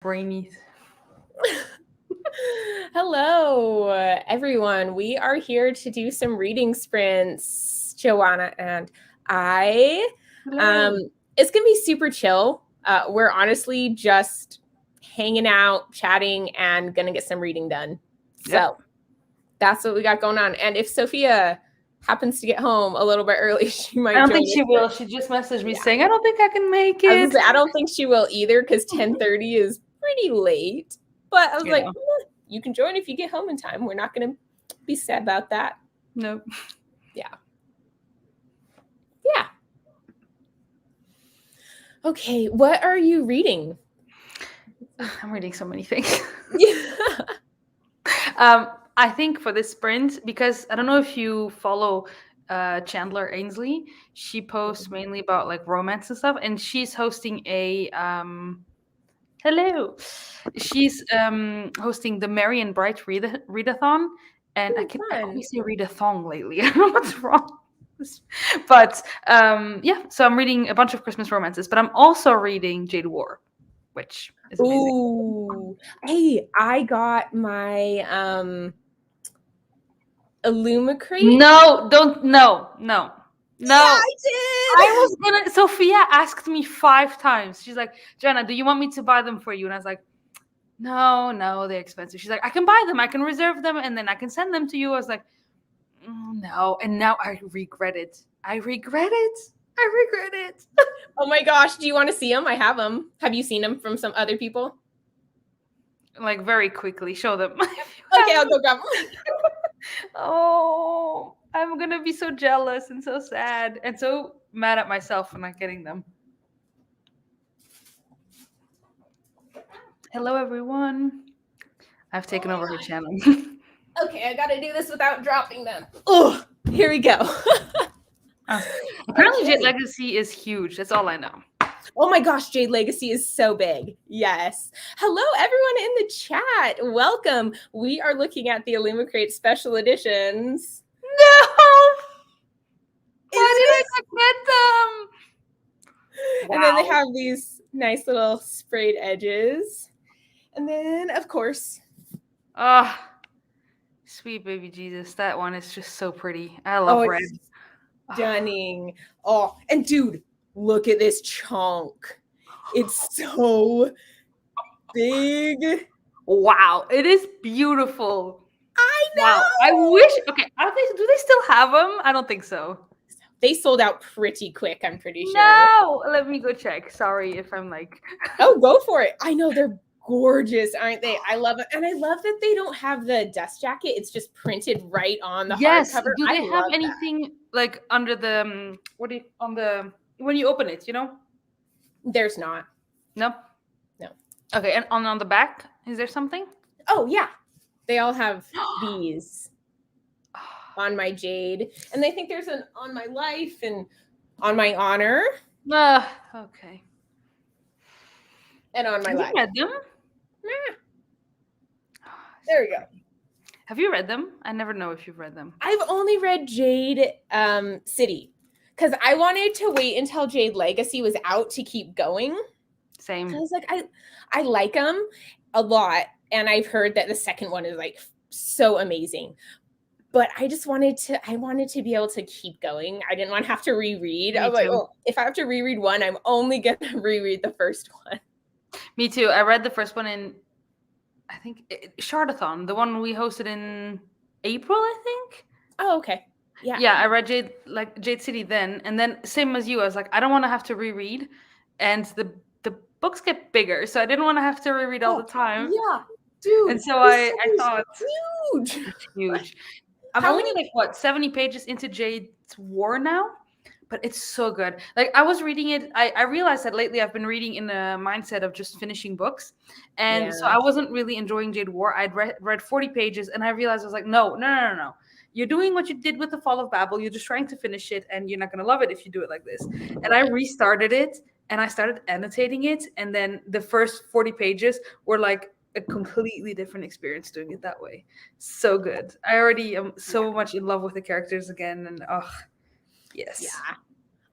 Brainy. Hello, everyone. We are here to do some reading sprints, Joanna and I. It's going to be super chill. We're honestly just hanging out, chatting, and going to get some reading done. So that's what we got going on. And if Sophia happens to get home a little bit early, she might I don't join think she us. will. She just messaged me saying, I don't think I can make it. I don't think she will either because 10:30 is pretty late. But I was like, you can join if you get home in time. We're not going to be sad about that. Nope. Yeah. Okay, what are you reading? I'm reading so many things. I think for this sprint, because I don't know if you follow Chandler Ainsley, she posts mainly about like romance and stuff, and she's hosting a hello. She's hosting the Merry and Bright readathon, and I always say readathon lately. I don't know what's wrong. But so I'm reading a bunch of Christmas romances, but I'm also reading Your Tbr, which is amazing. Ooh. Hey, I got my Illumicrate. No. Yeah, I did. I was gonna. Sophia asked me 5 times. She's like, Jenna, do you want me to buy them for you? And I was like, no, they're expensive. She's like, I can buy them, I can reserve them, and then I can send them to you. I was like, no. And now I regret it. Oh my gosh, do you want to see them? I have them. Have you seen them from some other people? Like very quickly, show them. Okay, I'll go grab them. Oh, I'm gonna be so jealous and so sad and so mad at myself for not getting them. Hello, everyone. I've taken over her channel. Okay, I gotta do this without dropping them. Oh, here we go. Apparently, Jade Legacy is huge. That's all I know. Oh my gosh, Jade Legacy is so big. Yes. Hello, everyone in the chat. Welcome. We are looking at the Illumicrate special editions. No! Why did I not get them? And then they have these nice little sprayed edges. And then, of course. Oh, sweet baby Jesus. That one is just so pretty. I love red. Stunning. Oh, and dude, look at this chunk. It's so big. Wow, it is beautiful. I know. Wow, I wish. Okay, do they still have them? I don't think so. They sold out pretty quick, I'm pretty sure. No, let me go check. Sorry if I'm like. Oh, go for it. I know they're gorgeous, aren't they? I love it. And I love that they don't have the dust jacket. It's just printed right on the hardcover. Do they have anything like under the when you open it, you know? There's not. No. Okay, and on the back, is there something? Oh yeah, they all have these on my Jade, and they think there's an on my life and on my honor. Okay. And on my life. Have you read them? Yeah. There we go. Have you read them? I never know if you've read them. I've only read Jade City because I wanted to wait until Jade Legacy was out to keep going. Same. I was like, I like them a lot, and I've heard that the second one is like so amazing. But I wanted to be able to keep going. I didn't want to have to reread. I was like, oh, if I have to reread one, I'm only gonna reread the first one. Me too. I read the first one in, I think, Shardathon, the one we hosted in April, I think. Oh, okay. Yeah. Yeah, I read Jade City then, and then same as you, I was like, I don't want to have to reread, and the books get bigger, so I didn't want to have to reread all the time. Yeah, dude. And so I thought huge. It's huge. I'm only like 70 pages into Jade's War now, but it's so good. Like I was reading it, I realized that lately I've been reading in a mindset of just finishing books, and so I wasn't really enjoying Jade War. I'd read 40 pages, and I realized I was like, no. You're doing what you did with the Fall of Babel. You're just trying to finish it, and you're not gonna love it if you do it like this. And I restarted it, and I started annotating it, and then the first 40 pages were like a completely different experience doing it that way. So good. I already am so much in love with the characters again, and yes. Yeah,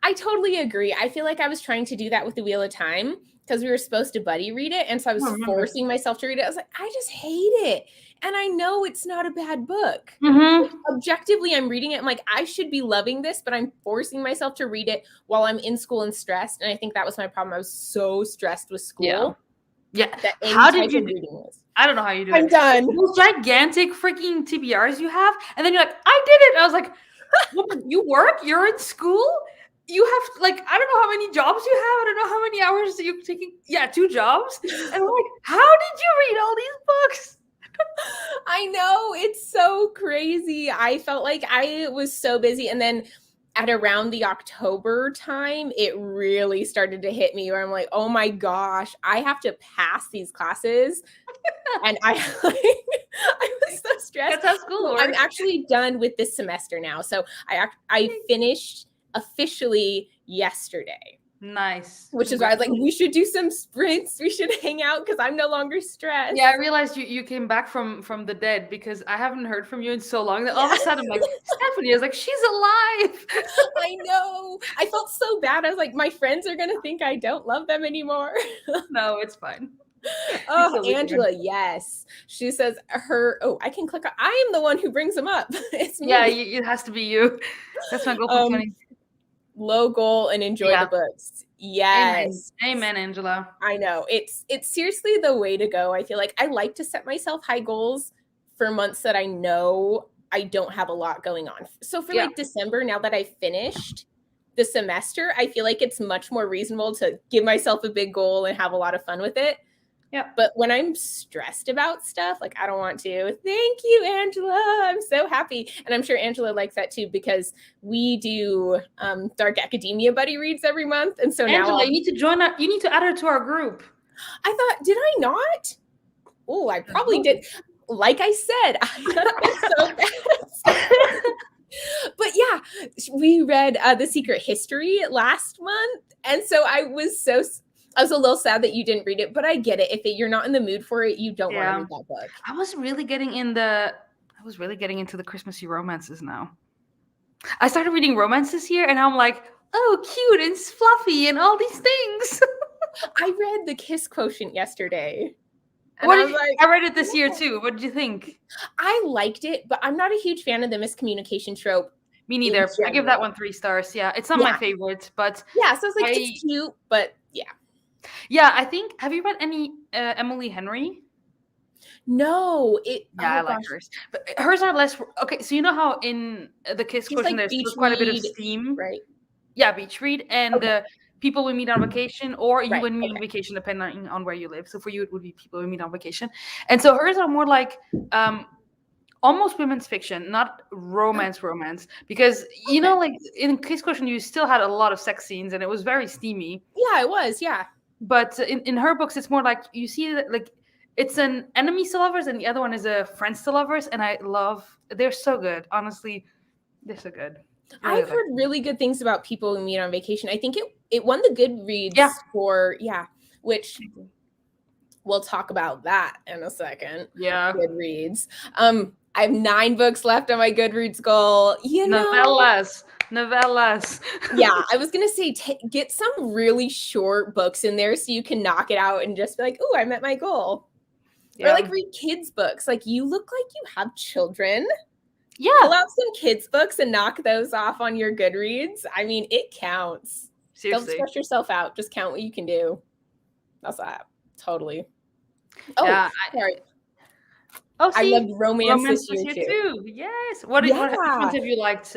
I totally agree. I feel like I was trying to do that with the Wheel of Time, because we were supposed to buddy read it. And so I was remember. forcing myself to read it. I was like, I just hate it. And I know it's not a bad book. Mm-hmm. Objectively, I'm reading it. I'm like, I should be loving this, but I'm forcing myself to read it while I'm in school and stressed. And I think that was my problem. I was so stressed with school. Yeah. That How did you reading was. I don't know how you do I'm it. done. Those gigantic freaking TBRs you have, and then you're like, I did it. And I was like, woman, you work? You're in school? You have, like, I don't know how many jobs you have. I don't know how many hours you're taking. Yeah, 2 jobs. And I'm like, how did you read all these books? I know. It's so crazy. I felt like I was so busy. And then at around the October time, it really started to hit me where I'm like, oh my gosh, I have to pass these classes. And I was so stressed. That's how school works. I'm actually done with this semester now. So I finished officially yesterday. Nice. Which is why I was like, we should do some sprints. We should hang out because I'm no longer stressed. Yeah, I realized you came back from the dead because I haven't heard from you in so long that all of a sudden I'm like, Stephanie, I was like, she's alive. I know. I felt so bad. I was like, my friends are going to think I don't love them anymore. No, it's fine. Oh, Angela, yes. She says I can click on, I am the one who brings them up. It's me. Yeah, it has to be you. That's my goal for 20. Low goal and enjoy the books. Yes. Amen, Angela. I know. It's seriously the way to go. I feel like I like to set myself high goals for months that I know I don't have a lot going on. So for like December, now that I've finished the semester, I feel like it's much more reasonable to give myself a big goal and have a lot of fun with it. Yeah. But when I'm stressed about stuff, like I don't want to. Thank you, Angela. I'm so happy. And I'm sure Angela likes that too, because we do Dark Academia buddy reads every month. And so Angela, now you need to join up. You need to add her to our group. I thought, did I not? Oh, I probably did. Like I said, I got so fast. But yeah, we read The Secret History last month. And so I was a little sad that you didn't read it, but I get it. If you're not in the mood for it, you don't want to read that book. I was really getting into the Christmassy romances now. I started reading romance this year, and I'm like, oh, cute and fluffy and all these things. I read The Kiss Quotient yesterday. And I read it this year too. What did you think? I liked it, but I'm not a huge fan of the miscommunication trope. Me neither. I give that one 3 stars. Yeah, it's not my favorite, but yeah. So it's like it's cute, but yeah. Yeah, I think. Have you read any Emily Henry? No, I like hers, but hers are less. Okay, so you know how in The Kiss Quotient there's quite a bit of steam, right? Yeah, beach read and people we meet on vacation, or you and me on vacation, depending on where you live. So for you, it would be people we meet on vacation, and so hers are more like almost women's fiction, not romance, because you know, like in Kiss Quotient, you still had a lot of sex scenes, and it was very steamy. Yeah, it was. Yeah. But in her books, it's more like you see that like it's an enemies to lovers and the other one is a friends to lovers. And they're so good. Honestly, they're so good. I've heard really good things about people we meet on vacation. I think it won the Goodreads for, which we'll talk about that in a second. Yeah. Goodreads. I have 9 books left on my Goodreads goal. Novellas. Yeah, I was going to say, get some really short books in there so you can knock it out and just be like, oh, I met my goal. Yeah. Or like read kids' books. Like you look like you have children. Yeah. Pull out some kids' books and knock those off on your Goodreads. I mean, it counts. Seriously. Don't stress yourself out. Just count what you can do. That's that. Totally. Oh, yeah, sorry. Oh, see, I loved romance this year too. Yes. Which ones have you liked?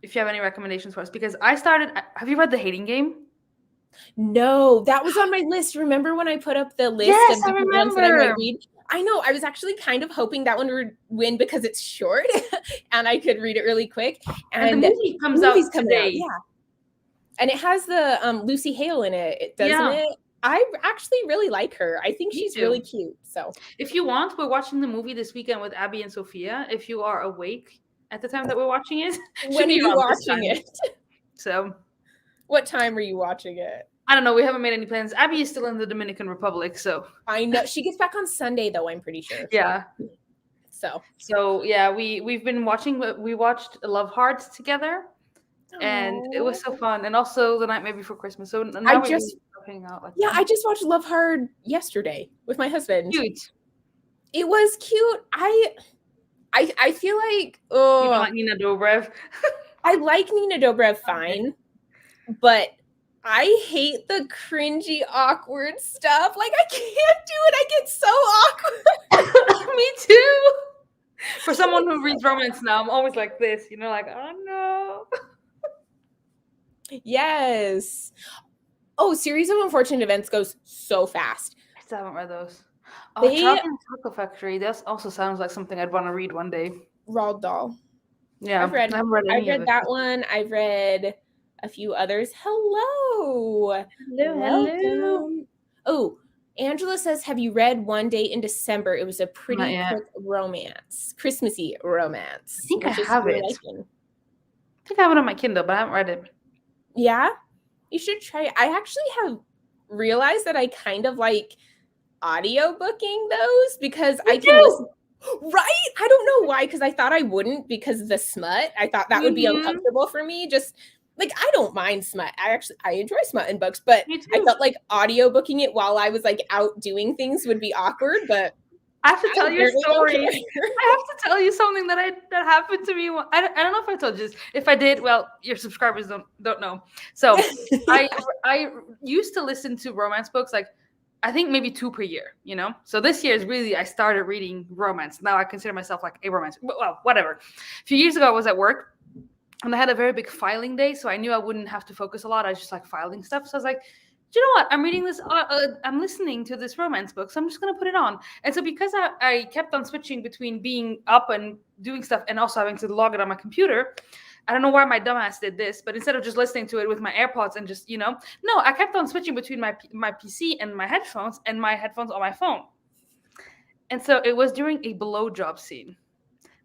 If you have any recommendations for us, because I started. Have you read The Hating Game? No, that was on my list. Remember when I put up the list of the ones that I might read? I know. I was actually kind of hoping that one would win because it's short and I could read it really quick. And the movie comes out today. Yeah. And it has the Lucy Hale in it, doesn't it? I actually really like her. I think she's really cute. So if you want, we're watching the movie this weekend with Abby and Sophia. If you are awake at the time that we're watching it. When are you watching it? So what time are you watching it? I don't know. We haven't made any plans. Abby is still in the Dominican Republic, so I know she gets back on Sunday, though. I'm pretty sure. Yeah. So yeah, we've been watching. We watched Love Heart together, and it was so fun. And also The Night Before Christmas. So now putting out like Yeah, that. I just watched Love Hard yesterday with my husband. Cute. It was cute. I feel like You don't like Nina Dobrev? I like Nina Dobrev fine, but I hate the cringy, awkward stuff. Like, I can't do it. I get so awkward. Me too. For someone who reads romance now, I'm always like this, like, oh no. Yes. Oh, Series of Unfortunate Events goes so fast. I still haven't read those. Oh, They- Charlie and the Chocolate Factory. That also sounds like something I'd want to read one day. Roald Dahl. Yeah, I haven't read any of read it. that one. I've read a few others. Hello. Hello. Welcome. Oh, Angela says, have you read One Day in December? It was a pretty Not yet. quick romance, Christmassy romance. I think I which is have your it. liking. I think I have it on my Kindle, but I haven't read it. Yeah, you should try it. I actually have realized that I kind of like audiobooking those because I can listen. Right? I don't know why, because I thought I wouldn't because of the smut. I thought that would be uncomfortable for me. Just like, I don't mind smut. I enjoy smut in books, but I felt like audiobooking it while I was like out doing things would be awkward. But I have to tell you a story. Okay. I have to tell you something that happened to me. I don't know if I told you this. If I did, well, your subscribers don't know. So I used to listen to romance books like I think maybe 2 per year, So this year is really I started reading romance. Now I consider myself like a romance. Well, whatever. A few years ago I was at work and I had a very big filing day, so I knew I wouldn't have to focus a lot. I was just like filing stuff. So I was like, do you know what? I'm reading this. I'm listening to this romance book, so I'm just gonna put it on. And so because I kept on switching between being up and doing stuff and also having to log it on my computer, I don't know why my dumbass did this, but instead of just listening to it with my AirPods and just no, I kept on switching between my PC and my headphones on my phone. And so it was during a blowjob scene.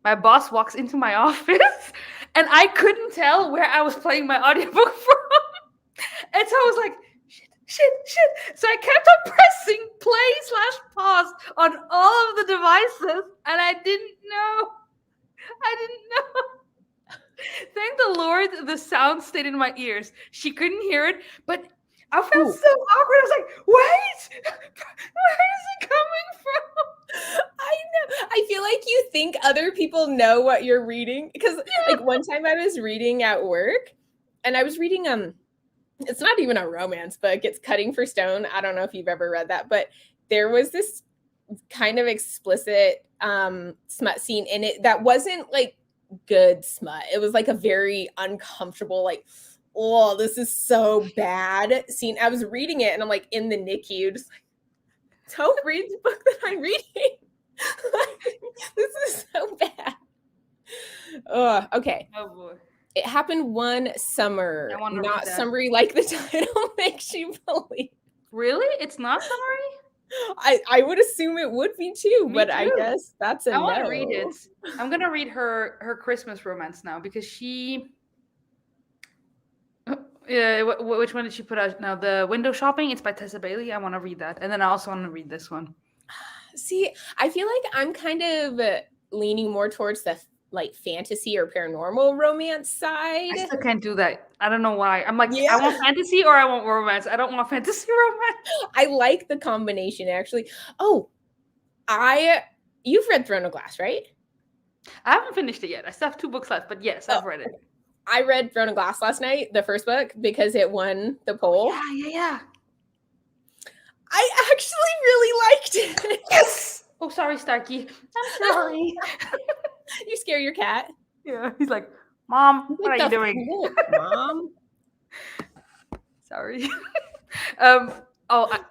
My boss walks into my office, and I couldn't tell where I was playing my audiobook from. And so I was like, shit. So I kept on pressing play/pause on all of the devices, and I didn't know. Thank the Lord, the sound stayed in my ears. She couldn't hear it, but I felt so awkward. I was like, wait, where is it coming from? I know. I feel like you think other people know what you're reading. Because like one time I was reading at work and I was reading it's not even a romance book. It's Cutting for Stone. I don't know if you've ever read that, but there was this kind of explicit smut scene in it that wasn't like good smut. It was like a very uncomfortable, like, oh, this is so bad scene. I was reading it and I'm like in the NICU, just like, don't read the book that I'm reading. This is so bad. Okay. Oh boy. It happened one summer. Not summary like the title makes you believe. Really? It's not summary? I would assume it would be too, but I guess that's a no. I want to read it. I'm gonna read her Christmas romance now because she. Yeah, which one did she put out now? The Window Shopping. It's by Tessa Bailey. I want to read that, and then I also want to read this one. See, I feel like I'm kind of leaning more towards the like fantasy or paranormal romance side. I still can't do that. I don't know why. I'm like, I want fantasy or I want romance. I don't want fantasy romance. I like the combination actually. Oh, you've read Throne of Glass, right? I haven't finished it yet. I still have 2 books left, but yes, I've read it. I read Throne of Glass last night, the first book, because it won the poll. Yeah. I actually really liked it. Yes. Oh, sorry, Starkey. I'm sorry. You scare your cat? Yeah. He's like, Mom, what are you doing? Mom. Sorry.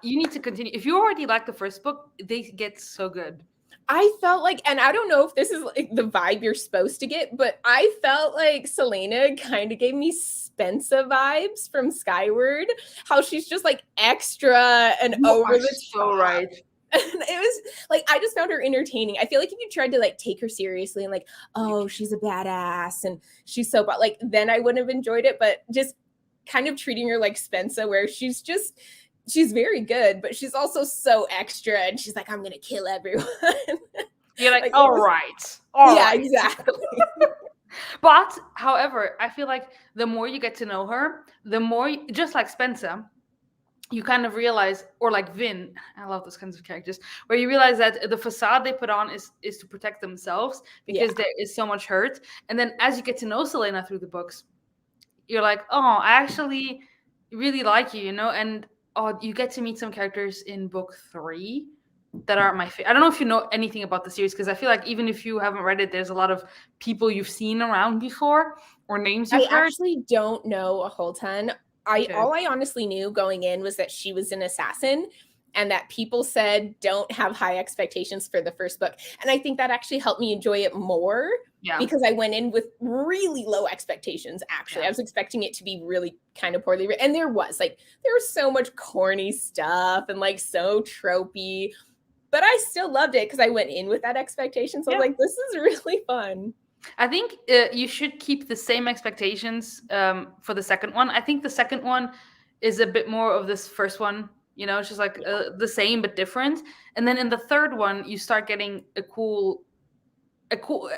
You need to continue. If you already like the first book, they get so good. I felt like, and I don't know if this is like the vibe you're supposed to get, but I felt like Selena kind of gave me Spensa vibes from Skyward. How she's just like extra and over the top. So right. And it was like, I just found her entertaining. I feel like if you tried to like take her seriously and like, oh, she's a badass and she's so, but like, then I wouldn't have enjoyed it. But just kind of treating her like Spensa, where she's very good, but she's also so extra. And she's like, I'm going to kill everyone. You're like all right. Exactly. But, however, I feel like the more you get to know her, the more, just like Spensa, you kind of realize, or like Vin, I love those kinds of characters, where you realize that the facade they put on is to protect themselves because there is so much hurt. And then as you get to know Selena through the books, you're like, oh, I actually really like you, you know? And oh, you get to meet some characters in book 3 that are my favorite. I don't know if you know anything about the series, because I feel like even if you haven't read it, there's a lot of people you've seen around before or names you've heard. I actually don't know a whole ton. All I honestly knew going in was that she was an assassin, and that people said don't have high expectations for the first book. And I think that actually helped me enjoy it more, because I went in with really low expectations, actually. I was expecting it to be really kind of poorly written. And there was so much corny stuff and like so tropey, but I still loved it because I went in with that expectation. So I was like, this is really fun. I think you should keep the same expectations for the second one. I think the second one is a bit more of this first one. You know, it's just like the same but different. And then in the third one, you start getting a cool.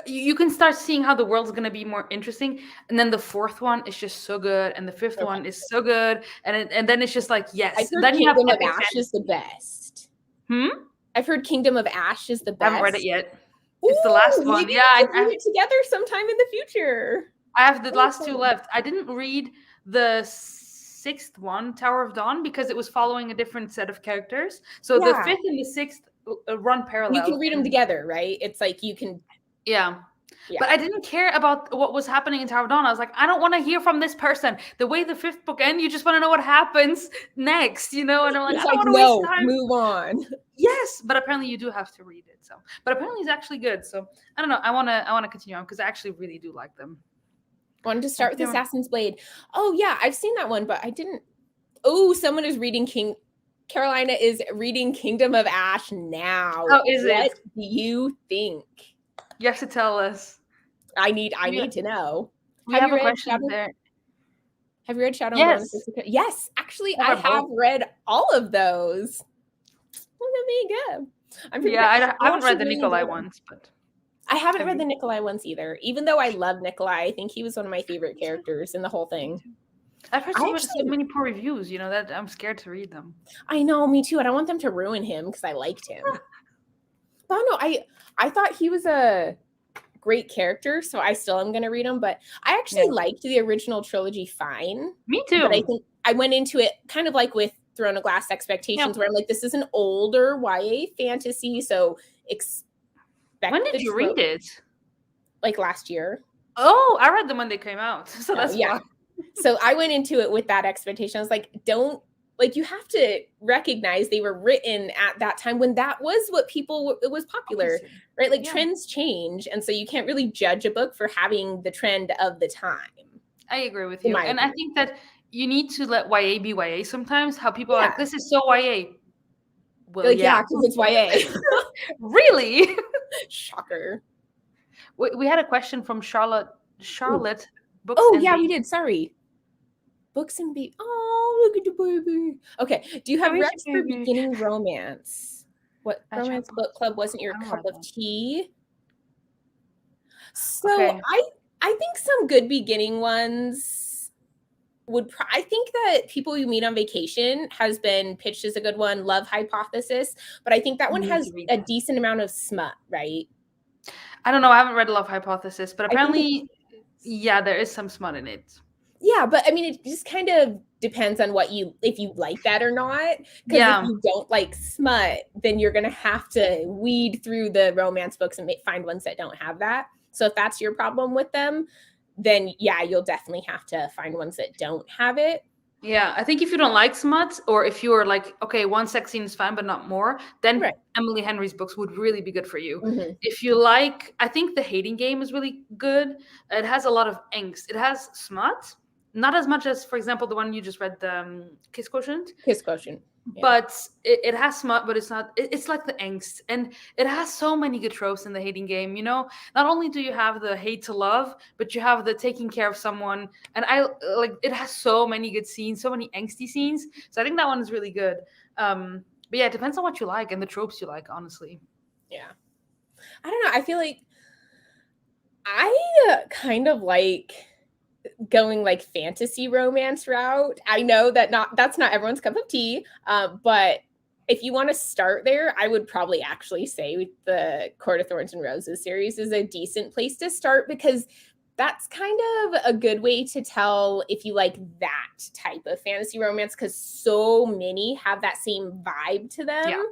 You can start seeing how the world's going to be more interesting. And then the fourth one is just so good, and the fifth one is so good, and then it's just like, yes. I've heard then you have Kingdom of Ash is the best. I've heard Kingdom of Ash is the best. I haven't read it yet. It's the last one. Maybe we can read it together sometime in the future. I have the last 2 left. I didn't read the 6th one, Tower of Dawn, because it was following a different set of characters. So the 5th and the 6th run parallel. You can read them together, right? It's like you can. Yeah. But I didn't care about what was happening in Tower of Dawn. I was like, I don't want to hear from this person. The way the 5th book ends, you just want to know what happens next, you know? And I'm like, I don't want to waste time. Move on. Yes, but apparently you do have to read it. So, but apparently it's actually good. So I don't know. I want to continue on because I actually really do like them. Wanted to start with Assassin's Blade. Oh yeah, I've seen that one, but I didn't. Oh, someone is reading Carolina is reading Kingdom of Ash now. How is it? What do you think? You have to tell us. I need to know. Have you read Shadow? Have you read Shadow? Yes. Yes, actually, I have read all of those. Look at me go. I haven't read the Nikolai ones, but I haven't read the Nikolai ones either. Even though I love Nikolai, I think he was one of my favorite characters in the whole thing. I've heard so many poor reviews, you know, that I'm scared to read them. I know, me too. I don't want them to ruin him because I liked him. But no, I thought he was a great character, so I still am going to read him. But I actually liked the original trilogy fine. Me too. But I think I went into it kind of like with Throne of Glass expectations, where I'm like, this is an older YA fantasy, so expect. When did you read it? Like last year. Oh, I read them when they came out. So that's why. So I went into it with that expectation. I was like, you have to recognize they were written at that time when that was what it was popular, right? Like trends change. And so you can't really judge a book for having the trend of the time. I agree with you. And I think that you need to let YA be YA sometimes. How people are like, this is so YA. Well, because it's YA. Really? Shocker. We had a question from Charlotte. Books we did. Sorry. Books and Baby. Oh, look at the baby. Okay. Do you have recs for beginning romance? What romance book club wasn't your cup of tea? So I think some good beginning ones I think that People You Meet on Vacation has been pitched as a good one. Love Hypothesis. But I think that one has a decent amount of smut, right? I don't know. I haven't read Love Hypothesis, but apparently, there is some smut in it. Yeah, but I mean, it just kind of depends on if you like that or not. Because if you don't like smut, then you're going to have to weed through the romance books and find ones that don't have that. So if that's your problem with them, then you'll definitely have to find ones that don't have it. Yeah, I think if you don't like smut, or if you are like, okay, one sex scene is fine, but not more, then Emily Henry's books would really be good for you. Mm-hmm. If you like, I think The Hating Game is really good. It has a lot of angst. It has smut, not as much as, for example, the one you just read, the Kiss Quotient. Kiss Quotient. Yeah. But it has smut, but it's not. It's like the angst, and it has so many good tropes in The Hating Game. You know, not only do you have the hate to love, but you have the taking care of someone, and it has so many good scenes, so many angsty scenes. So I think that one is really good. But yeah, it depends on what you like and the tropes you like, honestly. Yeah, I don't know. I feel like I kind of like going like fantasy romance route. I know that's not everyone's cup of tea, but if you want to start there, I would probably actually say the Court of Thorns and Roses series is a decent place to start, because that's kind of a good way to tell if you like that type of fantasy romance, because so many have that same vibe to them. Yeah.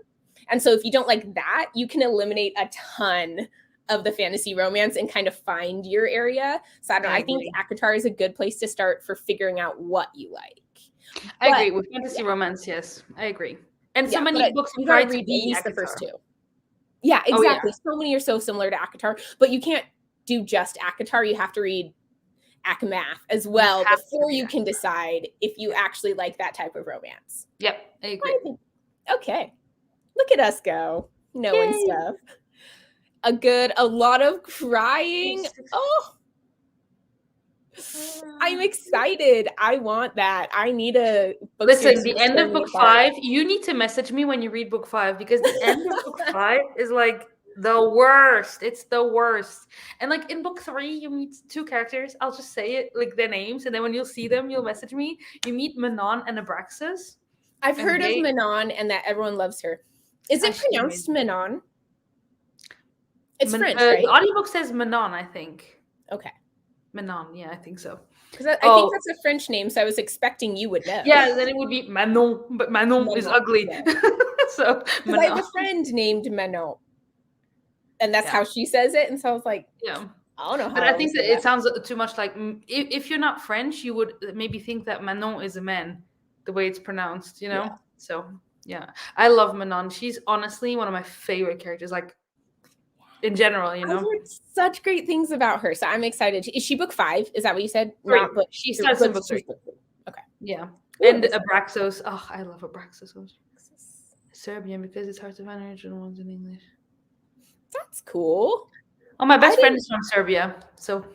And so if you don't like that, you can eliminate a ton of the fantasy romance and kind of find your area. So I think ACOTAR is a good place to start for figuring out what you like. I agree with fantasy romance. Yes, I agree. And so many books you try gotta to read be at least ACOTAR. the first two. Yeah, exactly. So many are so similar to ACOTAR, but you can't do just ACOTAR. You have to read ACOMAF as well before you can decide if you actually like that type of romance. Yep, I agree. Okay. Look at us go. Knowing stuff. A lot of crying. Oh, I'm excited. I want that. I need a book. Listen, the end of book 5, you need to message me when you read book 5, because the end of book 5 is like the worst. It's the worst. And like in book 3, you meet 2 characters. I'll just say it, like their names, and then when you'll see them, you'll message me. You meet Manon and Abraxas. I've heard of Manon and that everyone loves her. Is it pronounced Manon? It's French, right? The audiobook says Manon, I think. Okay. Manon, yeah, I think so. Because I think that's a French name, so I was expecting you would know. Yeah, then it would be Manon, but Manon is ugly. Yeah. So I have a friend named Manon, and that's how she says it, and so I was like, yeah. I don't know how. But I think that it sounds too much like, if you're not French, you would maybe think that Manon is a man, the way it's pronounced, you know? Yeah. So, yeah. I love Manon. She's honestly one of my favorite characters, like, in general, you know? I've heard such great things about her, so I'm excited. Is she book 5? Is that what you said? 3. She starts in book 3. Okay. Yeah. Ooh, and Abraxos. Oh, I love Abraxos. Serbian, because it's hard to find original ones in English. That's cool. Oh, my best friend is from Serbia, so.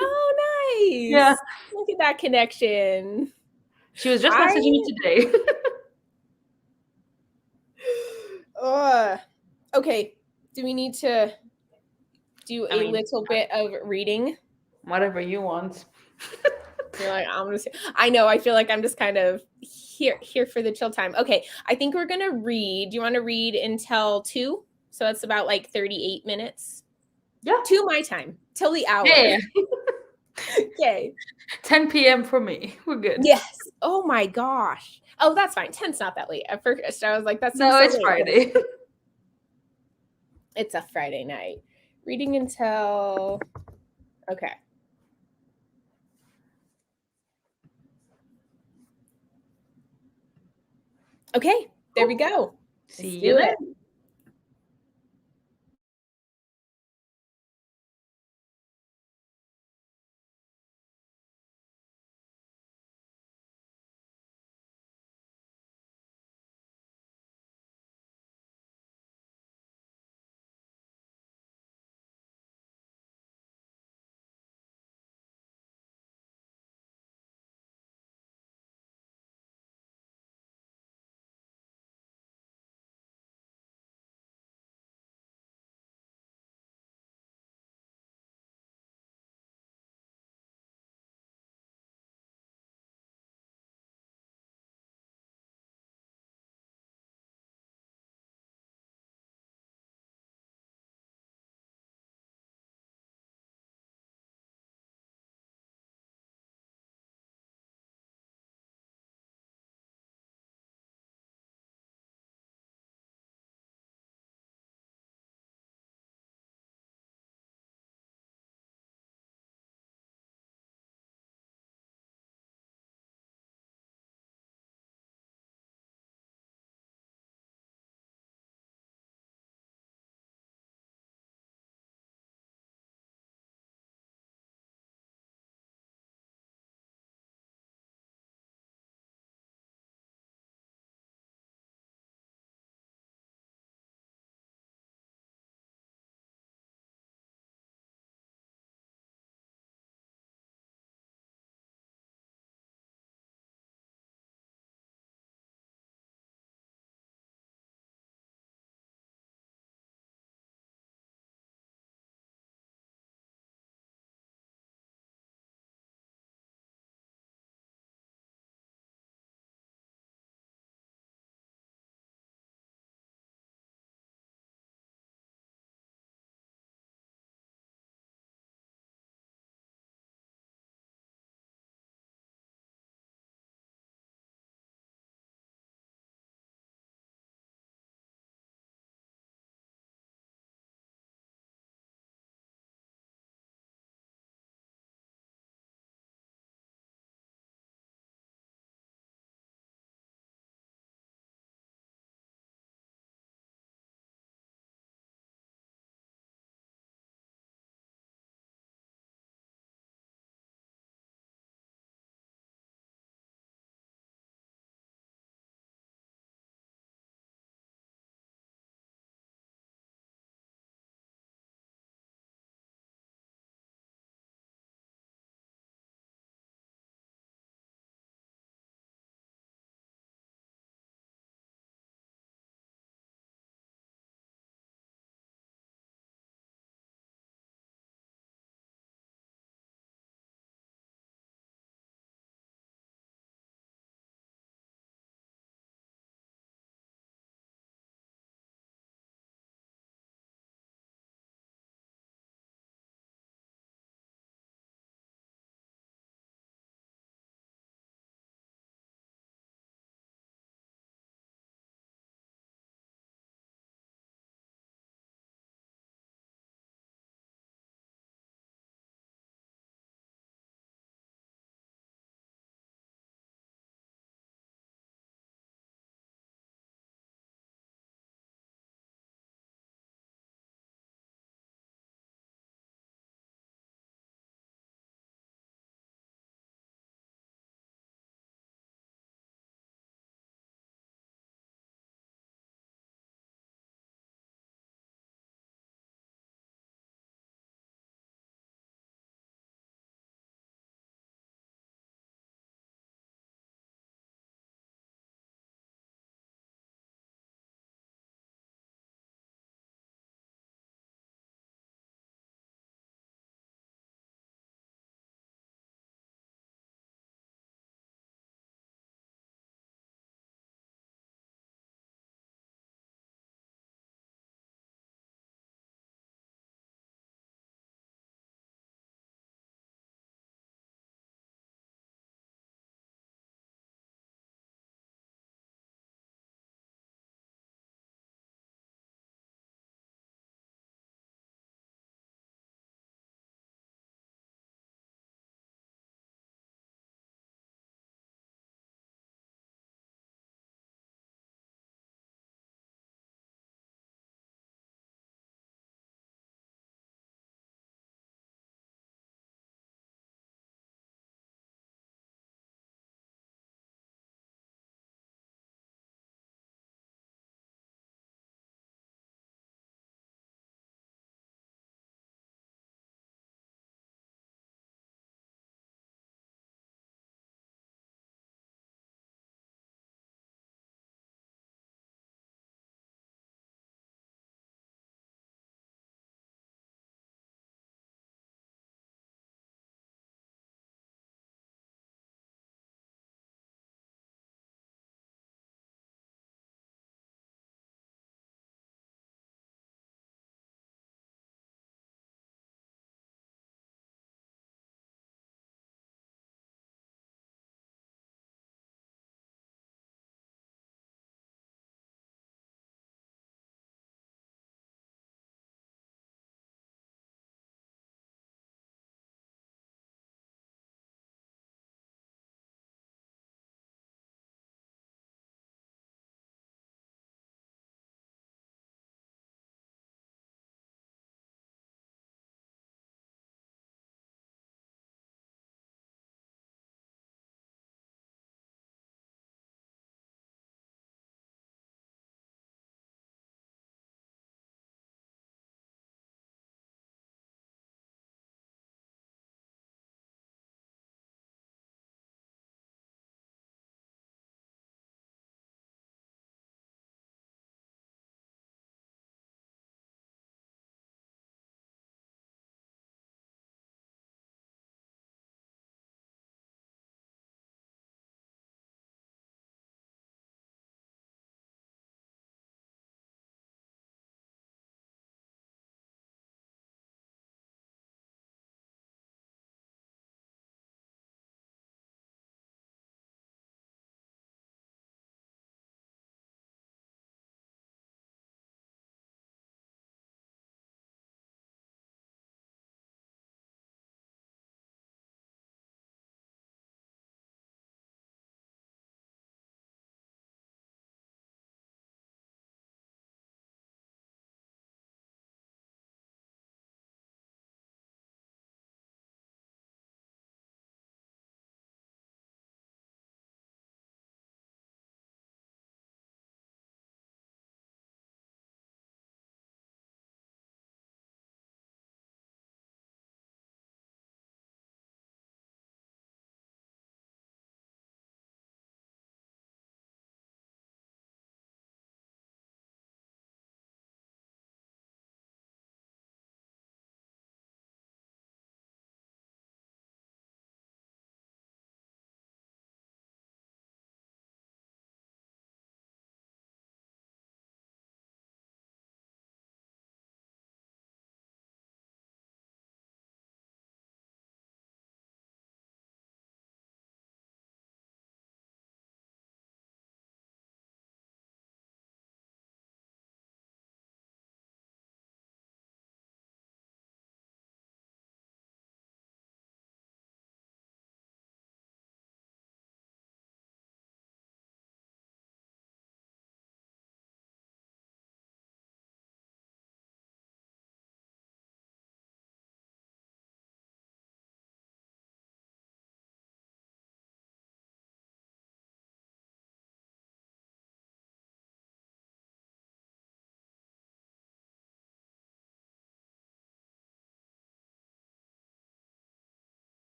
Oh, nice. Yeah. Look at that connection. She was just messaging me today. Okay. Do we need to do a little bit of reading? Whatever you want. You're like, I'm gonna say, I know, I feel like I'm just kind of here for the chill time. Okay, I think we're gonna read. Do you want to read until 2? So it's about like 38 minutes. Yeah. 2 my time. Till the hour. Yeah. Okay. 10 p.m. for me. We're good. Yes. Oh my gosh. Oh, that's fine. 10's not that late. At first I was like, that's no, it's Friday. It's a Friday night. Reading until okay. Okay, there we go. See you then.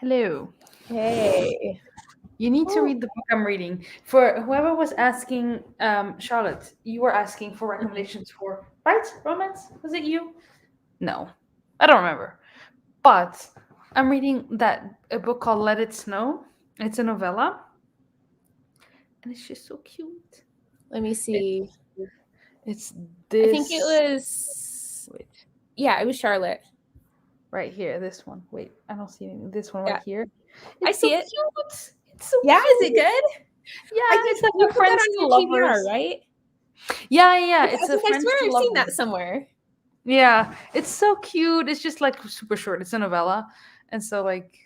Hello. Hey. You need to read the book I'm reading. For whoever was asking, Charlotte, you were asking for recommendations for, right? Romance? Was it you? No, I don't remember. But I'm reading a book called Let It Snow. It's a novella, and it's just so cute. Let me see. It's this. I think it was. Wait, Yeah, it was Charlotte. right here. This one. Wait, I don't see anything. This one right here. I It's see so it. cute. It's so Yeah, cute. is it good? Yeah, I think it's like you a put that friends on to your lovers. TBR, right? Yeah. I It's was a like, I friends swear to I've seen that lovers. somewhere. Yeah, it's so cute. It's just like super short. It's a novella, and so like,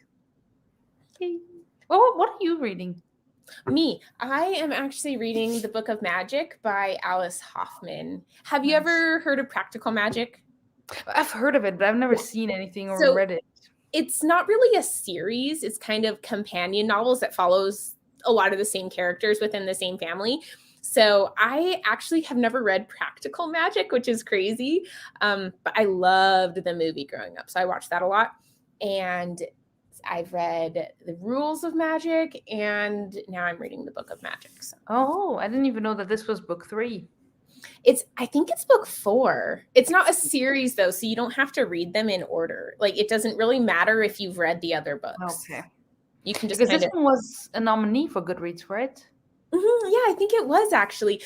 yay. Well, what are you reading? Me, I am actually reading The Book of Magic by Alice Hoffman. Have you Nice. ever heard of Practical Magic? I've heard of it, but I've never seen anything or So read it. it's not really a series. It's kind of companion novels that follows a lot of the same characters within the same family. So I actually have never read Practical Magic, which is crazy. But I loved the movie growing up. So I watched that a lot. And I've read The Rules of Magic, and now I'm reading The Book of Magic. So. Oh, I didn't even know that this was book 3. I think it's book 4. It's not a series though, so you don't have to read them in order. Like it doesn't really matter if you've read the other books. Okay. You can just Because kind this of. one was a nominee for Goodreads, right? Yeah, I think it was actually.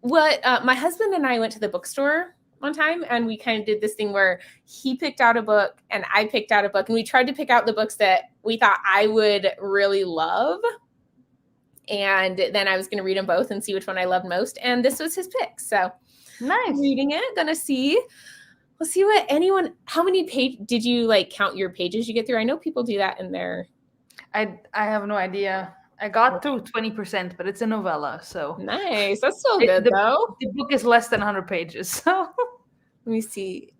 What my husband and I went to the bookstore one time, and we kind of did this thing where he picked out a book and I picked out a book, and we tried to pick out the books that we thought I would really love. And then I was going to read them both and see which one I loved most. And this was his pick. So Nice. reading it, gonna see. Let's see what how many pages did you like count your pages you get through? I know people do that in their. I have no idea. I got through 20%, but it's a novella, so Nice. That's still good though. The book is less than 100 pages, so let me see.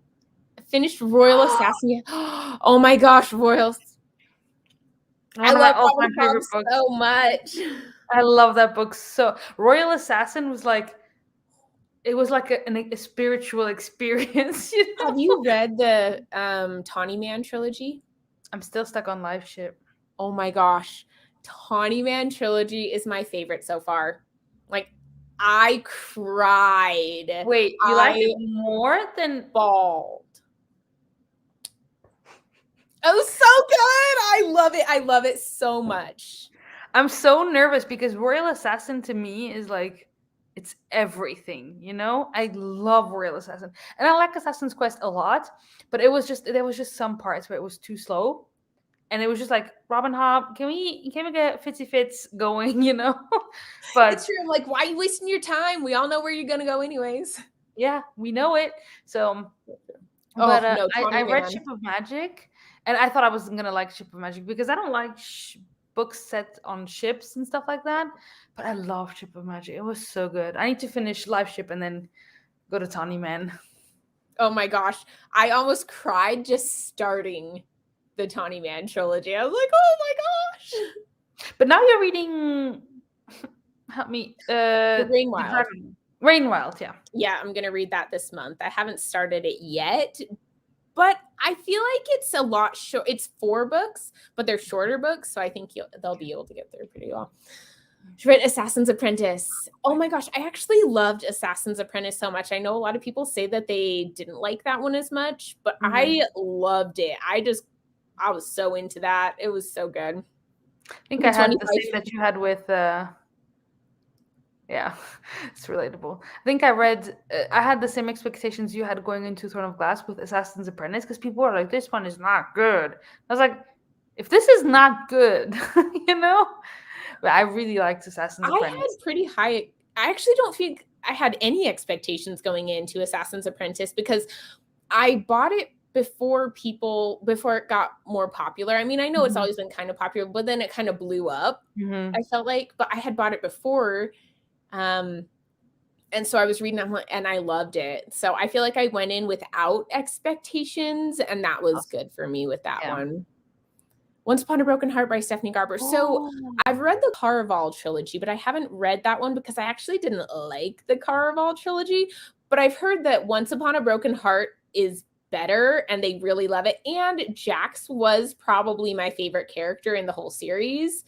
I finished Royal Assassin. Oh my gosh, Royal. I love my favorite books so much. I love that book. So Royal Assassin was like, it was like a spiritual experience. You know? Have you read the Tawny Man trilogy? I'm still stuck on Life Ship. Oh my gosh. Tawny Man trilogy is my favorite so far. Like, I cried. Wait, you like it more than bawled. Oh, so good. I love it. I love it so much. I'm so nervous because Royal Assassin to me is like, it's everything, you know? I love Royal Assassin. And I like Assassin's Quest a lot, but there was just some parts where it was too slow. And it was just like, Robin Hobb, can we get Fitzy Fits going, you know? But it's true. I'm like, why are you wasting your time? We all know where you're gonna go anyways. Yeah, we know it. So I read Ship of Magic, and I thought I wasn't gonna like Ship of Magic because I don't like books set on ships and stuff like that. But I love Ship of Magic. It was so good. I need to finish Life Ship and then go to Tawny Man. Oh my gosh. I almost cried just starting the Tawny Man trilogy. I was like, oh my gosh. But now you're reading help me. Rainwild. Rainwild, yeah. Yeah, I'm gonna read that this month. I haven't started it yet. But I feel like it's a lot short. It's 4 books, but they're shorter books, so I think they'll be able to get there pretty well. She read Assassin's Apprentice. Oh my gosh, I actually loved Assassin's Apprentice so much. I know a lot of people say that they didn't like that one as much, but I loved it. I was so into that. It was so good. I think I had the same that you had with yeah, it's relatable. I think I had the same expectations you had going into Throne of Glass with Assassin's Apprentice because people were like, this one is not good. I was like, if this is not good, you know? But I really liked Assassin's Apprentice. I had pretty high. I actually don't think I had any expectations going into Assassin's Apprentice because I bought it before it got more popular. I mean, I know it's always been kind of popular, but then it kind of blew up. I felt like, but I had bought it before. And so I was reading and I loved it. So I feel like I went in without expectations, and that was good for me with that one. Once Upon a Broken Heart by Stephanie Garber. So I've read the Caraval trilogy, but I haven't read that one because I actually didn't like the Caraval trilogy. But I've heard that Once Upon a Broken Heart is better and they really love it. And Jax was probably my favorite character in the whole series.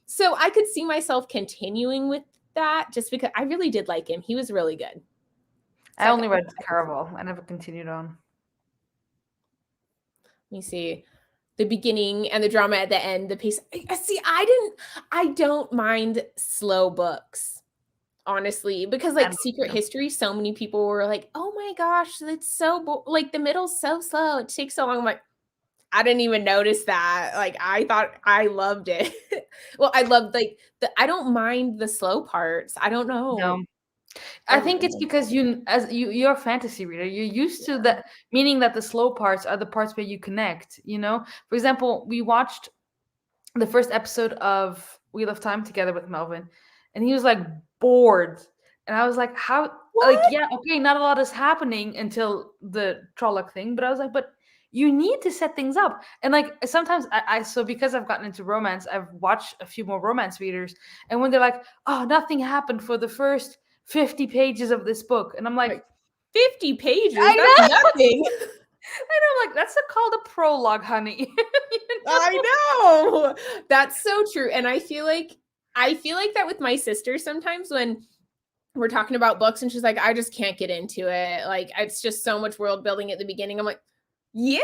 So I could see myself continuing with that just because I really did like him. He was really good. I only read Caraval. I never continued on. Let me see. The beginning and the drama at the end, the pace. See, I don't mind slow books, honestly, because like Secret History, so many people were like, oh my gosh, that's so, like the middle's so slow. It takes so long. I'm like, I didn't even notice that. Like, I thought I loved it. Well, I loved like I don't mind the slow parts. I don't know. No. I think it's because you're a fantasy reader. You're used to that, meaning that the slow parts are the parts where you connect, you know? For example, we watched the first episode of Wheel of Time together with Melvin, and he was like bored. And I was like, how What? like, yeah, okay, not a lot is happening until the Trolloc thing, but I was like, but you need to set things up. And like sometimes I so because I've gotten into romance, I've watched a few more romance readers, and when they're like, oh, nothing happened for the first 50 pages of this book, and I'm like 50 pages? I That's know. nothing. And I'm like, that's called a prologue, honey. You know? I know. That's so true. And I feel like that with my sister sometimes when we're talking about books and she's like, I just can't get into it. Like, it's just so much world building at the beginning. I'm like, yeah.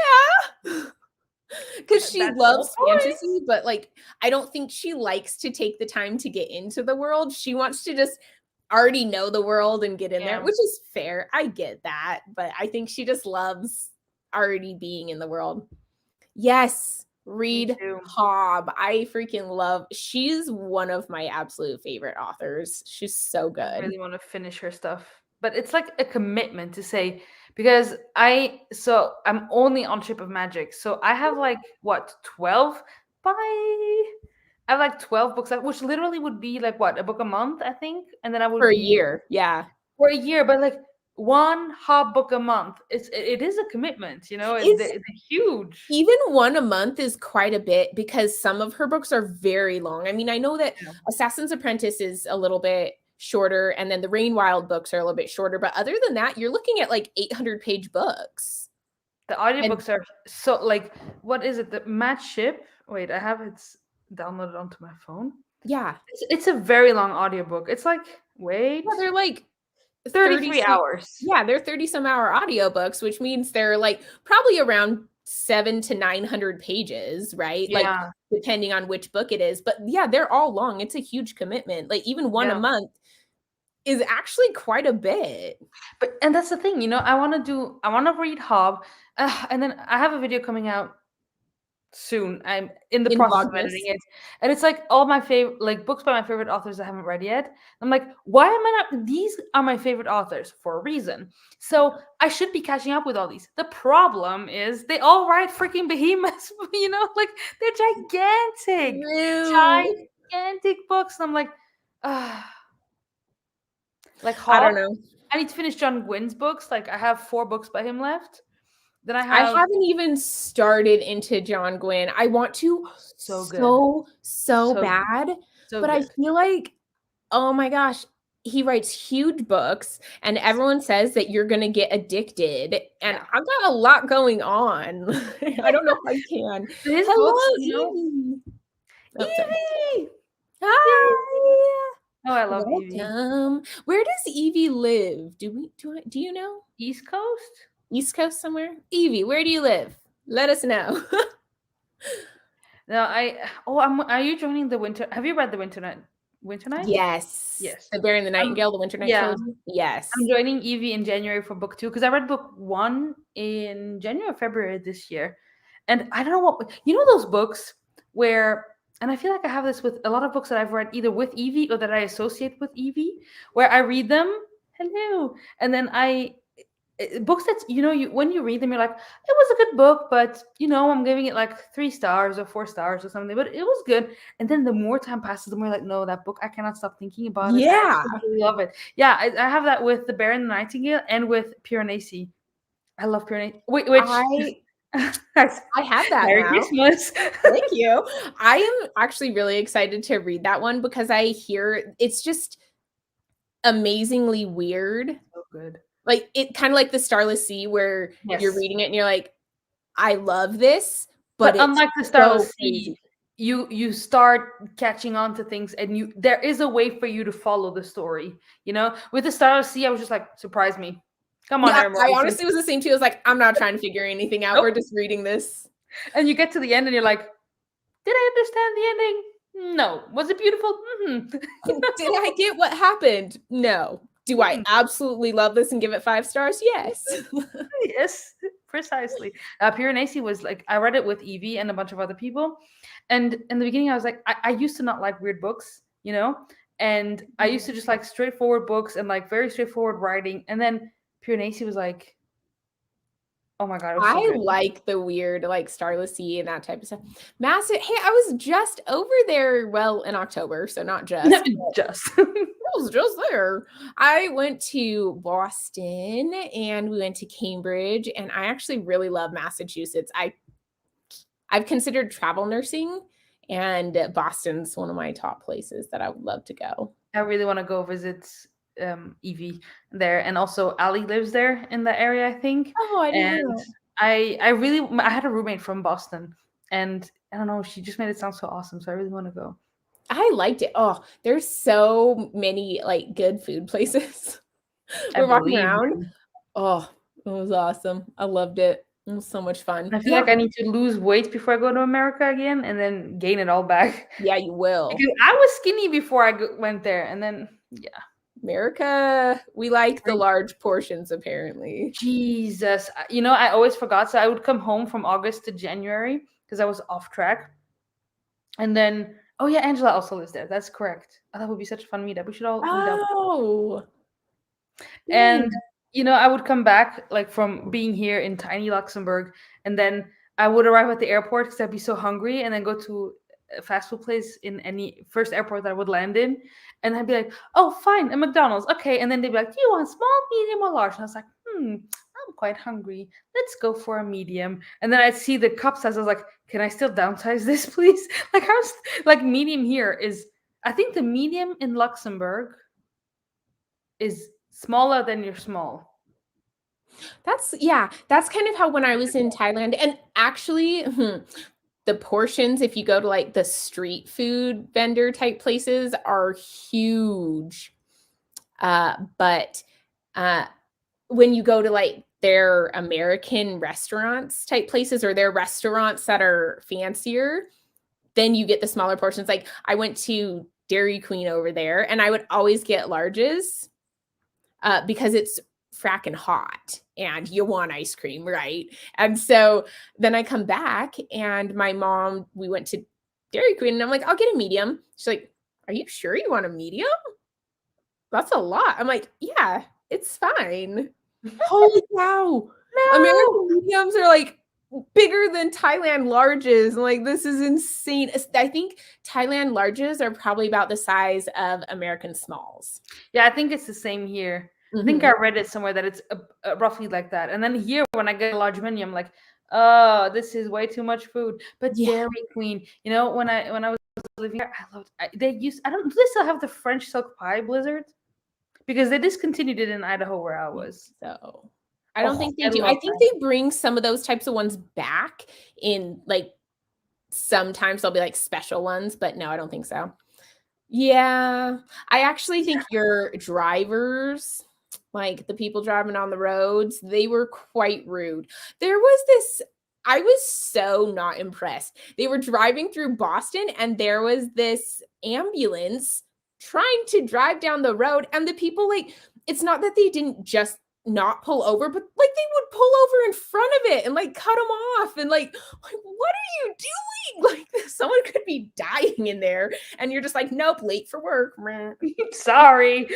Because she loves fantasy, but like, I don't think she likes to take the time to get into the world. She wants to just already know the world and get in there, which is fair. I get that. But I think she just loves already being in the world. Yes. Read Hobb. I freaking love. She's one of my absolute favorite authors. She's so good. I really want to finish her stuff, but it's like a commitment to say, because I'm only on Ship of Magic, so I have like what 12 I have like 12 books, which literally would be like what, a book a month, I think, and then I would for a year, yeah, for a year, but like one Hobb book a month, it is a commitment, you know. It's huge. Even one a month is quite a bit because some of her books are very long. I mean, I know that Assassin's Apprentice is a little bit shorter, and then the Rainwild books are a little bit shorter, but other than that, you're looking at like 800-page books. The audiobooks are so, like, what is it? The Match Ship? Wait, I have it downloaded onto my phone. Yeah. It's a very long audiobook. It's like, wait. Yeah, they're like 33 hours. Yeah, they're 30-some hour audiobooks, which means they're like probably around 700 to 900 pages, right? Yeah. Like, depending on which book it is. But yeah, they're all long. It's a huge commitment. Like, even one a month is actually quite a bit. And that's the thing, you know, I want to read Hobb, and then I have a video coming out soon. I'm in the process of editing it, and it's like all my favorite, like, books by my favorite authors I haven't read yet. I'm like, why am I not? These are my favorite authors for a reason, so I should be catching up with all these. The problem is they all write freaking behemoths, you know, like they're gigantic books, and I'm like, like Hobb, I don't know. I need to finish John Gwyn's books. Like, I have 4 books by him left. Then I haven't even started into John Gwyn. I want to so bad. But I feel like, oh my gosh, he writes huge books and everyone says that you're going to get addicted. And I've got a lot going on. I don't know if I can. His books, you know? Evie! Hi! Oh, I love Evie. Where does Evie live? Do you know? East Coast? East Coast somewhere? Evie, where do you live? Let us know. No, are you joining the Winter? Have you read the Winter Night? Yes. The Bear and the Nightingale, the Winter Night trilogy. Yes. I'm joining Evie in January for book 2 because I read book 1 in January or February this year. And I don't know what, you know, those books where, and I feel like I have this with a lot of books that I've read either with Evie or that I associate with Evie, where I read them, and then books that, you know, when you read them, you're like, it was a good book, but, you know, I'm giving it like 3 stars or 4 stars or something, but it was good. And then the more time passes, the more like, no, that book, I cannot stop thinking about it. I really love it. Yeah, I have that with The Bear and the Nightingale and with Piranesi. I love Piranesi. I have that Merry now. Christmas. Thank you. I am actually really excited to read that one because I hear it's just amazingly weird. So good. Like it kind of like the Starless Sea where you're Yes. reading it and you're like, I love this, but But it's unlike the so Starless Sea, crazy. you start catching on to things, and there is a way for you to follow the story. With the Starless Sea, I was just like, surprise me. Come on, Yeah, Aaron I Morrison. honestly was the same too. I was like, I'm not trying to figure anything out. We're Nope. just reading this. And you get to the end, and you're like, did I understand the ending? No. Was it beautiful? Mm-hmm. Did I get what happened? No. Do I Mm-hmm. absolutely love this and give it 5 stars? Yes. Yes, precisely. Piranesi was like, I read it with Evie and a bunch of other people, and in the beginning I was like, I used to not like weird books, and I used to just like straightforward books and like very straightforward writing, and then Piranesi was like, oh my god, it was so I good. like the weird, like Starless Sea and that type of stuff. Massive. Hey, I was just over there. Well, in October, so not just. Just. I was just there. I went to Boston and we went to Cambridge, and I actually really love Massachusetts. I've considered travel nursing, and Boston's one of my top places that I would love to go. I really want to go visit Evie there, and also Ali lives there in the area, I think. Oh, I didn't And know. I had a roommate from Boston, and I don't know, she just made it sound so awesome, so I really want to go. I liked it. Oh, there's so many like good food places. I We're walking believe around. you. Oh, it was awesome. I loved it. It was so much fun. I feel Yeah. like I need to lose weight before I go to America again, and then gain it all back. Yeah, you will. Because I was skinny before I went there, and then yeah. America, we like the large portions apparently. Jesus, I always forgot. So I would come home from August to January because I was off track, and then oh yeah, Angela also lives there. That's correct. Oh, that would be such a fun meetup. We should all meet up. Oh. And Yeah. I would come back like from being here in tiny Luxembourg, and then I would arrive at the airport because I'd be so hungry, and then go to a fast food place in any first airport that I would land in, and I'd be like, "Oh, fine, a McDonald's, okay." And then they'd be like, "Do you want small, medium, or large?" And I was like, I'm quite hungry. Let's go for a medium." And then I'd see the cup size. I was like, "Can I still downsize this, please?" Like, like medium here is, I think the medium in Luxembourg is smaller than your small. That's kind of how when I was in Thailand, and actually the portions, if you go to like the street food vendor type places, are huge. But when you go to like their American restaurants type places, or their restaurants that are fancier, then you get the smaller portions. Like I went to Dairy Queen over there, and I would always get larges because it's fracking hot and you want ice cream, right? And so then I come back, and my mom, we went to Dairy Queen, and I'm like, I'll get a medium. She's like, are you sure you want a medium? That's a lot. I'm like, yeah, it's fine. Holy cow. No. American mediums are like bigger than Thailand larges. Like, this is insane. I think Thailand larges are probably about the size of American smalls. Yeah, I think it's the same here. I think I read it somewhere that it's roughly like that. And then here, when I get a large menu, I'm like, oh, this is way too much food. But Yeah. Dairy Queen, when I was living here, I loved. I don't. Do they still have the French silk pie blizzard? Because they discontinued it in Idaho where I was. So I don't think they I do. I love think that. they bring some of those types of ones back in like sometimes they'll be like special ones, but no, I don't think so. Yeah. I actually think your drivers, like the people driving on the roads, they were quite rude. There was this, I was so not impressed. They were driving through Boston, and there was this ambulance trying to drive down the road, and the people, like, it's not that they didn't just not pull over, but like they would pull over in front of it and like cut them off, and like what are you doing? Like someone could be dying in there, and you're just like, nope, late for work. Sorry.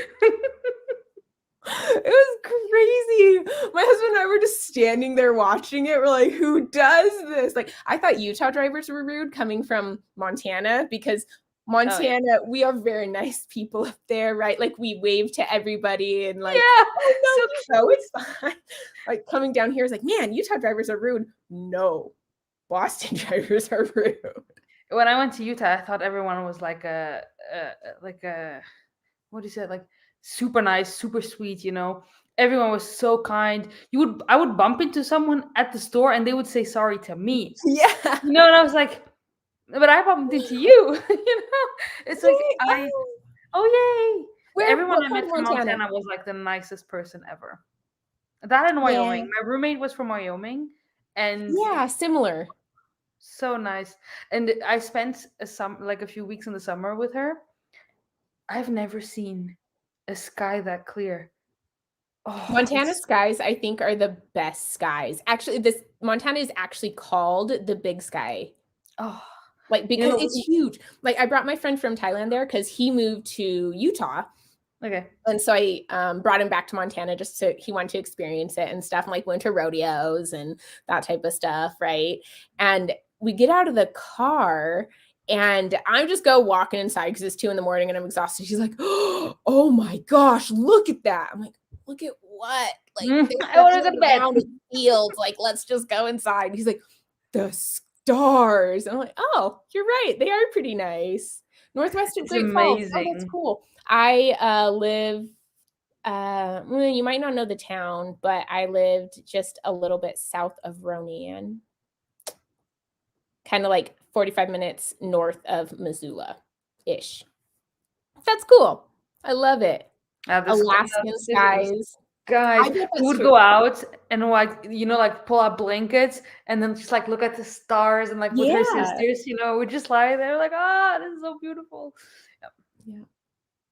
It was crazy. My husband and I were just standing there watching it. We're like, who does this? Like, I thought Utah drivers were rude coming from Montana, because Montana, we are very nice people up there, right? Like, we wave to everybody and like, Yeah. oh So no, it's fine. Like, coming down here is like, man, Utah drivers are rude. No, Boston drivers are rude. when I went to Utah, I thought everyone was like a what do you say, like super nice, super sweet, Everyone was so kind. I would bump into someone at the store and they would say sorry to me. Yeah. You know, and I was like, but I bumped into you. It's like Yay. Oh, oh yay. Everyone what I part met of from Montana? Montana was like the nicest person ever. That in Yeah. Wyoming. My roommate was from Wyoming, and Yeah, similar. so nice. And I spent a few weeks in the summer with her. I've never seen a sky that clear. Oh, Montana it's skies, I think, are the best skies. Actually, this Montana is actually called the Big Sky. oh, Like, you because know. it's huge. Like, I brought my friend from Thailand there because he moved to Utah. Okay. And so I brought him back to Montana just so he wanted to experience it and stuff, and like went to rodeos and that type of stuff, right? And we get out of the car and I just go walking inside because it's 2 a.m. and I'm exhausted. She's like, oh my gosh, look at that. I'm like, look at what? Like, there's I nothing wanted to bed. around, it's fields. Like, let's just go inside. He's like, the stars. I'm like, oh, you're right. They are pretty nice. Northwest of It's Great Falls. Oh, that's amazing. cool. I live, well, you might not know the town, but I lived just a little bit south of Ronan, kind of like 45 minutes north of Missoula-ish. That's cool. I love it. Alaskan It was skies. I guys. bet We that's would true. go out and like like pull out blankets and then just like look at the stars and like with her Yeah. sisters, we'd just lie there like, ah, this is so beautiful. Yeah.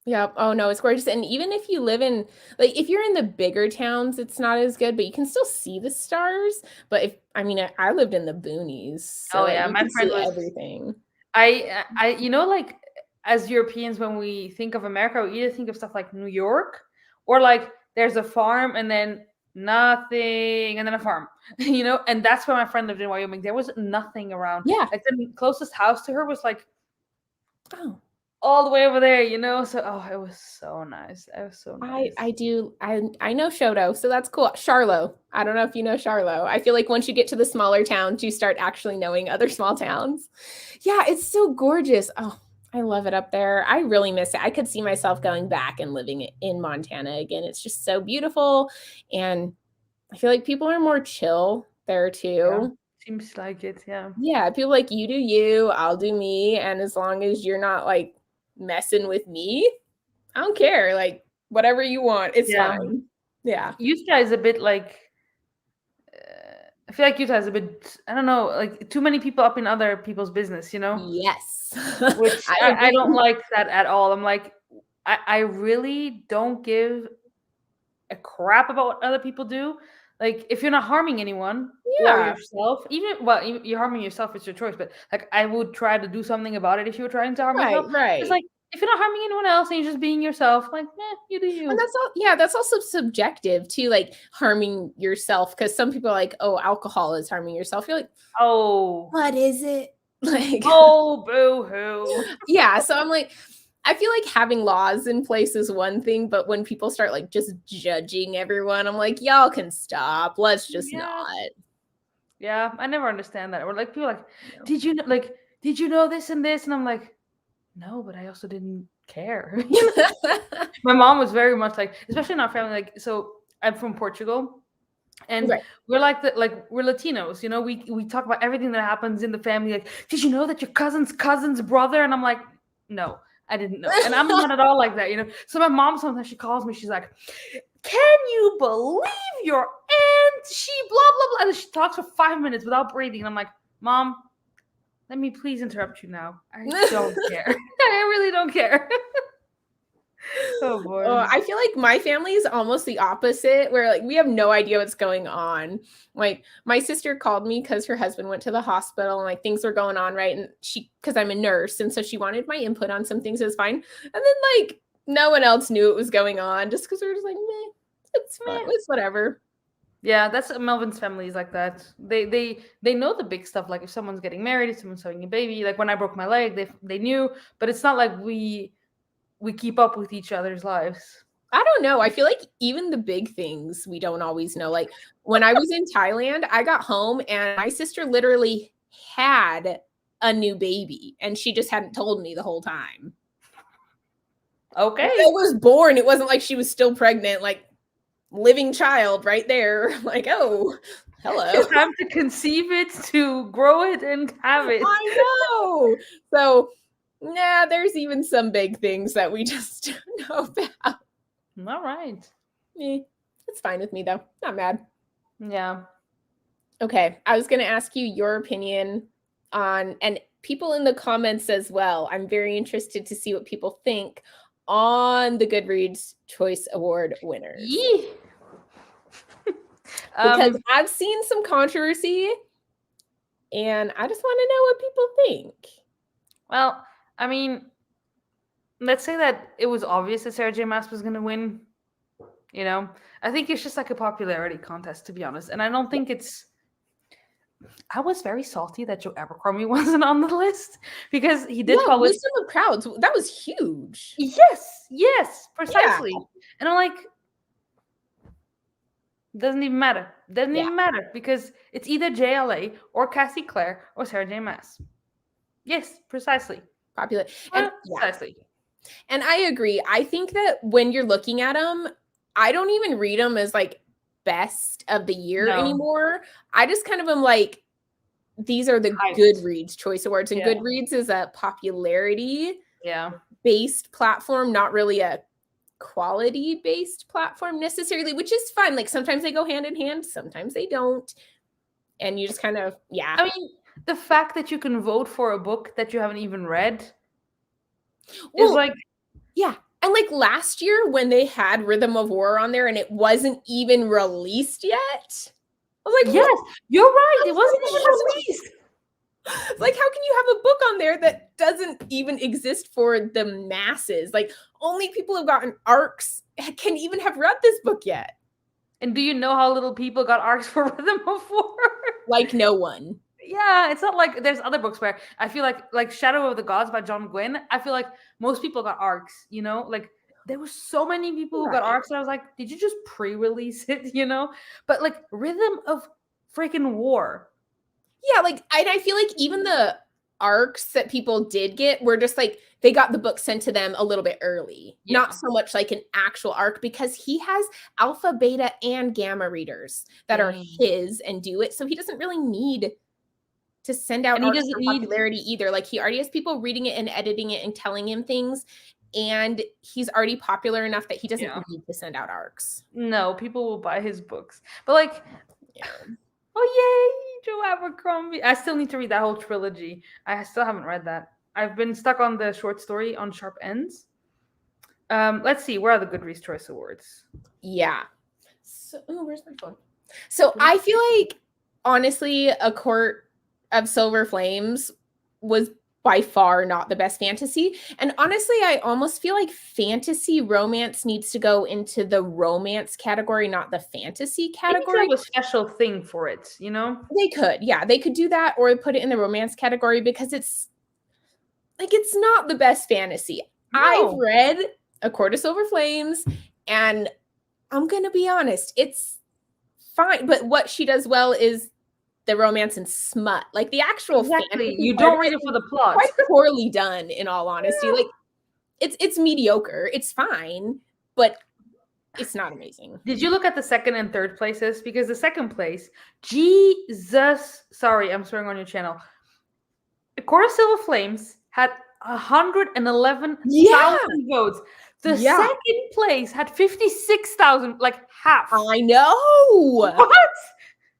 Yeah. Oh no, it's gorgeous. And even if you live in like if you're in the bigger towns, it's not as good, but you can still see the stars. But if I mean I lived in the boonies, so Oh like yeah, you my can friend see was. everything. I like as Europeans, when we think of America, we either think of stuff like New York or like there's a farm and then nothing and then a farm, and that's where my friend lived in Wyoming. There was nothing around. Yeah. Like the closest house to her was like Oh. all the way over there, so it was so nice. It was so nice. I know Shoto, so that's cool. Charlo. I don't know if you know Charlo. I feel like once you get to the smaller towns, you start actually knowing other small towns. Yeah, it's so gorgeous. Oh, I love it up there. I really miss it. I could see myself going back and living in Montana again. It's just so beautiful. And I feel like people are more chill there Yeah, too. seems like it. Yeah. Yeah, people like you do you, I'll do me. And as long as you're not like messing with me, I don't care. Like whatever you want, it's Yeah. fine. Yeah. Utah is a bit like I feel like Utah is a bit, I don't know, like too many people up in other people's business, Yes. which I I agree. don't like that at all. I'm like, I really don't give a crap about what other people do. Like, if you're not harming anyone or Yeah. yourself, you're harming yourself, it's your choice. But like, I would try to do something about it if you were trying to harm Right, yourself. It's right. like, if you're not harming anyone else and you're just being yourself, like, you do And you. that's all, yeah, that's also subjective too, like harming yourself. Cause some people are like, oh, alcohol is harming yourself. You're like, Oh, what is it? Like, oh, boo hoo. yeah. So I'm like, I feel like having laws in place is one thing, but when people start like just judging everyone, I'm like, y'all can stop. Let's just Yeah. not. Yeah, I never understand that. Or like people like, You did you know this and this? And I'm like, no, but I also didn't care. know? My mom was very much like, especially in our family, like, so I'm from Portugal and Right. we're we're Latinos, we talk about everything that happens in the family. Like, did you know that your cousin's brother? And I'm like, no, I didn't know. And I'm not at all like that. So my mom, sometimes she calls me, she's like, can you believe your aunt? She blah blah blah. And she talks for 5 minutes without breathing. And I'm like, Mom, let me please interrupt you now. I don't care. I really don't care. Oh boy. I feel like my family is almost the opposite, where like we have no idea what's going on. Like my sister called me because her husband went to the hospital and like things were going on, right? And because I'm a nurse, and so she wanted my input on some things. It was fine, and then like no one else knew what was going on, just because we were just like, meh, it's fine, it's whatever. Yeah, that's Melvin's family is like that. They know the big stuff, like if someone's getting married, if someone's having a baby. Like when I broke my leg, they knew, but it's not like we keep up with each other's lives. I don't know. I feel like even the big things we don't always know. Like when I was in Thailand, I got home and my sister literally had a new baby and she just hadn't told me the whole time. Okay. When I was born, it wasn't like she was still pregnant. Like living child right there. Like, oh, hello. Time to conceive it, to grow it, and have it. I know. So, nah, there's even some big things that we just don't know about. All right. It's fine with me, though. Not mad. Yeah. Okay. I was going to ask you your opinion on, and people in the comments as well. I'm very interested to see what people think on the Goodreads Choice Award winners. Yee. Because I've seen some controversy, and I just want to know what people think. Well, I mean, let's say that it was obvious that Sarah J. Maas was going to win. You know, I think it's just like a popularity contest, to be honest. And I don't think it's. I was very salty that Joe Abercrombie wasn't on the list because he did publish. Wisdom of Crowds. That was huge. Yes, precisely. Yeah. And I'm like, doesn't even matter. Doesn't even matter because it's either JLA or Cassie Clare or Sarah J. Maas. Yes, precisely. Popular. And precisely. And I agree. I think that when you're looking at them, I don't even read them as like best of the year anymore. I just kind of am like, these are the Goodreads Choice Awards. And Goodreads is a popularity based platform, not really a quality based platform necessarily, which is fine. Like sometimes they go hand in hand, sometimes they don't. And you just kind of, I mean, the fact that you can vote for a book that you haven't even read is like, and like last year when they had Rhythm of War on there and it wasn't even released yet, I was like, yes, you're right. It wasn't even released. Like, how can you have a book on there that doesn't even exist for the masses? Like, only people who've gotten ARCs can even have read this book yet. And do you know how little people got ARCs for Rhythm of War? Like no one. Yeah, it's not like there's other books where I feel like Shadow of the Gods by John Gwynne. I feel like most people got ARCs, you know? Like there were so many people who got ARCs and I was like, did you just pre-release it, you know? But like Rhythm of freaking War. Yeah, like I feel like even the ARCs that people did get were just like they got the book sent to them a little bit early. Not so much like an actual ARC because he has alpha, beta, and gamma readers that are his and do it. So he doesn't really need to send out ARCs for popularity either. Like he already has people reading it and editing it and telling him things. And he's already popular enough that he doesn't need to send out ARCs. No, people will buy his books. But like, oh yay, Joe Abercrombie. I still need to read that whole trilogy. I still haven't read that. I've been stuck on the short story on Sharp Ends. Let's see, where are the Goodreads Choice Awards? Yeah. So, where's my phone? So I feel like, honestly, A Court of Silver Flames was by far not the best fantasy. And honestly, I almost feel like fantasy romance needs to go into the romance category, not the fantasy category. They have a special thing for it, you know? They could. Yeah, they could do that or put it in the romance category because it's like, it's not the best fantasy. No. I've read A Court of Silver Flames and I'm going to be honest, it's fine. But what she does well is the romance and smut, like the actual fantasy. You don't read it for the plot. Quite poorly done, in all honesty. Yeah. Like it's mediocre. It's fine, but it's not amazing. Did you look at the second and third places? Because the second place, Jesus, sorry, I'm swearing on your channel. A Court of Silver Flames had 111,000 votes. The second place had 56,000, like half. I know. What?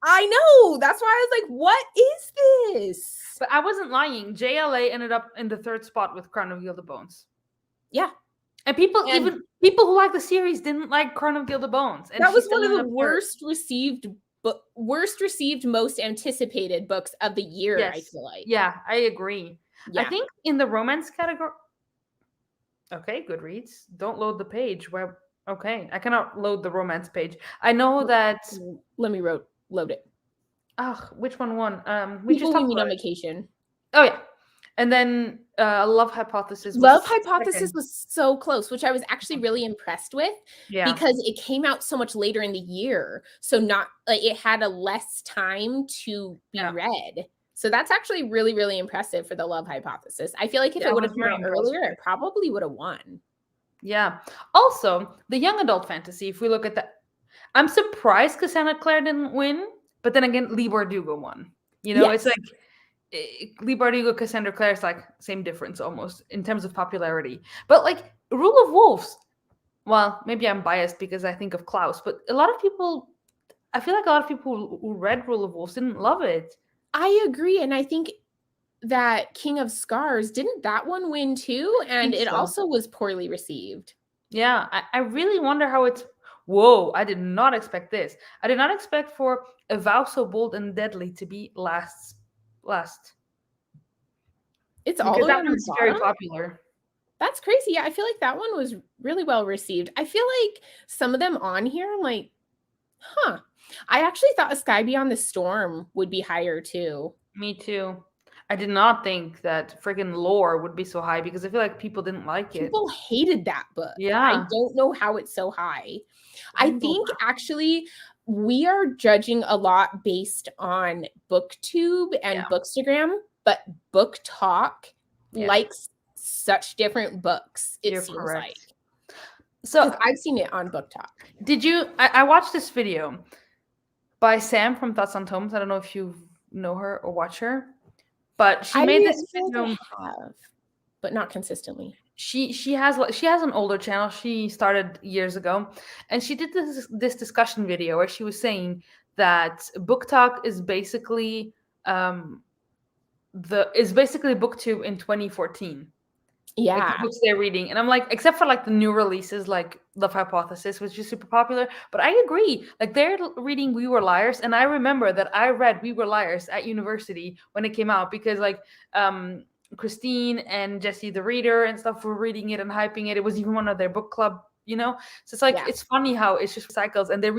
I know. That's why I was like, what is this? But I wasn't lying. JLA ended up in the third spot with Crown of Gilded Bones. Yeah. And people who like the series didn't like Crown of Gilded Bones. And that was one of the worst received, most anticipated books of the year, yes. I feel like. Yeah, I agree. Yeah. I think in the romance category. Okay, Goodreads. Don't load the page. Where? Okay, I cannot load the romance page. I know that. Let me load it. Oh, which one won? We just talked about on vacation. Oh yeah, and then Love Hypothesis. Love Hypothesis was so close, which I was actually really impressed with. Yeah, because it came out so much later in the year, so not like it had a less time to be read. So that's actually really, really impressive for the Love Hypothesis. I feel like if it would have come out earlier, it probably would have won. Yeah. Also, the young adult fantasy. If we look at that. I'm surprised Cassandra Clare didn't win, but then again, Lee Bardugo won. It's Yes. like Lee Bardugo, Cassandra Clare is like same difference almost in terms of popularity. But like Rule of Wolves, well, maybe I'm biased because I think of Klaus, but I feel like a lot of people who read Rule of Wolves didn't love it. I agree. And I think that King of Scars, didn't that one win too? And it So. also was poorly received. Yeah, I really wonder how it's. Whoa, I did not expect this. I did not expect for A Vow So Bold and Deadly to be last. It's all Because the way that on the one's very bottom. popular. That's crazy. Yeah, I feel like that one was really well received. I feel like some of them on here, I'm like, huh. I actually thought A Sky Beyond the Storm would be higher too. Me too. I did not think that friggin' lore would be so high because I feel like people didn't like it. People hated that book. I Yeah. don't know how it's so high. I Rainbow think Rock. actually we are judging a lot based on BookTube and Yeah. Bookstagram, but Book Talk Yeah. likes such different books, it You're seems correct. like. So Because I've seen it on Book Talk. did you? I watched this video by Sam from Thoughts on Tomes. I don't know if you know her or watch her, but she made this feel video. like I have, but not consistently. She has an older channel. She started years ago, and she did this discussion video where she was saying that Book Talk is basically BookTube in 2014. Like the Yeah. books they're reading, and I'm like, except for like the new releases like Love Hypothesis, which is super popular, but I agree, like they're reading We Were Liars, and I remember that I read We Were Liars at university when it came out because like Christine and Jesse the Reader and stuff were reading it and hyping it. It was even one of their book club, so it's like Yeah. it's funny how it's just cycles, and they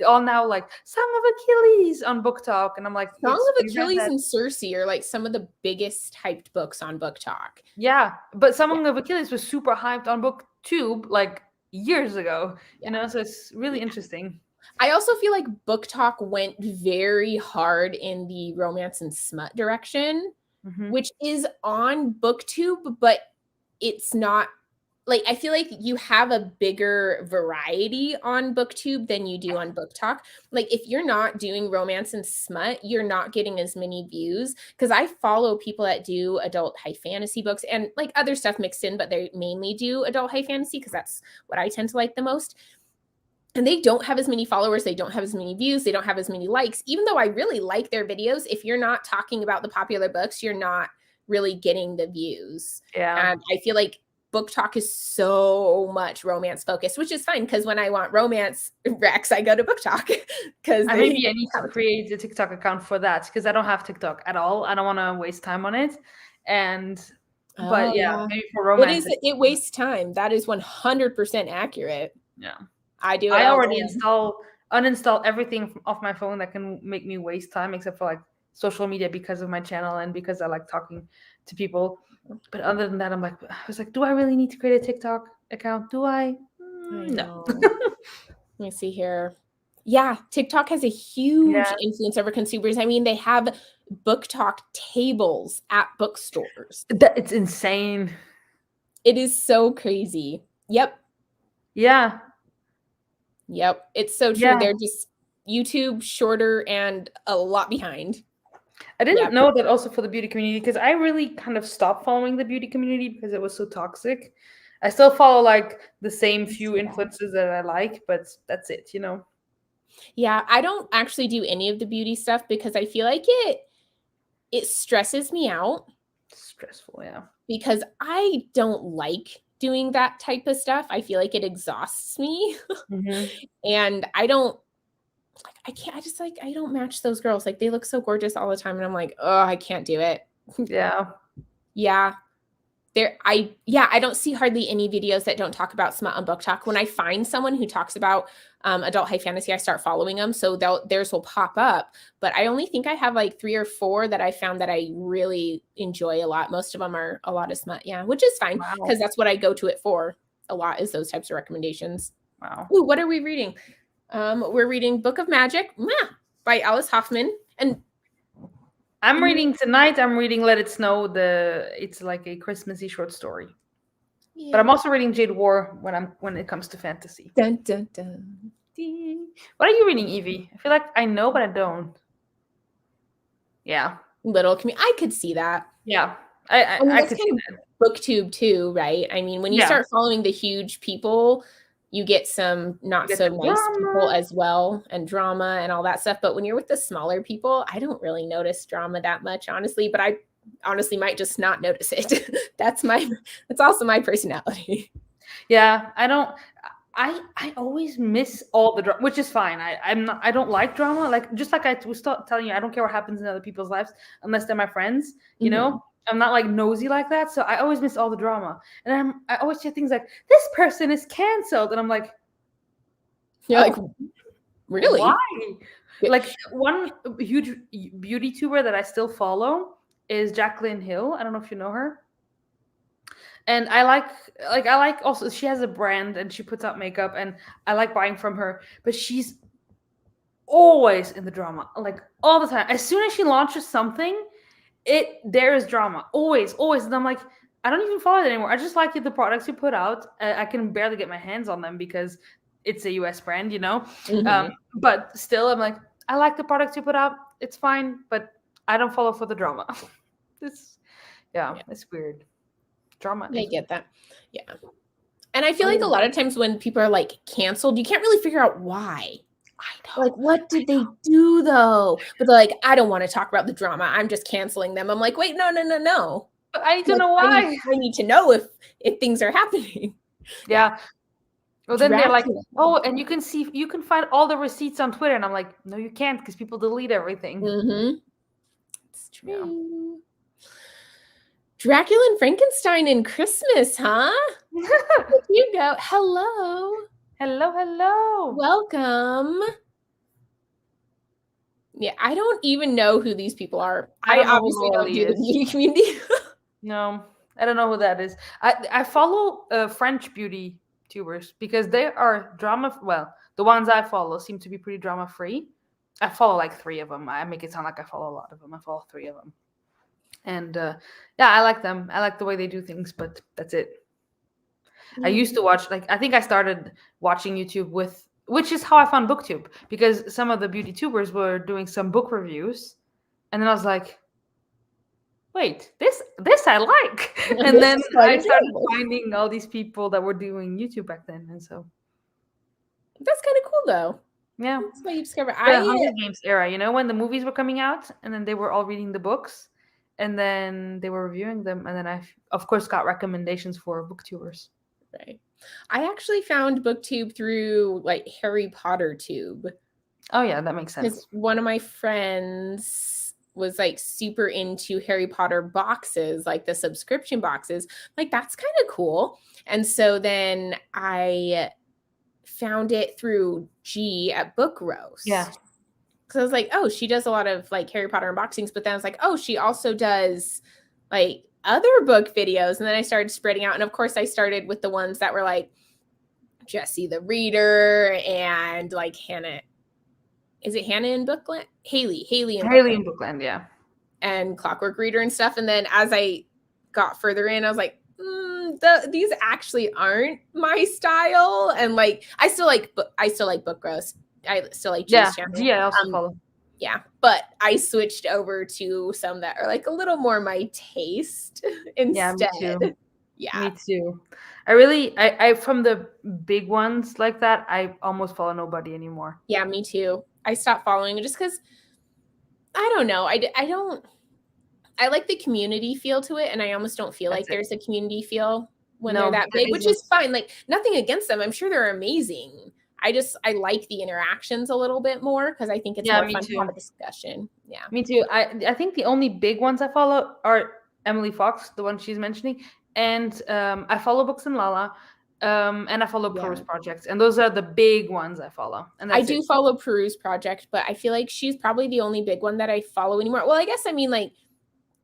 all now like Song of Achilles on Book Talk, and I'm like, Song of we read Achilles that. and Circe are like some of the biggest hyped books on Book Talk. Yeah, but Song of Achilles was super hyped on BookTube like years ago, so it's really interesting. I also feel like Book Talk went very hard in the romance and smut direction, which is on BookTube, but it's not like, I feel like you have a bigger variety on BookTube than you do on Book Talk. Like if you're not doing romance and smut, you're not getting as many views, because I follow people that do adult high fantasy books and like other stuff mixed in, but they mainly do adult high fantasy because that's what I tend to like the most. And they don't have as many followers, they don't have as many views, they don't have as many likes. Even though I really like their videos, if you're not talking about the popular books, you're not really getting the views. Yeah. And I feel like Book Talk is so much romance focused, which is fine because when I want romance recs, I go to Book Talk. Because maybe I need to create a TikTok account for that because I don't have TikTok at all. I don't want to waste time on it. But maybe for romance, it wastes time. That is 100% accurate. Yeah, I do it. I already uninstall everything off my phone that can make me waste time, except for like social media because of my channel and because I like talking to people. But other than that, I was like, do I really need to create a TikTok account? Do I? No. Let me see here. Yeah, TikTok has a huge influence over consumers. I mean, they have Book Talk tables at bookstores. It's insane. It is so crazy. Yep. Yeah. Yep. It's so true. They're just YouTube shorter and a lot behind. I didn't know that also for the beauty community, because I really kind of stopped following the beauty community because it was so toxic. I still follow like the same few influencers that I like, but that's it, Yeah, I don't actually do any of the beauty stuff because I feel like it stresses me out. Stressful, yeah. Because I don't like doing that type of stuff. I feel like it exhausts me. And I don't match those girls. Like they look so gorgeous all the time. And I'm like, oh, I can't do it. Yeah. Yeah. I don't see hardly any videos that don't talk about smut on Book Talk. When I find someone who talks about adult high fantasy, I start following them. So theirs will pop up. But I only think I have like 3 or 4 that I found that I really enjoy a lot. Most of them are a lot of smut. Yeah, which is fine because that's what I go to it for a lot, is those types of recommendations. Wow. Ooh, what are we reading? We're reading Book of Magic by Alice Hoffman. And I'm reading tonight. I'm reading Let It Snow. It's like a Christmassy short story. Yeah. But I'm also reading Jade War when it comes to fantasy. Dun, dun, dun. What are you reading, Evie? I feel like I know, but I don't. Yeah. I could see that. Yeah. I mean, I that's could see kind that. of booktube too, right? I mean, when you start following the huge people, you get some not You get so the nice people drama. as well, and drama and all that stuff. But when you're with the smaller people, I don't really notice drama that much, honestly. But I honestly might just not notice it. That's also my personality. Yeah, I always miss all the drama, which is fine. I don't like drama. Like just like I was telling you, I don't care what happens in other people's lives unless they're my friends. You know, I'm not like nosy like that. So I always miss all the drama, and I always hear things like this person is canceled, and I'm like, You're like, really? Why? Like one huge beauty tuber that I still follow is Jaclyn Hill. I don't know if you know her. And I like also she has a brand and she puts out makeup and I like buying from her, but she's always in the drama, like all the time. As soon as she launches something, there is drama. Always. And I'm like, I don't even follow it anymore. I just like the products you put out. I can barely get my hands on them because it's a US brand, you know. But still, I'm like, I like the products you put out. It's fine, but I don't follow for the drama. It's it's weird. Drama. I get that. Yeah. And I feel like a lot of times when people are like canceled, you can't really figure out why. I know. Like, what did they do though? But they're like, I don't want to talk about the drama. I'm just canceling them. I'm like, wait, no. But I need to know why. I need to know if things are happening. Yeah. Well, then they're like, oh, and you can find all the receipts on Twitter, and I'm like, no, you can't because people delete everything. It's true. Dracula and Frankenstein in Christmas, huh? There you go. Hello. Welcome. Yeah, I don't even know who these people are. I obviously don't do the beauty community. No, I don't know who that is. I follow French beauty tubers because they are drama. Well, the ones I follow seem to be pretty drama free. I follow like 3 of them. I make it sound like I follow a lot of them. I follow 3 of them, and I like them. I like the way they do things, but that's it. I used to watch, like, I think I started watching YouTube which is how I found BookTube, because some of the beauty tubers were doing some book reviews, and then I was like, wait, this I like. And then I started finding all these people that were doing YouTube back then, and so that's kind of cool though. Yeah, that's how you discover. The Hunger Games era, you know, when the movies were coming out, and then they were all reading the books, and then they were reviewing them, and then I, of course, got recommendations for booktubers. Right. I actually found BookTube through like Harry Potter Tube. Oh yeah, that makes sense. Because one of my friends was like super into Harry Potter boxes, like the subscription boxes. Like, that's kind of cool. And so then I found it through G at Book Roast. Yeah. Because I was like, oh, she does a lot of like Harry Potter unboxings, but then I was like, oh, she also does like other book videos. And then I started spreading out. And of course I started with the ones that were like Jessie the Reader and like Hannah. Is it Hannah in Bookland? Haley in Bookland, yeah. And Clockwork Reader and stuff. And then as I got further in, I was like, these actually aren't my style. And like, I still like Book Roast. I still like G's channel. Yeah, I also follow. Yeah, but I switched over to some that are like a little more my taste instead. Yeah, me too. Me too. I from the big ones like that, I almost follow nobody anymore. Yeah, me too. I stopped following just because I don't know. I like the community feel to it, and I almost don't feel like there's a community feel when they're that big, which is fine. Like, nothing against them. I'm sure they're amazing. I like the interactions a little bit more because I think it's more fun to have a discussion. Yeah. Me too. I think the only big ones I follow are Emily Fox, the one she's mentioning, and I follow Books and Lala, and I follow Peruse Project, and those are the big ones I follow. And I do follow Peruse Project, but I feel like she's probably the only big one that I follow anymore. Well, I guess I mean like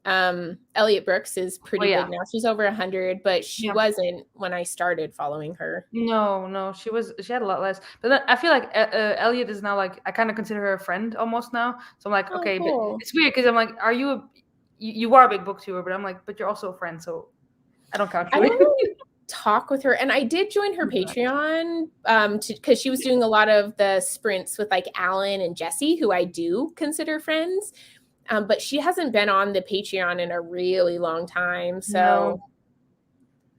Elliot Brooks is pretty big now. She's over 100, but she wasn't when I started following her. No, she had a lot less. But then I feel like Elliot is now like, I kind of consider her a friend almost now. So I'm like, okay, cool. But it's weird because I'm like, are you you are a big booktuber? But I'm like, but you're also a friend, so I don't count you. talk with her, and I did join her Patreon because she was doing a lot of the sprints with like Alan and Jesse, who I do consider friends, but she hasn't been on the Patreon in a really long time, so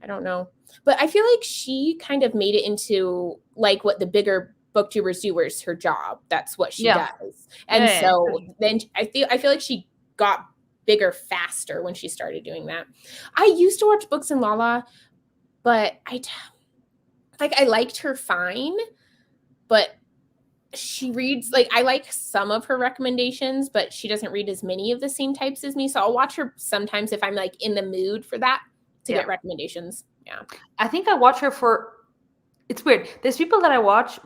I don't know. But I feel like she kind of made it into like what the bigger booktubers do, where it's her job. That's what she does, and so then I feel like she got bigger faster when she started doing that. I used to watch Books and Lala, but I liked her fine, but she reads, like, I like some of her recommendations, but she doesn't read as many of the same types as me. So I'll watch her sometimes if I'm like in the mood for that to get recommendations. Yeah. I think I watch her for, it's weird. There's people that I watch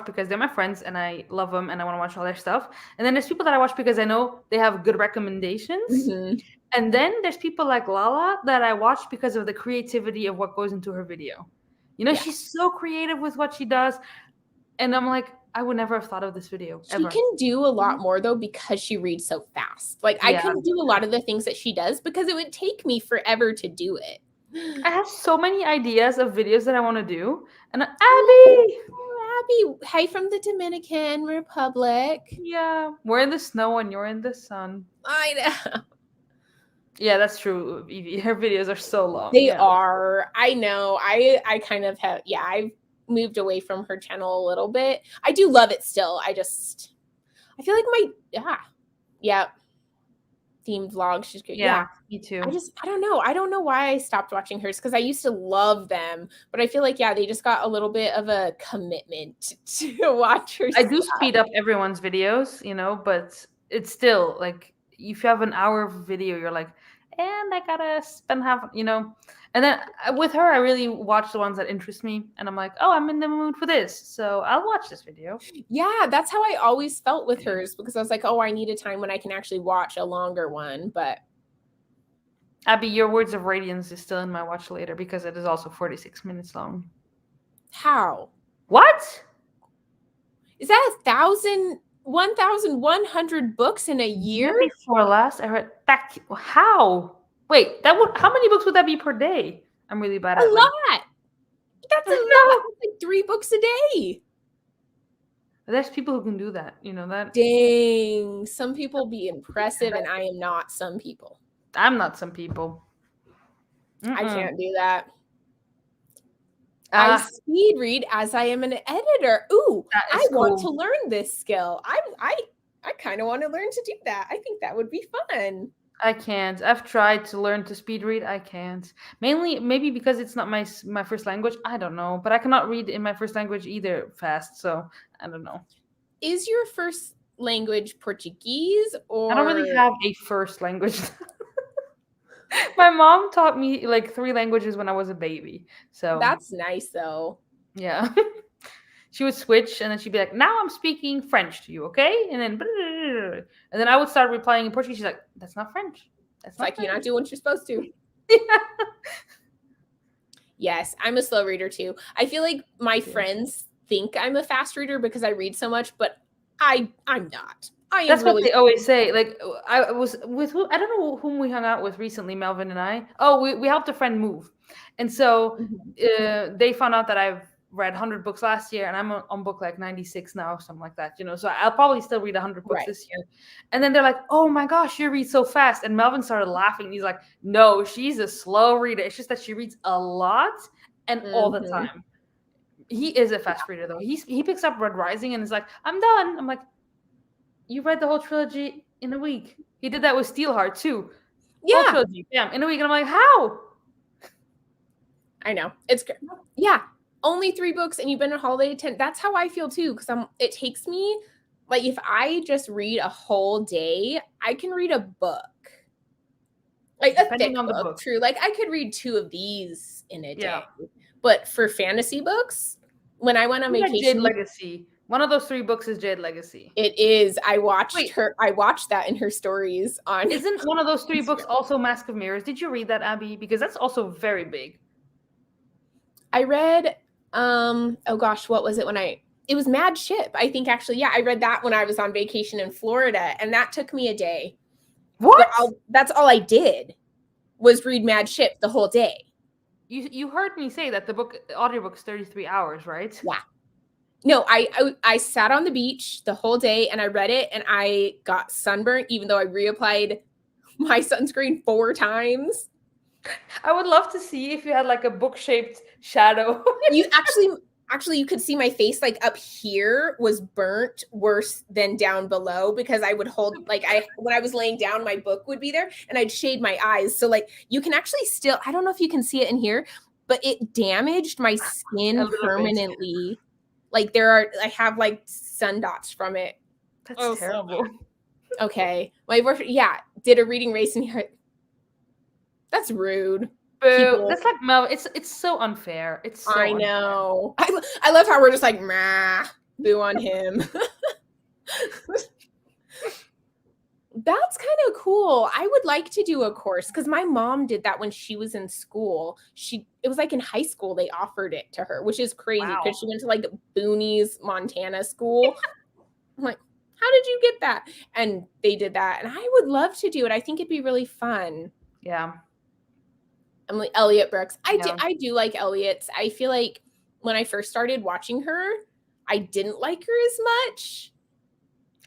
because they're my friends and I love them and I want to watch all their stuff. And then there's people that I watch because I know they have good recommendations. Mm-hmm. And then there's people like Lala that I watch because of the creativity of what goes into her video. You know, she's so creative with what she does. And I'm like, I would never have thought of this video ever. She can do a lot more, though, because she reads so fast. Like, I couldn't do a lot of the things that she does because it would take me forever to do it. I have so many ideas of videos that I want to do. And Abby! Hey, from the Dominican Republic. Yeah. We're in the snow and you're in the sun. I know. Yeah, that's true, Evie. Her videos are so long. They are. I know. I kind of have, I've moved away from her channel a little bit. I do love it still. I feel like themed vlogs. She's good. Yeah, me too. I don't know. I don't know why I stopped watching hers because I used to love them, but I feel like, they just got a little bit of a commitment to watch her. I do speed up everyone's videos, you know, but it's still like, if you have an hour of video, you're like, and I gotta spend half, you know. And then with her, I really watch the ones that interest me. And I'm like, oh, I'm in the mood for this. So I'll watch this video. Yeah, that's how I always felt with hers because I was like, oh, I need a time when I can actually watch a longer one. But Abby, Your Words of Radiance is still in my watch later because it is also 46 minutes long. How? What? Is that 1,100 books in a year? Before last, I read back. How? Wait, how many books would that be per day? I'm really bad at a lot. That's a lot. Like 3 books a day. There's people who can do that. You know that? Dang. Some people be impressive, and I am not some people. I'm not some people. I can't do that. I speed read as I am an editor. Ooh, I want to learn this skill. I kind of want to learn to do that. I think that would be fun. I can't. I've tried to learn to speed read. I can't. Mainly, maybe because it's not my first language. I don't know. But I cannot read in my first language either fast. So I don't know. Is your first language Portuguese or? I don't really have a first language. My mom taught me like 3 languages when I was a baby. So that's nice though. Yeah. She would switch and then she'd be like, now I'm speaking French to you, okay? And then I would start replying in Portuguese. She's like, that's not French. That's not like French. You're not doing what you're supposed to. Yeah. Yes, I'm a slow reader too. I feel like my friends think I'm a fast reader because I read so much, but I'm not. That's what they always say. Like I was with who, I don't know whom we hung out with recently, Melvin and I. Oh, we helped a friend move. And so they found out that I've read 100 books last year and I'm on book like 96 now, something like that, you know. So I'll probably still read 100 books this year. And then they're like, oh my gosh, you read so fast. And Melvin started laughing. He's like, no, she's a slow reader. It's just that she reads a lot and all the time. He is a fast reader though. He picks up Red Rising and is like, I'm done. I'm like, you read the whole trilogy in a week. He did that with Steelheart too. Yeah. Whole trilogy, in a week. And I'm like, how? I know. It's great. Yeah. Only 3 books and you've been on holiday 10. That's how I feel too. Because it takes me, like, if I just read a whole day, I can read a book. Like a thick book, true. Like I could read 2 of these in a day. But for fantasy books, when I went on vacation, Jade Legacy. One of those 3 books is Jade Legacy. It is. I watched that in her stories on. Isn't one of those 3 books also Mask of Mirrors? Did you read that, Abby? Because that's also very big. I read, oh gosh, what was it it was Mad Ship. I think actually, I read that when I was on vacation in Florida and that took me a day. What? That's all I did was read Mad Ship the whole day. You heard me say that the audiobook is 33 hours, right? Yeah. No, I sat on the beach the whole day and I read it and I got sunburnt even though I reapplied my sunscreen 4 times. I would love to see if you had like a book-shaped shadow. You actually you could see my face like up here was burnt worse than down below because I would hold like when I was laying down my book would be there and I'd shade my eyes. So like you can actually still, I don't know if you can see it in here, but it damaged my A skin little bit. permanently. Like I have like sun dots from it. That's terrible. Okay. My boyfriend, yeah, did a reading race and that's rude. Boo. That's like Mel. It's so unfair. It's so I know. I love how we're just like, meh, boo on him. That's kind of cool. I would like to do a course because my mom did that when she was in school. It was like in high school they offered it to her, which is crazy because she went to like Boonies, Montana school. I'm like, how did you get that? And they did that, and I would love to do it. I think it'd be really fun. Yeah. I'm like Elliot Brooks. I do like Elliot's. I feel like when I first started watching her, I didn't like her as much.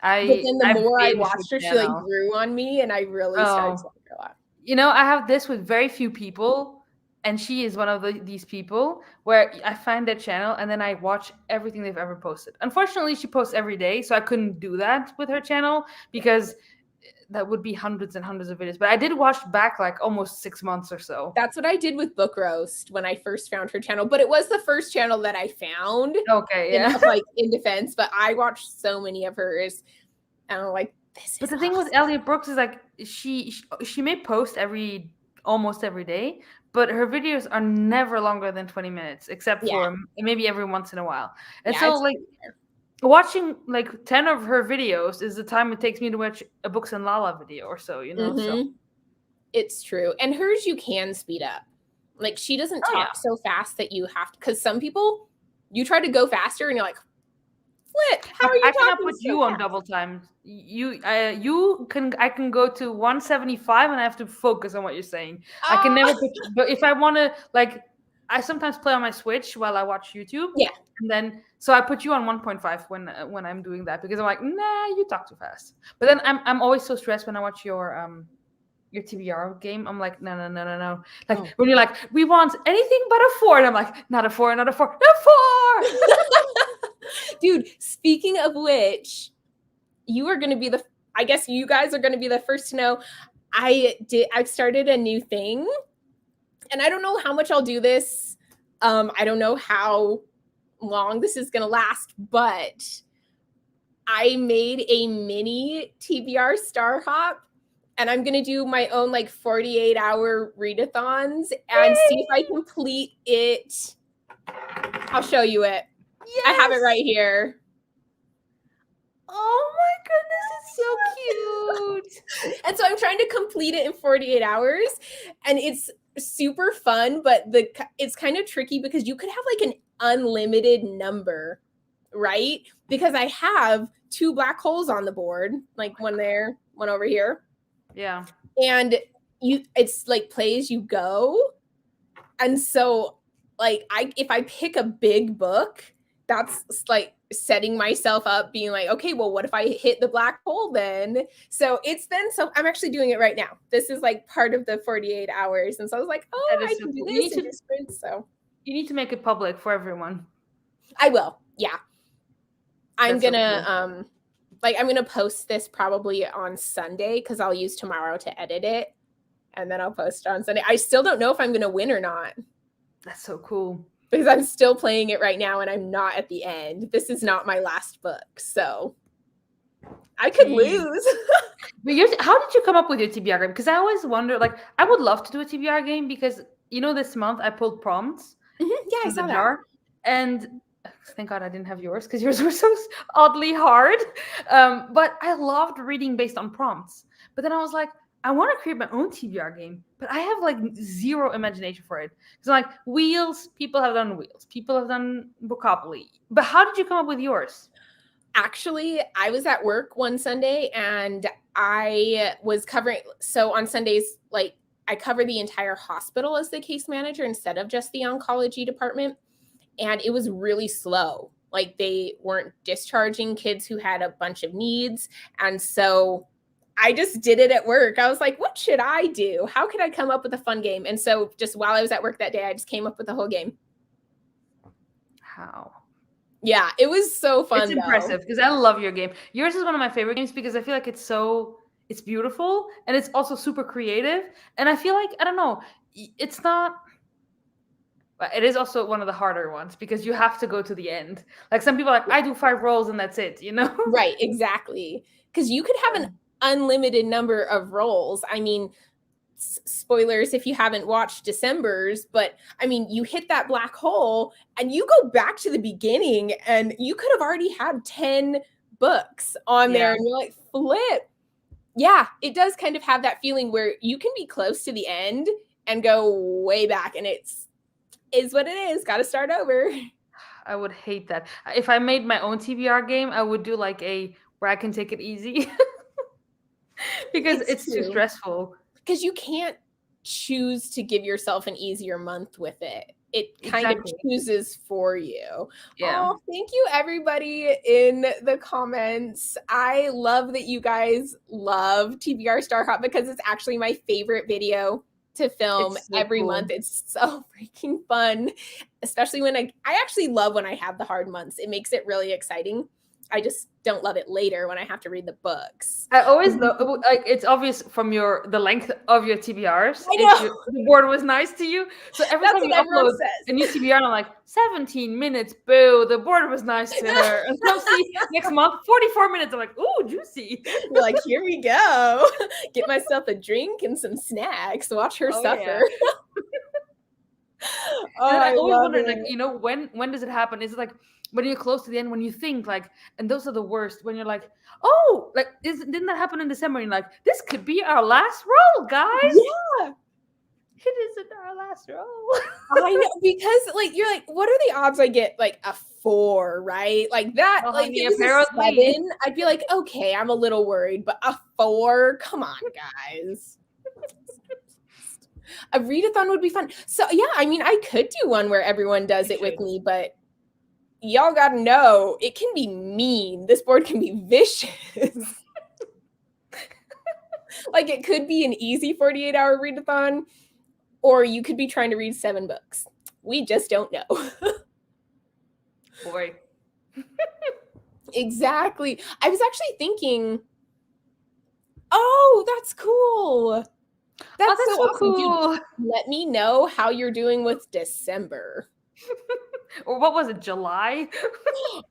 But then the more I watched her, she like grew on me, and I really started to like her a lot. You know, I have this with very few people, and she is one of these people where I find their channel and then I watch everything they've ever posted. Unfortunately, she posts every day, so I couldn't do that with her channel because that would be hundreds and hundreds of videos. But I did watch back like almost 6 months or so. That's what I did with Book Roast when I first found her channel. But it was the first channel that I found. Okay, yeah. Like in defense, but I watched so many of hers, and I'm like, this is. But the thing with Elliot Brooks is like she may post almost every day, but her videos are never longer than 20 minutes, except for maybe every once in a while. And so like watching like 10 of her videos is the time it takes me to watch a Books and Lala video or so, you know. So it's true. And hers you can speed up. Like she doesn't talk so fast that you have to, because some people you try to go faster and you're like, flip, how are you talking? I cannot put you on double time. I can go to 175 and I have to focus on what you're saying. I can never put you, but if I want to, like, I sometimes play on my Switch while I watch YouTube. Yeah. And then, so I put you on 1.5 when I'm doing that because I'm like, nah, you talk too fast. But then I'm always so stressed when I watch your TBR game. I'm like, no. Like when you're like, we want anything but a 4. And I'm like, not a 4, not a 4, a 4. Dude, speaking of which, you are going to be I guess you guys are going to be the first to know. I've started a new thing, and I don't know how much I'll do this. I don't know how long this is going to last, but I made a mini TBR Star Hop, and I'm going to do my own like 48-hour readathons and see if I complete it. I'll show you it. Yes. I have it right here. Oh my goodness, it's so cute. And so I'm trying to complete it in 48 hours, and it's super fun, but it's kind of tricky because you could have like an unlimited number, right? Because I have 2 black holes on the board, like one there, one over here. Yeah. And it's like play as you go. And so like if I pick a big book, that's like setting myself up being like, okay, well, what if I hit the black hole then? So I'm actually doing it right now. This is like part of the 48 hours. And so I was like, I can do this in sprints. So you need to make it public for everyone. I will. Yeah. I'm going to, I'm going to post this probably on Sunday because I'll use tomorrow to edit it. And then I'll post it on Sunday. I still don't know if I'm going to win or not. That's so cool. Because I'm still playing it right now and I'm not at the end. This is not my last book, so I could lose. But how did you come up with your TBR game? Because I always wonder, like, I would love to do a TBR game because, you know, this month I pulled prompts. Mm-hmm. Yeah, I saw that. And thank God I didn't have yours because yours were so oddly hard. But I loved reading based on prompts. But then I was like, I want to create my own TBR game, but I have like zero imagination for it. So like wheels, people have done wheels, people have done Bookopoly. But how did you come up with yours? Actually, I was at work one Sunday and I was covering. So on Sundays, like I cover the entire hospital as the case manager instead of just the oncology department. And it was really slow. Like they weren't discharging kids who had a bunch of needs. And so I just did it at work. I was like, what should I do? How could I come up with a fun game? And so just while I was at work that day, I just came up with the whole game. How? Yeah, it was so fun. It's impressive because I love your game. Yours is one of my favorite games because I feel like it's beautiful and it's also super creative. And I feel like, I don't know, it's not, it is also one of the harder ones because you have to go to the end. Like some people are like, I do 5 rolls and that's it, you know? Right, exactly. Because you could have an unlimited number of rolls. I mean, spoilers if you haven't watched December's, but I mean, you hit that black hole and you go back to the beginning and you could have already had 10 books on there and you're like, flip. Yeah, it does kind of have that feeling where you can be close to the end and go way back and is what it is. Got to start over. I would hate that. If I made my own TBR game, I would do like where I can take it easy because it's too stressful. Because you can't choose to give yourself an easier month with it. It kind of chooses for you. Yeah. Oh, thank you everybody in the comments. I love that you guys love TBR Star Hop because it's actually my favorite video to film every month. It's so freaking fun, especially when I actually love when I have the hard months. It makes it really exciting. I just don't love it later when I have to read the books. I always love, like, it's obvious from the length of your TBRs. The board was nice to you. So every time you upload a new TBR, I'm like, 17 minutes, boo, the board was nice to her. And so see, next month, 44 minutes. I'm like, ooh, juicy. You're like, here we go. Get myself a drink and some snacks. Watch her suffer. Yeah. I always wondered, like, you know, when does it happen? Is it like when you're close to the end, when you think like, and those are the worst, when you're like, oh, like, didn't that happen in December? And you're like, this could be our last roll, guys. Yeah. It isn't our last roll. I know, because like, you're like, what are the odds I get like a 4, right? Like that, like if it was a 7, I'd be like, okay, I'm a little worried, but a 4, come on, guys. A readathon would be fun. So yeah, I mean, I could do one where everyone does it with me, but y'all gotta know it can be mean. This board can be vicious. Like it could be an easy 48-hour readathon, or you could be trying to read 7 books. We just don't know. Boy. Exactly. I was actually thinking, oh, that's cool. That's so awesome. cool. Dude, let me know how you're doing with December. Or what was it, July?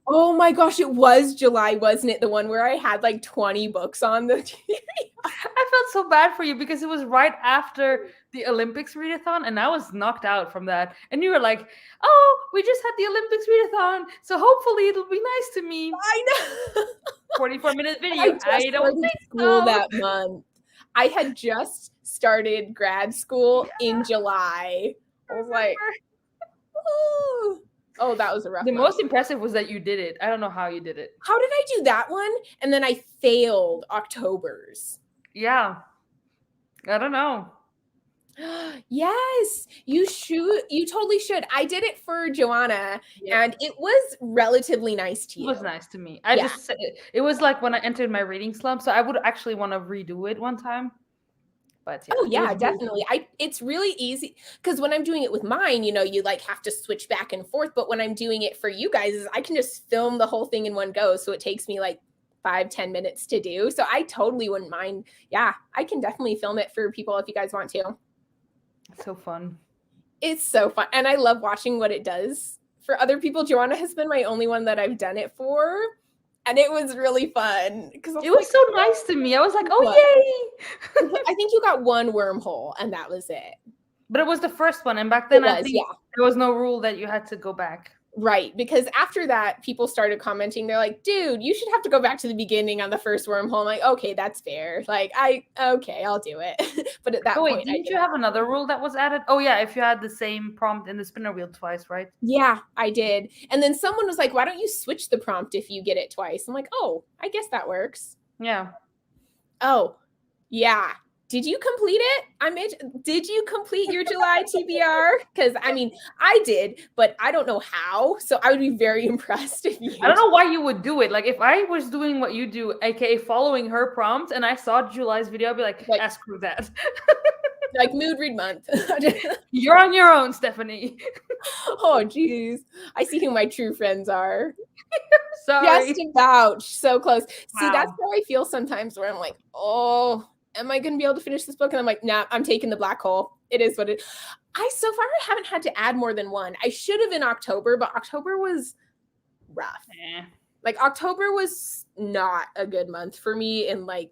Oh my gosh, it was July, wasn't it? The one where I had like 20 books on the TV. I felt so bad for you because it was right after the Olympics readathon and I was knocked out from that. And you were like, oh, we just had the Olympics readathon, so hopefully it'll be nice to me. I know. 44-minute video. I don't think so. That month. I had just started grad school in July. I was like, oh, that was a rough one. month. Most impressive was that you did it. I don't know how you did it. How did I do that one? And then I failed October's. Yeah. I don't know. Yes, you should. You totally should. I did it for Joanna, and it was relatively nice to you. It was nice to me. I just said it was like when I entered my reading slump, so I would actually want to redo it one time. But yeah, definitely. It's really easy because when I'm doing it with mine, you know, you like have to switch back and forth. But when I'm doing it for you guys, I can just film the whole thing in one go. So it takes me like 5-10 minutes to do. So I totally wouldn't mind. Yeah, I can definitely film it for people if you guys want to. It's so fun. It's so fun. And I love watching what it does for other people. Joanna has been my only one that I've done it for. And it was really fun. Because it was so nice to me. I was like, oh, yay. I think you got one wormhole and that was it. But it was the first one. And back then, I think there was no rule that you had to go back. Right. Because after that, people started commenting. They're like, dude, you should have to go back to the beginning on the first wormhole. I'm like, okay, that's fair. Like, okay, I'll do it. But at that point, didn't you have another rule that was added? Oh, yeah. If you had the same prompt in the spinner wheel twice, right? Yeah, I did. And then someone was like, why don't you switch the prompt if you get it twice? I'm like, oh, I guess that works. Yeah. Oh, yeah. did you complete it? Did you complete your July TBR? Because I mean, I did, but I don't know how. So I would be very impressed if you. I don't know why you would do it. Like if I was doing what you do, aka following her prompt, and I saw July's video, I'd be like, screw that. Like mood read month. You're on your own, Stephanie. Oh, geez. I see who my true friends are. Sorry. Just about. So close. Wow. See, that's how I feel sometimes where I'm like, oh, am I going to be able to finish this book? And I'm like, nah, I'm taking the black hole. It is what it is. So far, I haven't had to add more than one. I should have in October, but October was rough. Like October was not a good month for me in like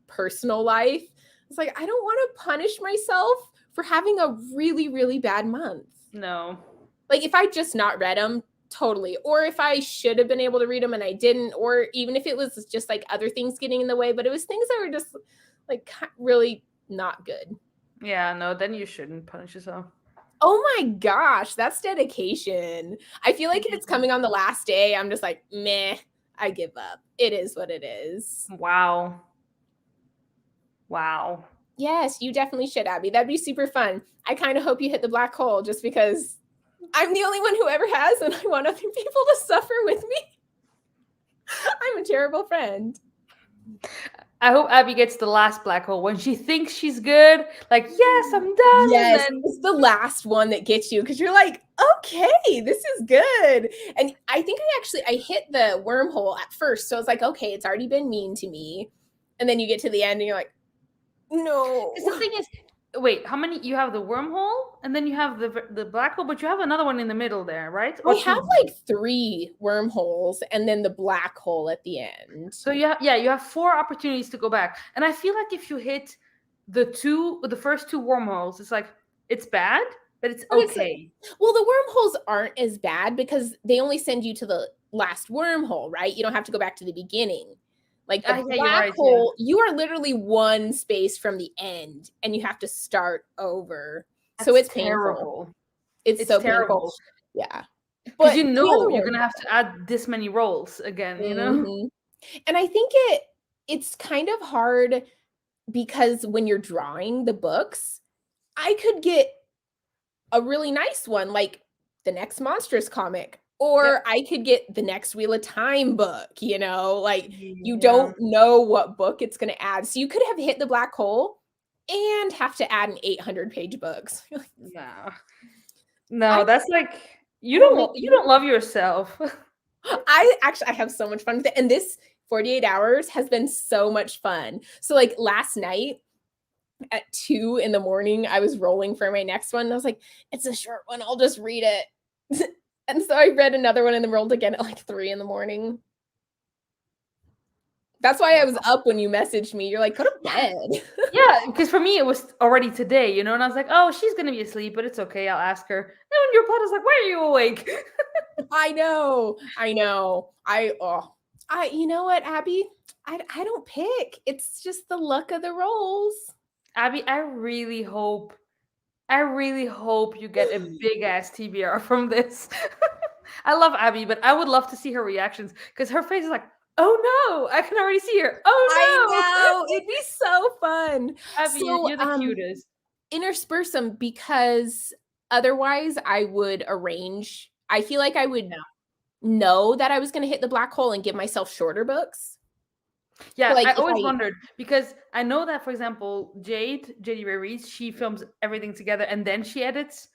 personal life. It's like, I don't want to punish myself for having a really, really bad month. No. Like if I just not read them, totally. Or if I should have been able to read them and I didn't, or even if it was just like other things getting in the way, but it was things that were just like really not good. Yeah, no, then you shouldn't punish yourself. Oh my gosh, that's dedication. I feel like if it's coming on the last day, I'm just like, meh, I give up. It is what it is. Wow. Yes, you definitely should, Abby. That'd be super fun. I kind of hope you hit the black hole just because I'm the only one who ever has, and I want other people to suffer with me. I'm a terrible friend. I hope Abby gets the last black hole when she thinks she's good. Like, yes, I'm done. Yes, and then it's the last one that gets you because you're like, okay, this is good. And I think I hit the wormhole at first. So I was like, okay, it's already been mean to me. And then you get to the end and you're like, no. The thing is, wait, how many? You have the wormhole and then you have the black hole, but you have another one in the middle there, right? I have like 3 wormholes and then the black hole at the end. So you have 4 opportunities to go back. And I feel like if you hit the first 2 wormholes, it's like, it's bad, but it's okay. Well, the wormholes aren't as bad because they only send you to the last wormhole, right? You don't have to go back to the beginning. Like a black hole, you are literally one space from the end and you have to start over. So it's terrible. It's so terrible. Painful. Yeah. Because you're going to have to add this many rolls again, you know? And I think it's kind of hard because when you're drawing the books, I could get a really nice one, like the next Monstrous comic. Or I could get the next Wheel of Time book, you know, like you don't know what book it's going to add. So you could have hit the black hole and have to add an 800-page book. No, that's like, you don't love yourself. I have so much fun with it. And this 48 hours has been so much fun. So like last night at 2 a.m, I was rolling for my next one. And I was like, it's a short one. I'll just read it. And so I read another one and then rolled again at like 3 a.m. That's why I was up when you messaged me. You're like, go to bed. Yeah, because for me, it was already today, you know? And I was like, oh, she's going to be asleep, but it's okay. I'll ask her. And when your plot is like, why are you awake? I know. You know what, Abby? I don't pick. It's just the luck of the rolls. Abby, I really hope you get a big ass TBR from this. I love Abby, but I would love to see her reactions because her face is like, oh no, I can already see her. Oh no. I know. It'd be so fun. Abby, you're the cutest. Intersperse them because otherwise I would arrange. I feel like I would know that I was going to hit the black hole and give myself shorter books. Yeah, like I always wondered because I know that, for example, J Tbr reads, she films everything together and then she edits,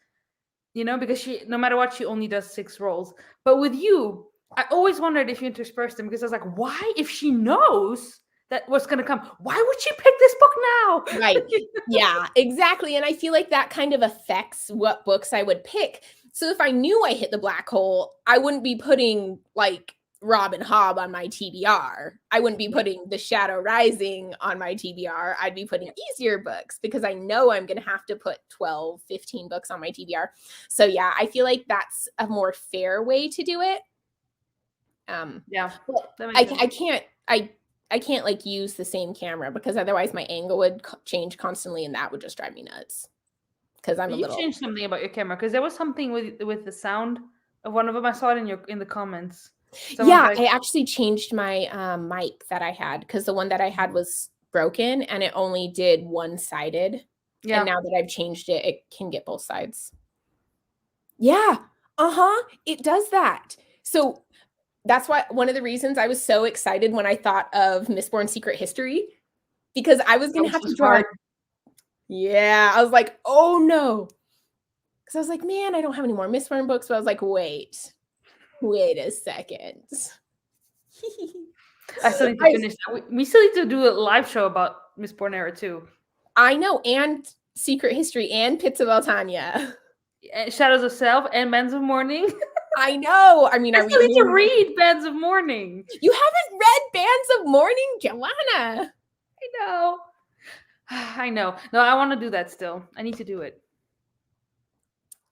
you know, because she, no matter what, she only does 6 rolls. But with you, I always wondered if you interspersed them because I was like, why, if she knows that what's going to come, why would she pick this book now? Right. Yeah, exactly. And I feel like that kind of affects what books I would pick. So if I knew I hit the black hole, I wouldn't be putting like Robin Hobb on my TBR. I wouldn't be putting The Shadow Rising on my TBR. I'd be putting easier books because I know I'm going to have to put 12, 15 books on my TBR. So yeah, I feel like that's a more fair way to do it. Yeah. I can't like use the same camera because otherwise my angle would change constantly and that would just drive me nuts. Because you changed something about your camera because there was something with the sound of one of them. I saw it in the comments. I actually changed my mic that I had because the one that I had was broken and it only did one-sided. Yeah. And now that I've changed it, it can get both sides. Yeah. It does that. So that's why one of the reasons I was so excited when I thought of Mistborn Secret History, because I was going to have to draw. Yeah. I was like, oh no. Because I was like, man, I don't have any more Mistborn books. But I was like, wait a second. I still need to finish that. We still need to do a live show about Mistborn Era too. I know. And Secret History and Pits of Eltania. Shadows of Self and Bands of Mourning. I know. I mean, I still need to read Bands of Mourning. You haven't read Bands of Mourning, Joanna. I know. No, I want to do that still. I need to do it.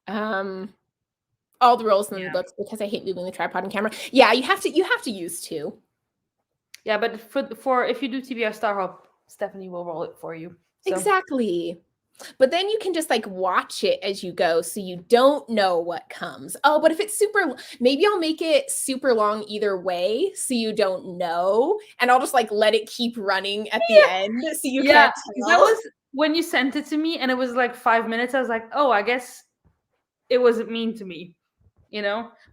All the roles in the books, because I hate moving the tripod and camera. Yeah, you have to use two. Yeah, but for if you do TBR Starhub, Stephanie will roll it for you. So. Exactly. But then you can just like watch it as you go, so you don't know what comes. Oh, but if it's maybe I'll make it super long either way, so you don't know, and I'll just like let it keep running at the end, so you can't tell. That was when you sent it to me, and it was like 5 minutes. I was like, oh, I guess it wasn't mean to me,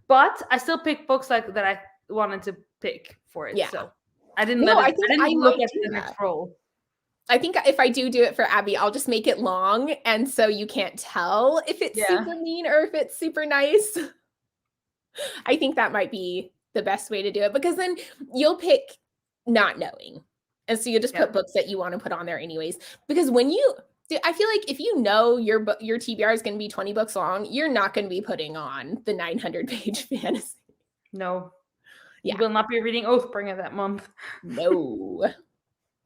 But I still picked books like that I wanted to pick for it. Yeah. So I didn't. I didn't look at the next roll. I think if I do it for Abby, I'll just make it long, and so you can't tell if it's super mean or if it's super nice. I think that might be the best way to do it, because then you'll pick not knowing, and so you'll just put books that you want to put on there anyways. Because I feel like if you know your TBR is going to be 20 books long, you're not going to be putting on the 900-page fantasy. No. Yeah. You will not be reading Oathbringer that month. No.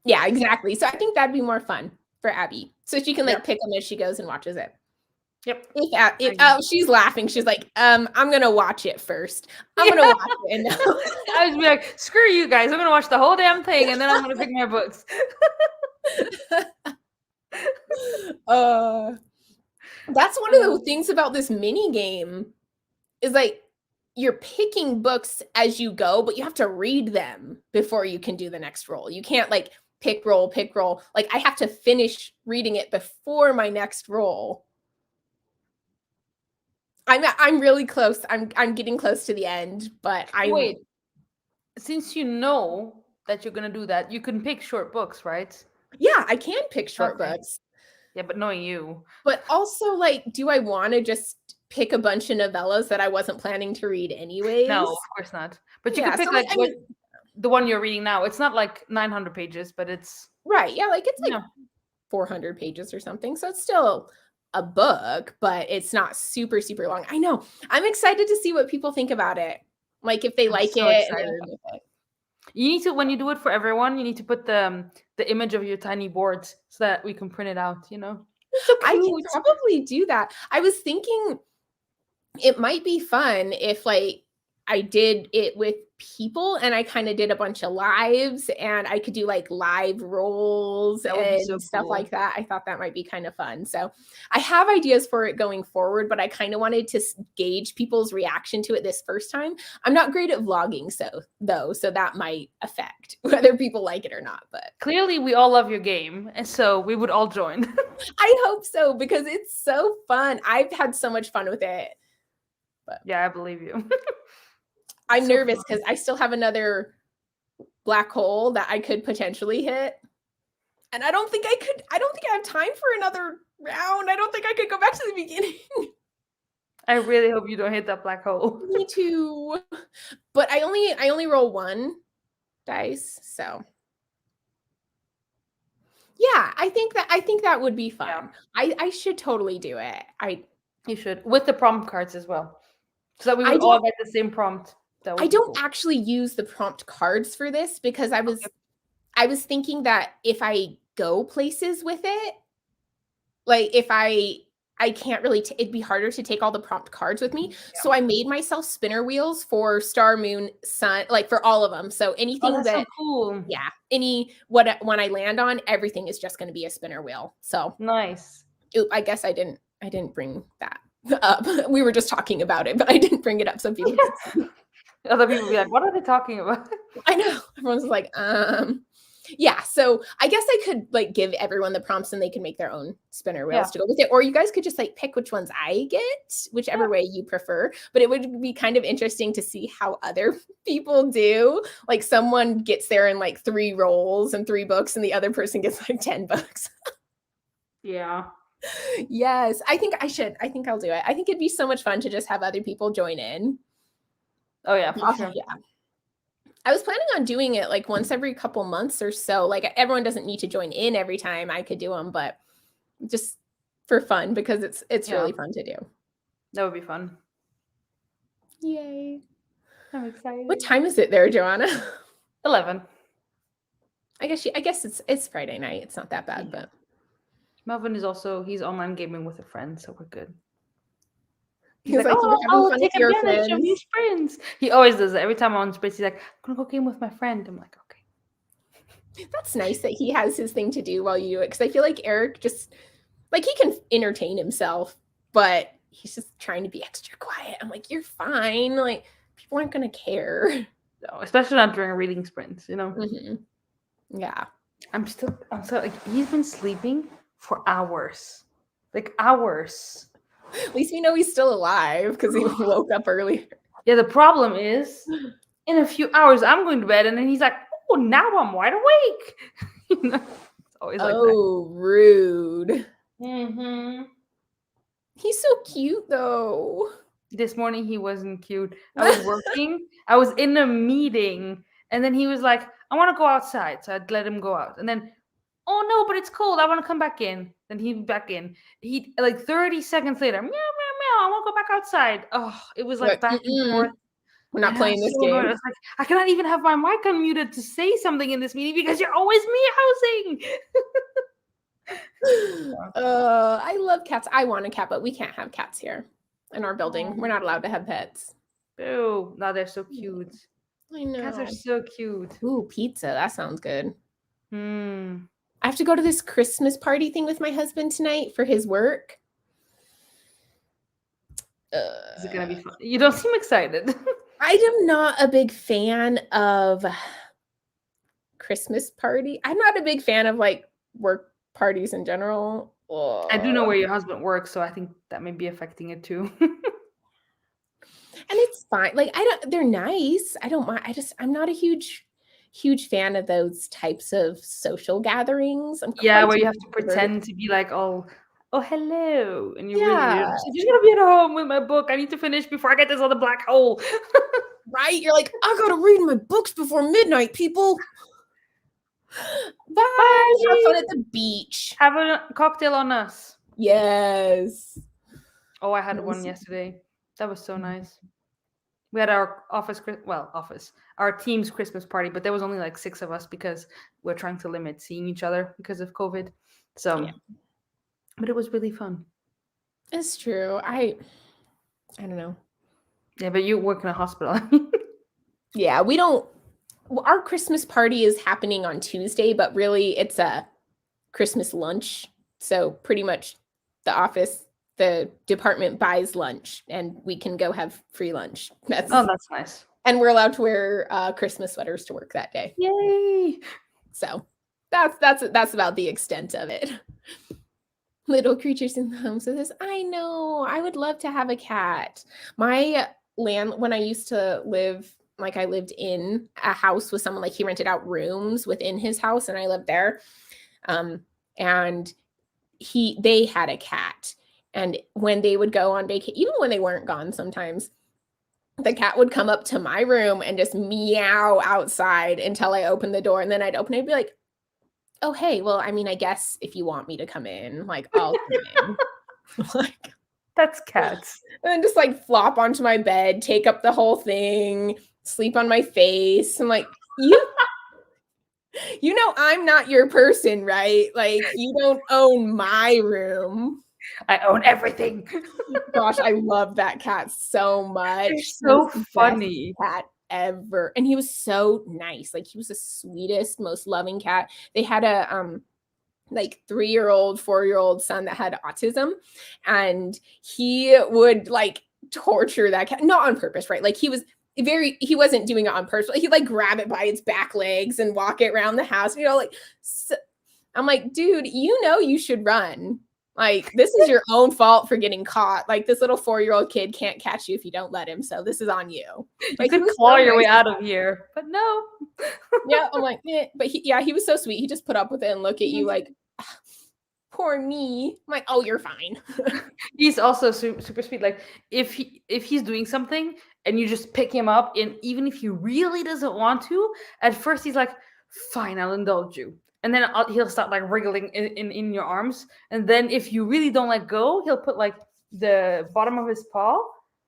Yeah, exactly. So I think that'd be more fun for Abby. So she can pick them as she goes and watches it. Yep. She's laughing. She's like, I'm going to watch it first. I'm going to watch it. And I was be like, screw you guys. I'm going to watch the whole damn thing, and then I'm going to pick my books. That's one of the things about this mini game is like you're picking books as you go, but you have to read them before you can do the next roll. You can't like pick roll. Like I have to finish reading it before my next roll. I'm really close. I'm getting close to the end, but wait. Since you know that you're gonna do that, you can pick short books, right? Yeah, I can pick short books. Yeah, but knowing you. But also, like, do I want to just pick a bunch of novellas that I wasn't planning to read anyways? No, of course not. But you can pick the one you're reading now. It's not like 900 pages, but it's right. Yeah, like it's like 400 pages or something. So it's still a book, but it's not super, super long. I know. I'm excited to see what people think about it. Like if they like it. You need to, when you do it for everyone, you need to put the image of your tiny board so that we can print it out, So I can probably do that. I was thinking it might be fun if like I did it with people and I kind of did a bunch of lives and I could do like live rolls and stuff like that. I thought that might be kind of fun. So I have ideas for it going forward, but I kind of wanted to gauge people's reaction to it this first time. I'm not great at vlogging, so that might affect whether people like it or not. But clearly we all love your game, and so we would all join. I hope so, because it's so fun. I've had so much fun with it. But yeah, I believe you. I'm nervous because I still have another black hole that I could potentially hit. And I don't think I have time for another round. I don't think I could go back to the beginning. I really hope you don't hit that black hole. Me too. But I only roll one dice, so yeah, I think that would be fun. Yeah. I should totally do it. You should, with the prompt cards as well. So that we would all get the same prompt. I don't actually use the prompt cards for this because I was thinking that if I go places with it, like if I can't really, it'd be harder to take all the prompt cards with me. Yeah. So I made myself spinner wheels for Star, Moon, Sun, like for all of them. So anything that's so cool. Yeah. When I land on, everything is just going to be a spinner wheel. So nice. I guess I didn't bring that up. We were just talking about it, but I didn't bring it up so people could see. Other people be like, what are they talking about? I know. Everyone's like, Yeah, so I guess I could like give everyone the prompts and they can make their own spinner wheels Yeah. to go with it. Or you guys could just like pick which ones I get, whichever way you prefer. But it would be kind of interesting to see how other people do. Like someone gets there in like 3 rolls and 3 books, and the other person gets like 10 books. Yeah. Yes, I think I should. I think I'll do it. I think it'd be so much fun to just have other people join in. Oh yeah, for sure. Yeah. I was planning on doing it like once every couple months or so. Like everyone doesn't need to join in every time. I could do them, but just for fun because it's really fun to do. That would be fun. Yay. I'm excited. What time is it there, Joanna? 11. I guess it's Friday night. It's not that bad, but Melvin is also, he's online gaming with a friend, so we're good. He's like, you're having fun with your friends. Of these friends. He always does it. Every time I'm on space, he's like, I'm gonna go game with my friend. I'm like, okay. That's nice that he has his thing to do while you do it. Because I feel like Eric just like he can entertain himself, but he's just trying to be extra quiet. I'm like, you're fine. Like people aren't gonna care. No, especially not during reading sprints, you know. Mm-hmm. Yeah. I'm so like he's been sleeping for hours. Like hours. At least we know he's still alive because he woke up earlier. Yeah, the problem is in a few hours I'm going to bed and then he's like, oh, now I'm wide awake. You know? It's always like that. Oh, rude. Mm-hmm. He's so cute though. This morning he wasn't cute. I was working. I was in a meeting and then he was like, I want to go outside. So I'd let him go out. And then, oh no, but it's cold. I want to come back in. Then he'd back in. He like 30 seconds later, meow, meow, meow. I want to go back outside. Oh, it was like back and forth. We're not playing this game. It's like, I cannot even have my mic unmuted to say something in this meeting because you're always meowsing. I love cats. I want a cat, but we can't have cats here in our building. We're not allowed to have pets. Oh, no, they're so cute. I know. Cats are so cute. Ooh, pizza. That sounds good. Hmm. I have to go to this Christmas party thing with my husband tonight for his work. Is it gonna be fun? You don't seem excited. I am not a big fan of Christmas party. I'm not a big fan of like work parties in general. I do know where your husband works, so I think that may be affecting it too. And it's fine. Like they're nice. I don't mind. I'm not a huge fan of those types of social gatherings. Where you have to pretend to be like, oh hello. And you're just gonna be at home with my book. I need to finish before I get this other black hole. Right? You're like, I gotta read my books before midnight, people. Bye. Have fun at the beach. Have a cocktail on us. Yes. Oh, I had one yesterday. That was so nice. We had our our team's Christmas party, but there was only like 6 of us because we're trying to limit seeing each other because of COVID. So, but it was really fun. It's true. I don't know. Yeah, but you work in a hospital. Yeah, we don't. Our Christmas party is happening on Tuesday, but really it's a Christmas lunch. So pretty much the department buys lunch and we can go have free lunch. That's nice. And we're allowed to wear Christmas sweaters to work that day. Yay! So that's about the extent of it. Little creatures in the home. So this, I know, I would love to have a cat. My when I used to live, like I lived in a house with someone, like he rented out rooms within his house and I lived there. And they had a cat. And when they would go on vacation, even when they weren't gone sometimes, the cat would come up to my room and just meow outside until I opened the door. And then I'd open it and be like, oh, hey, well, I mean, I guess if you want me to come in, like, I'll come in. Like, that's cats. And then just like flop onto my bed, take up the whole thing, sleep on my face. I'm like, you know, I'm not your person, right? Like, you don't own my room. I own everything. Gosh, I love that cat so much. It's so funny. Cat ever. And he was so nice. Like he was the sweetest, most loving cat. They had a like 3-year-old, 4-year-old son that had autism. And he would like torture that cat. Not on purpose, right? Like he was he wasn't doing it on purpose. He'd like grab it by its back legs and walk it around the house. Like, so, I'm like, dude, you should run. Like, this is your own fault for getting caught. Like, this little 4-year-old kid can't catch you if you don't let him. So this is on you. You could claw your way out of here, but no. Yeah, I'm like, but he was so sweet. He just put up with it and look at you like, poor me. I'm like, oh, you're fine. He's also super sweet. Like if he's doing something and you just pick him up, and even if he really doesn't want to, at first he's like, fine, I'll indulge you. And then he'll start like wriggling in your arms. And then if you really don't let go, he'll put like the bottom of his paw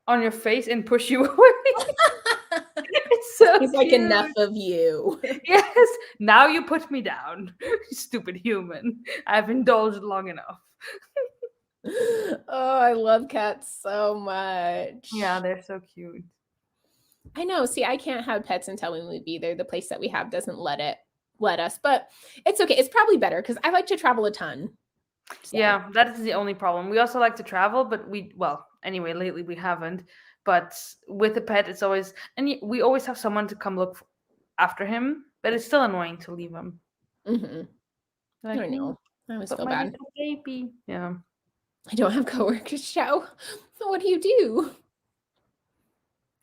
on your face and push you away. It's so He's like, cute. enough of you. Yes, now you put me down, stupid human. I've indulged long enough. Oh, I love cats so much. Yeah, they're so cute. I know. See, I can't have pets until we move either. The place that we have doesn't let us, but it's okay. It's probably better because I like to travel a ton. So. Yeah, that is the only problem. We also like to travel, but anyway, lately we haven't. But with a pet, it's always, and we always have someone to come look after him, but it's still annoying to leave him. Mm-hmm. Like, I know. I always feel bad. Baby. Yeah. I don't have coworkers, Joe. So what do you do?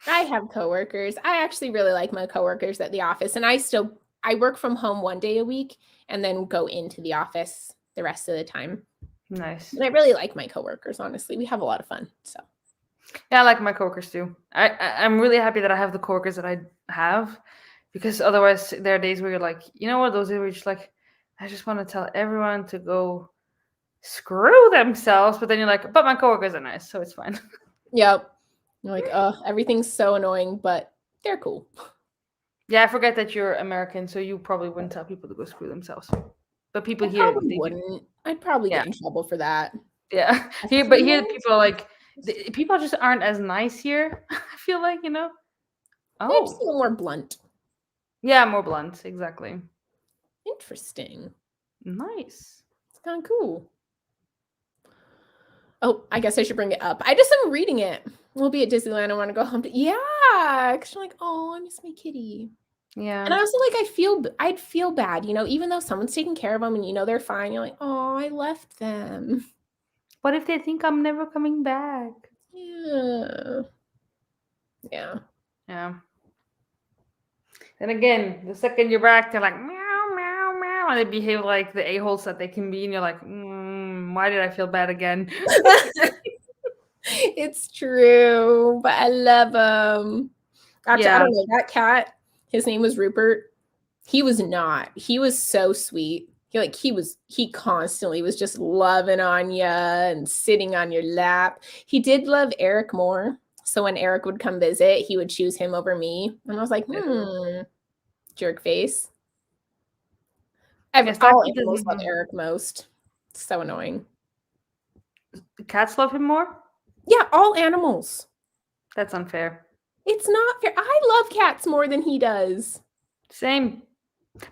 I have coworkers. I actually really like my coworkers at the office, and I work from home 1 day a week and then go into the office the rest of the time. Nice. And I really like my coworkers, honestly. We have a lot of fun. So yeah, I like my coworkers too. I'm really happy that I have the coworkers that I have, because otherwise there are days where you're like, you know what, those days where you're just like, I just want to tell everyone to go screw themselves, but then you're like, but my coworkers are nice, so it's fine. Yep. You're like, everything's so annoying, but they're cool. Yeah, I forget that you're American, so you probably wouldn't tell people to go screw themselves. But people here wouldn't. I'd probably get in trouble for that. Yeah. Here people are like, people just aren't as nice here. I feel like, They're just a little more blunt. Yeah, more blunt, exactly. Interesting. Nice. It's kind of cool. Oh, I guess I should bring it up. I just am reading it. We'll be at Disneyland. I want to go home. Yeah, because you're like, oh, I miss my kitty. Yeah. And I also I'd feel bad, even though someone's taking care of them and they're fine. You're like, oh, I left them. What if they think I'm never coming back? Yeah. Yeah. Yeah. And again, the second you're back, they're like, meow, meow, meow. And they behave like the a-holes that they can be. And you're like, why did I feel bad again? It's true, but I love him. Actually, I don't know. That cat, his name was Rupert. He was so sweet. He constantly was just loving on you and sitting on your lap. He did love Eric more. So when Eric would come visit, he would choose him over me. And I was like, jerk face. All animals love Eric most. It's so annoying. Cats love him more? Yeah, all animals. That's unfair. It's not fair. I love cats more than he does. Same.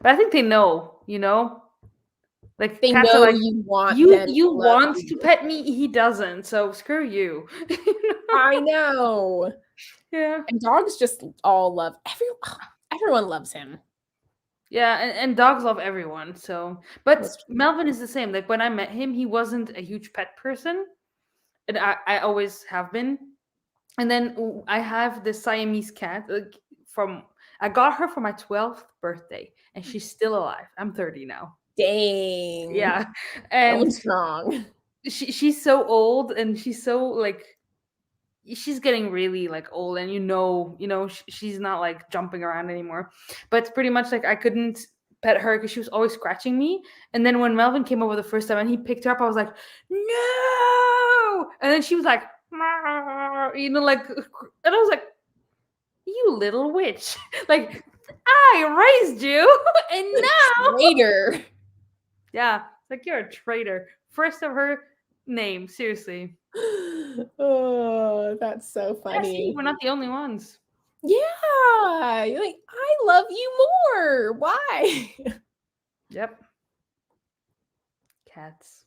But I think they know, Like they cats know are like, you want you want to pet me, he doesn't, so screw you. I know. Yeah. And dogs just all love everyone loves him. Yeah, and dogs love everyone. So, but Melvin is the same. Like when I met him, he wasn't a huge pet person, and I always have been. And then I have this Siamese cat. I got her for my 12th birthday, and she's still alive. I'm 30 now. Dang. Yeah, and strong. She's so old, and she's so like. She's getting really like old, and she's not like jumping around anymore, but pretty much like I couldn't pet her because she was always scratching me. And then when Melvin came over the first time and he picked her up, I was like, no. And then she was like, like, and I was like, you little witch. Like, I raised you and now traitor. Yeah, it's like, you're a traitor. First of her name, seriously. Oh, that's so funny. Yeah, see, we're not the only ones. Yeah, you're like, I love you more. Why? Yep. Cats.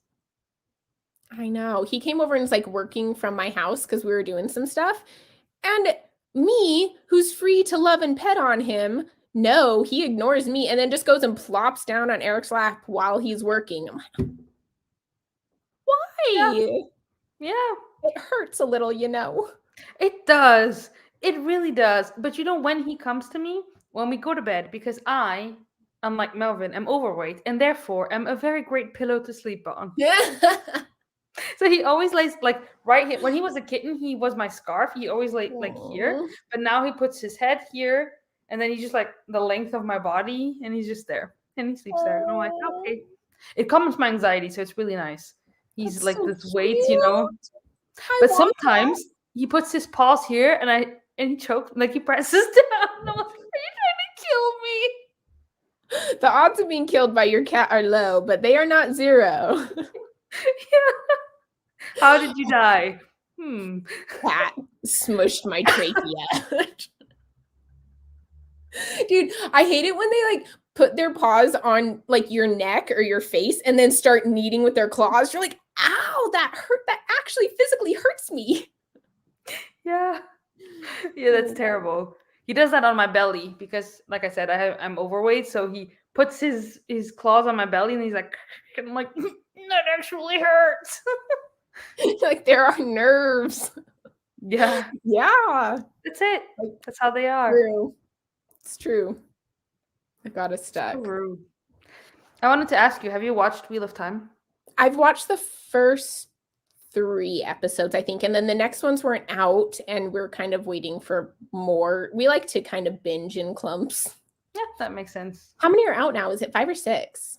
I know. He came over and was like working from my house because we were doing some stuff. And me, who's free to love and pet on him, no, he ignores me and then just goes and plops down on Eric's lap while he's working. I'm like, why? Yeah. It hurts a little, you know. It does. It really does. But when he comes to me, when we go to bed, because I, unlike Melvin, am overweight and therefore am a very great pillow to sleep on. Yeah. So he always lays like right here. When he was a kitten, he was my scarf. He always lay like here. But now he puts his head here and then he's just like the length of my body and he's just there. And he sleeps there. And I'm like, okay. It calms my anxiety, so it's really nice. He's That's like so this weight, cute. But sometimes he puts his paws here and he chokes, like he presses down. And I'm like, are you trying to kill me? The odds of being killed by your cat are low, but they are not zero. Yeah. How did you die? Cat smushed my trachea. Dude, I hate it when they like put their paws on like your neck or your face and then start kneading with their claws. You're like, ow, that hurt. That actually physically hurts me. Yeah. Yeah, that's terrible. He does that on my belly because, like I said, I'm overweight. So he puts his claws on my belly and he's like, and I'm like, that actually hurts. Like there are nerves. Yeah. Yeah. That's it. That's how they are. True. It's true. I got it stuck. So rude. I wanted to ask you, have you watched Wheel of Time? I've watched the first 3 episodes, I think, and then the next ones weren't out and we're kind of waiting for more. We like to kind of binge in clumps. Yeah, that makes sense. How many are out now? Is it 5 or 6?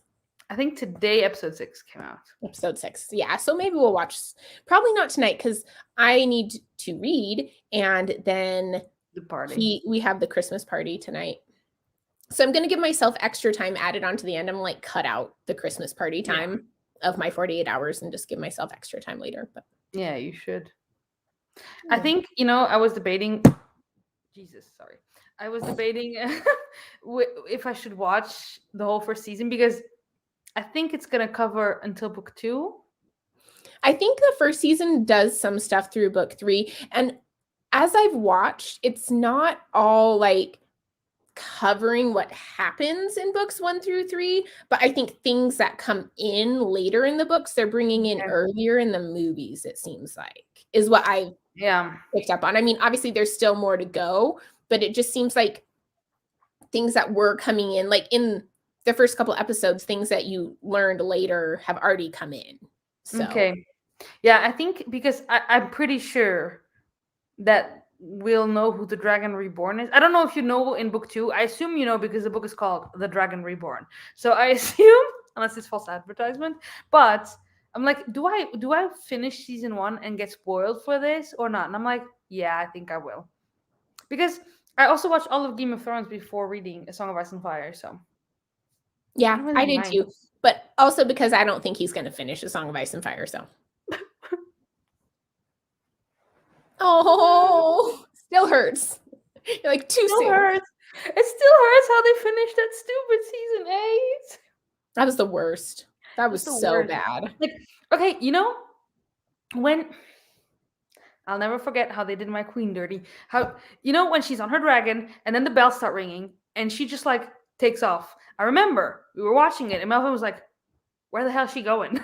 I think today episode 6 came out. Episode 6. Yeah, so maybe we'll watch, probably not tonight because I need to read and then the party. We have the Christmas party tonight. So I'm going to give myself extra time added onto the end. I'm like cut out the Christmas party time of my 48 hours and just give myself extra time later. But yeah, you should. I think, I was debating. I was debating if I should watch the whole first season because I think it's going to cover until book 2. I think the first season does some stuff through book 3. And as I've watched, it's not all like covering what happens in books 1 through 3, but I think things that come in later in the books, they're bringing in earlier in the movies, it seems like, is what I picked up on. I mean, obviously there's still more to go, but it just seems like things that were coming in, like in the first couple episodes, things that you learned later have already come in. So. Okay. Yeah, I think because I'm pretty sure that we'll know who the Dragon Reborn is. I don't know if you know in book 2. I assume you know because the book is called The Dragon Reborn. So I assume, unless it's false advertisement, but I'm like, do I finish season 1 and get spoiled for this or not? And I'm like, yeah, I think I will. Because I also watched all of Game of Thrones before reading A Song of Ice and Fire, so. Yeah, I did too. But also because I don't think he's going to finish A Song of Ice and Fire, so. Oh, still hurts. You're like too soon. Hurts. It still hurts how they finished that stupid season 8. That was the worst. That was so bad. Like, okay, when I'll never forget how they did my queen dirty. How when she's on her dragon and then the bells start ringing and she just like takes off. I remember we were watching it and Melvin was like, "Where the hell is she going?"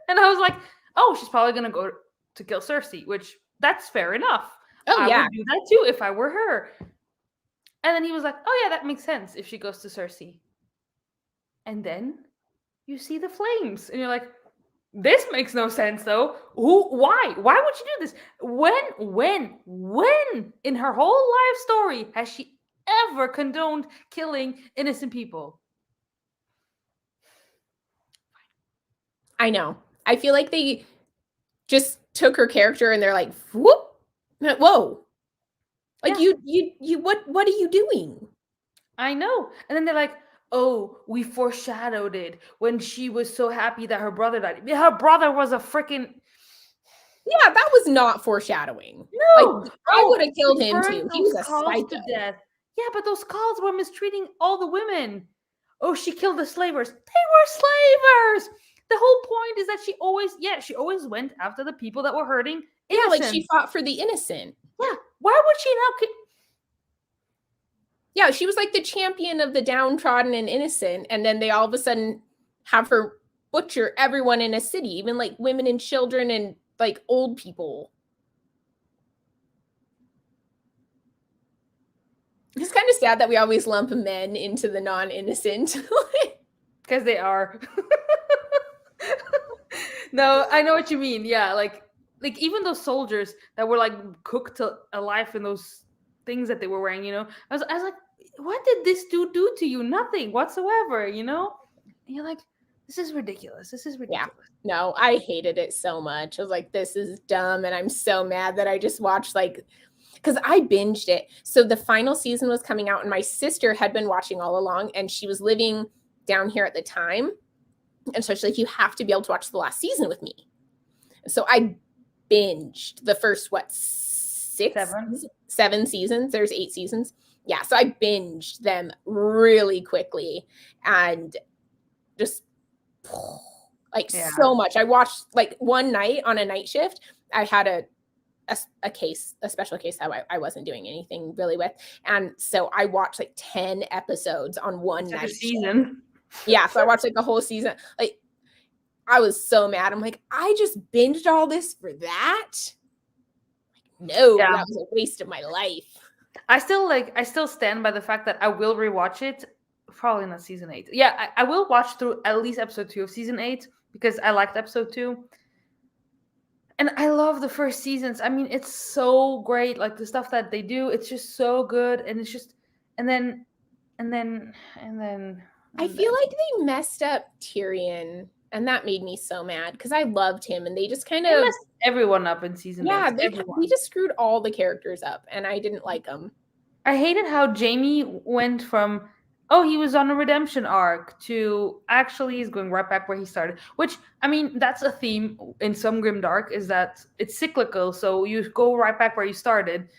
And I was like, "Oh, she's probably gonna go to kill Cersei," which that's fair enough. Oh, I would do that too if I were her. And then he was like, "Oh yeah, that makes sense if she goes to Cersei." And then you see the flames, and you're like, "This makes no sense, though. Why? Why would you do this? When in her whole life story has she ever condoned killing innocent people?" I know. I feel like they just took her character and they're like, whoop, whoa. Like you what are you doing? I know. And then they're like, "Oh, we foreshadowed it when she was so happy that her brother died." Her brother was a freaking... Yeah, that was not foreshadowing. No, like, I would have killed him too. He was a psycho. To death. Yeah, but those calls were mistreating all the women. Oh, she killed the slavers. They were slavers. The whole point is that she always went after the people that were hurting innocent. Yeah, like she fought for the innocent. Yeah, why would she now? Yeah, she was like the champion of the downtrodden and innocent, and then they all of a sudden have her butcher everyone in a city, even like women and children and like old people. It's kind of sad that we always lump men into the non-innocent. Because they are. No, I know what you mean. Yeah, like even those soldiers that were like cooked alive in those things that they were wearing. I was like, what did this dude do to you? Nothing whatsoever. And you're like, this is ridiculous. This is ridiculous. Yeah. No, I hated it so much. I was like, this is dumb, and I'm so mad that I just watched because I binged it. So the final season was coming out, and my sister had been watching all along, and she was living down here at the time. And so she's like, you have to be able to watch the last season with me. So I binged the first, seven seasons. There's 8 seasons. Yeah. So I binged them really quickly and just so much. I watched like one night on a night shift. I had a special case that I wasn't doing anything really with. And so I watched like 10 episodes on one night. A season. Yeah. So I watched like the whole season. Like, I was so mad. I'm like, I just binged all this for that? No, that was a waste of my life. I still stand by the fact that I will rewatch it. Probably not season 8. Yeah, I will watch through at least episode 2 of season 8 because I liked episode 2. And I love the first seasons. I mean, it's so great. Like the stuff that they do, it's just so good. And it's just, and then. I feel like they messed up Tyrion, and that made me so mad because I loved him, and they just kind of messed everyone up in season 8. Yeah, they just screwed all the characters up, and I didn't like them. I hated how Jaime went from, he was on a redemption arc to actually he's going right back where he started. Which, I mean, that's a theme in some grimdark, is that it's cyclical. So you go right back where you started.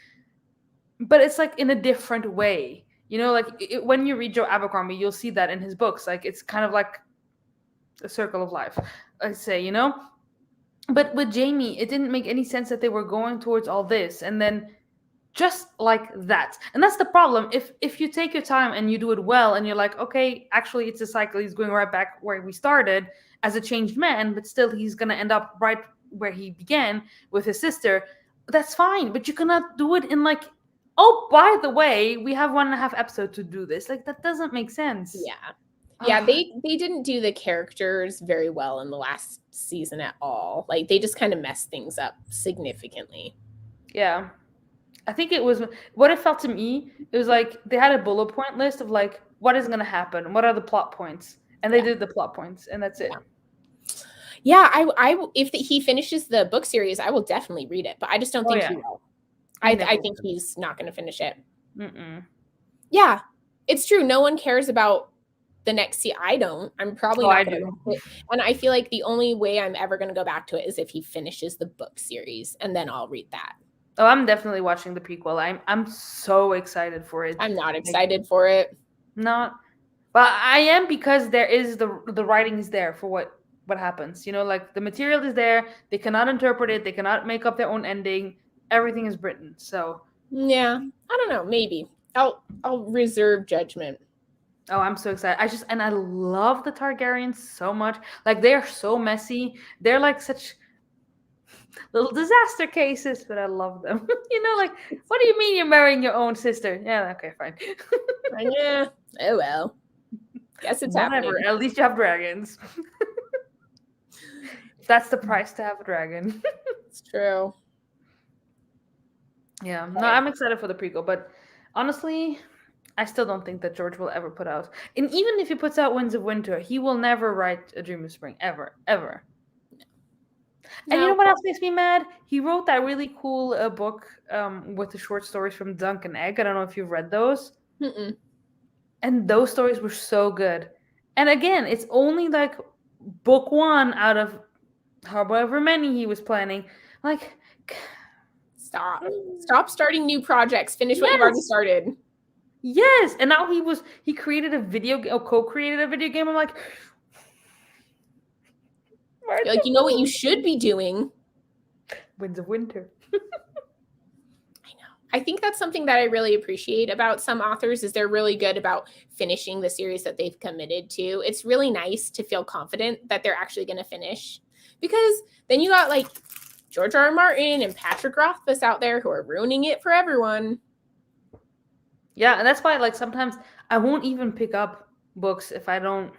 But it's like in a different way. When you read Joe Abercrombie, you'll see that in his books. Like it's kind of like a circle of life, I'd say, But with Jaime, it didn't make any sense that they were going towards all this. And then just like that. And that's the problem. If you take your time and you do it well and you're like, okay, actually it's a cycle. He's going right back where we started as a changed man, but still he's going to end up right where he began with his sister. That's fine. But you cannot do it in like, oh, by the way, we have 1.5 episodes to do this. Like, that doesn't make sense. Yeah, they didn't do the characters very well in the last season at all. Like, they just kind of messed things up significantly. Yeah. I think it was, what it felt to me, it was like they had a bullet point list of like, what is going to happen? What are the plot points? And they did the plot points, and that's it. Yeah, if he finishes the book series, I will definitely read it, but I just don't think he will. I think he's not going to finish it. Yeah, it's true. No one cares about the next season. I don't. I'm probably not going to watch it. And I feel like the only way I'm ever going to go back to it is if he finishes the book series, and then I'll read that. Oh, I'm definitely watching the prequel. I'm so excited for it. I'm not excited for it. Not, but I am, because there is the writing is there for what happens. Like the material is there. They cannot interpret it. They cannot make up their own ending. Everything is written. So yeah, I don't know. Maybe I'll reserve judgment. Oh, I'm so excited. I love the Targaryens so much. Like, they are so messy. They're like such little disaster cases, but I love them. Like, what do you mean you're marrying your own sister? Yeah, okay, fine. Yeah. Oh well. Guess it's happening. At least you have dragons. That's the price to have a dragon. It's true. Yeah. No, I'm excited for the prequel, but honestly, I still don't think that George will ever put out. And even if he puts out Winds of Winter, he will never write A Dream of Spring. Ever. Ever. No. And you know what else makes me mad? He wrote that really cool book with the short stories from Dunk and Egg. I don't know if you've read those. Mm-mm. And those stories were so good. And again, it's only like book 1 out of however many he was planning. Like, stop starting new projects. Finish what you've already started. Yes, and now he created a video game, co-created a video game. I'm like, you know what you should be doing? Winds of Winter. I know. I think that's something that I really appreciate about some authors is they're really good about finishing the series that they've committed to. It's really nice to feel confident that they're actually going to finish, because then you got like George R. R. Martin and Patrick Rothfuss out there who are ruining it for everyone. Yeah, and that's why like sometimes I won't even pick up books if I don't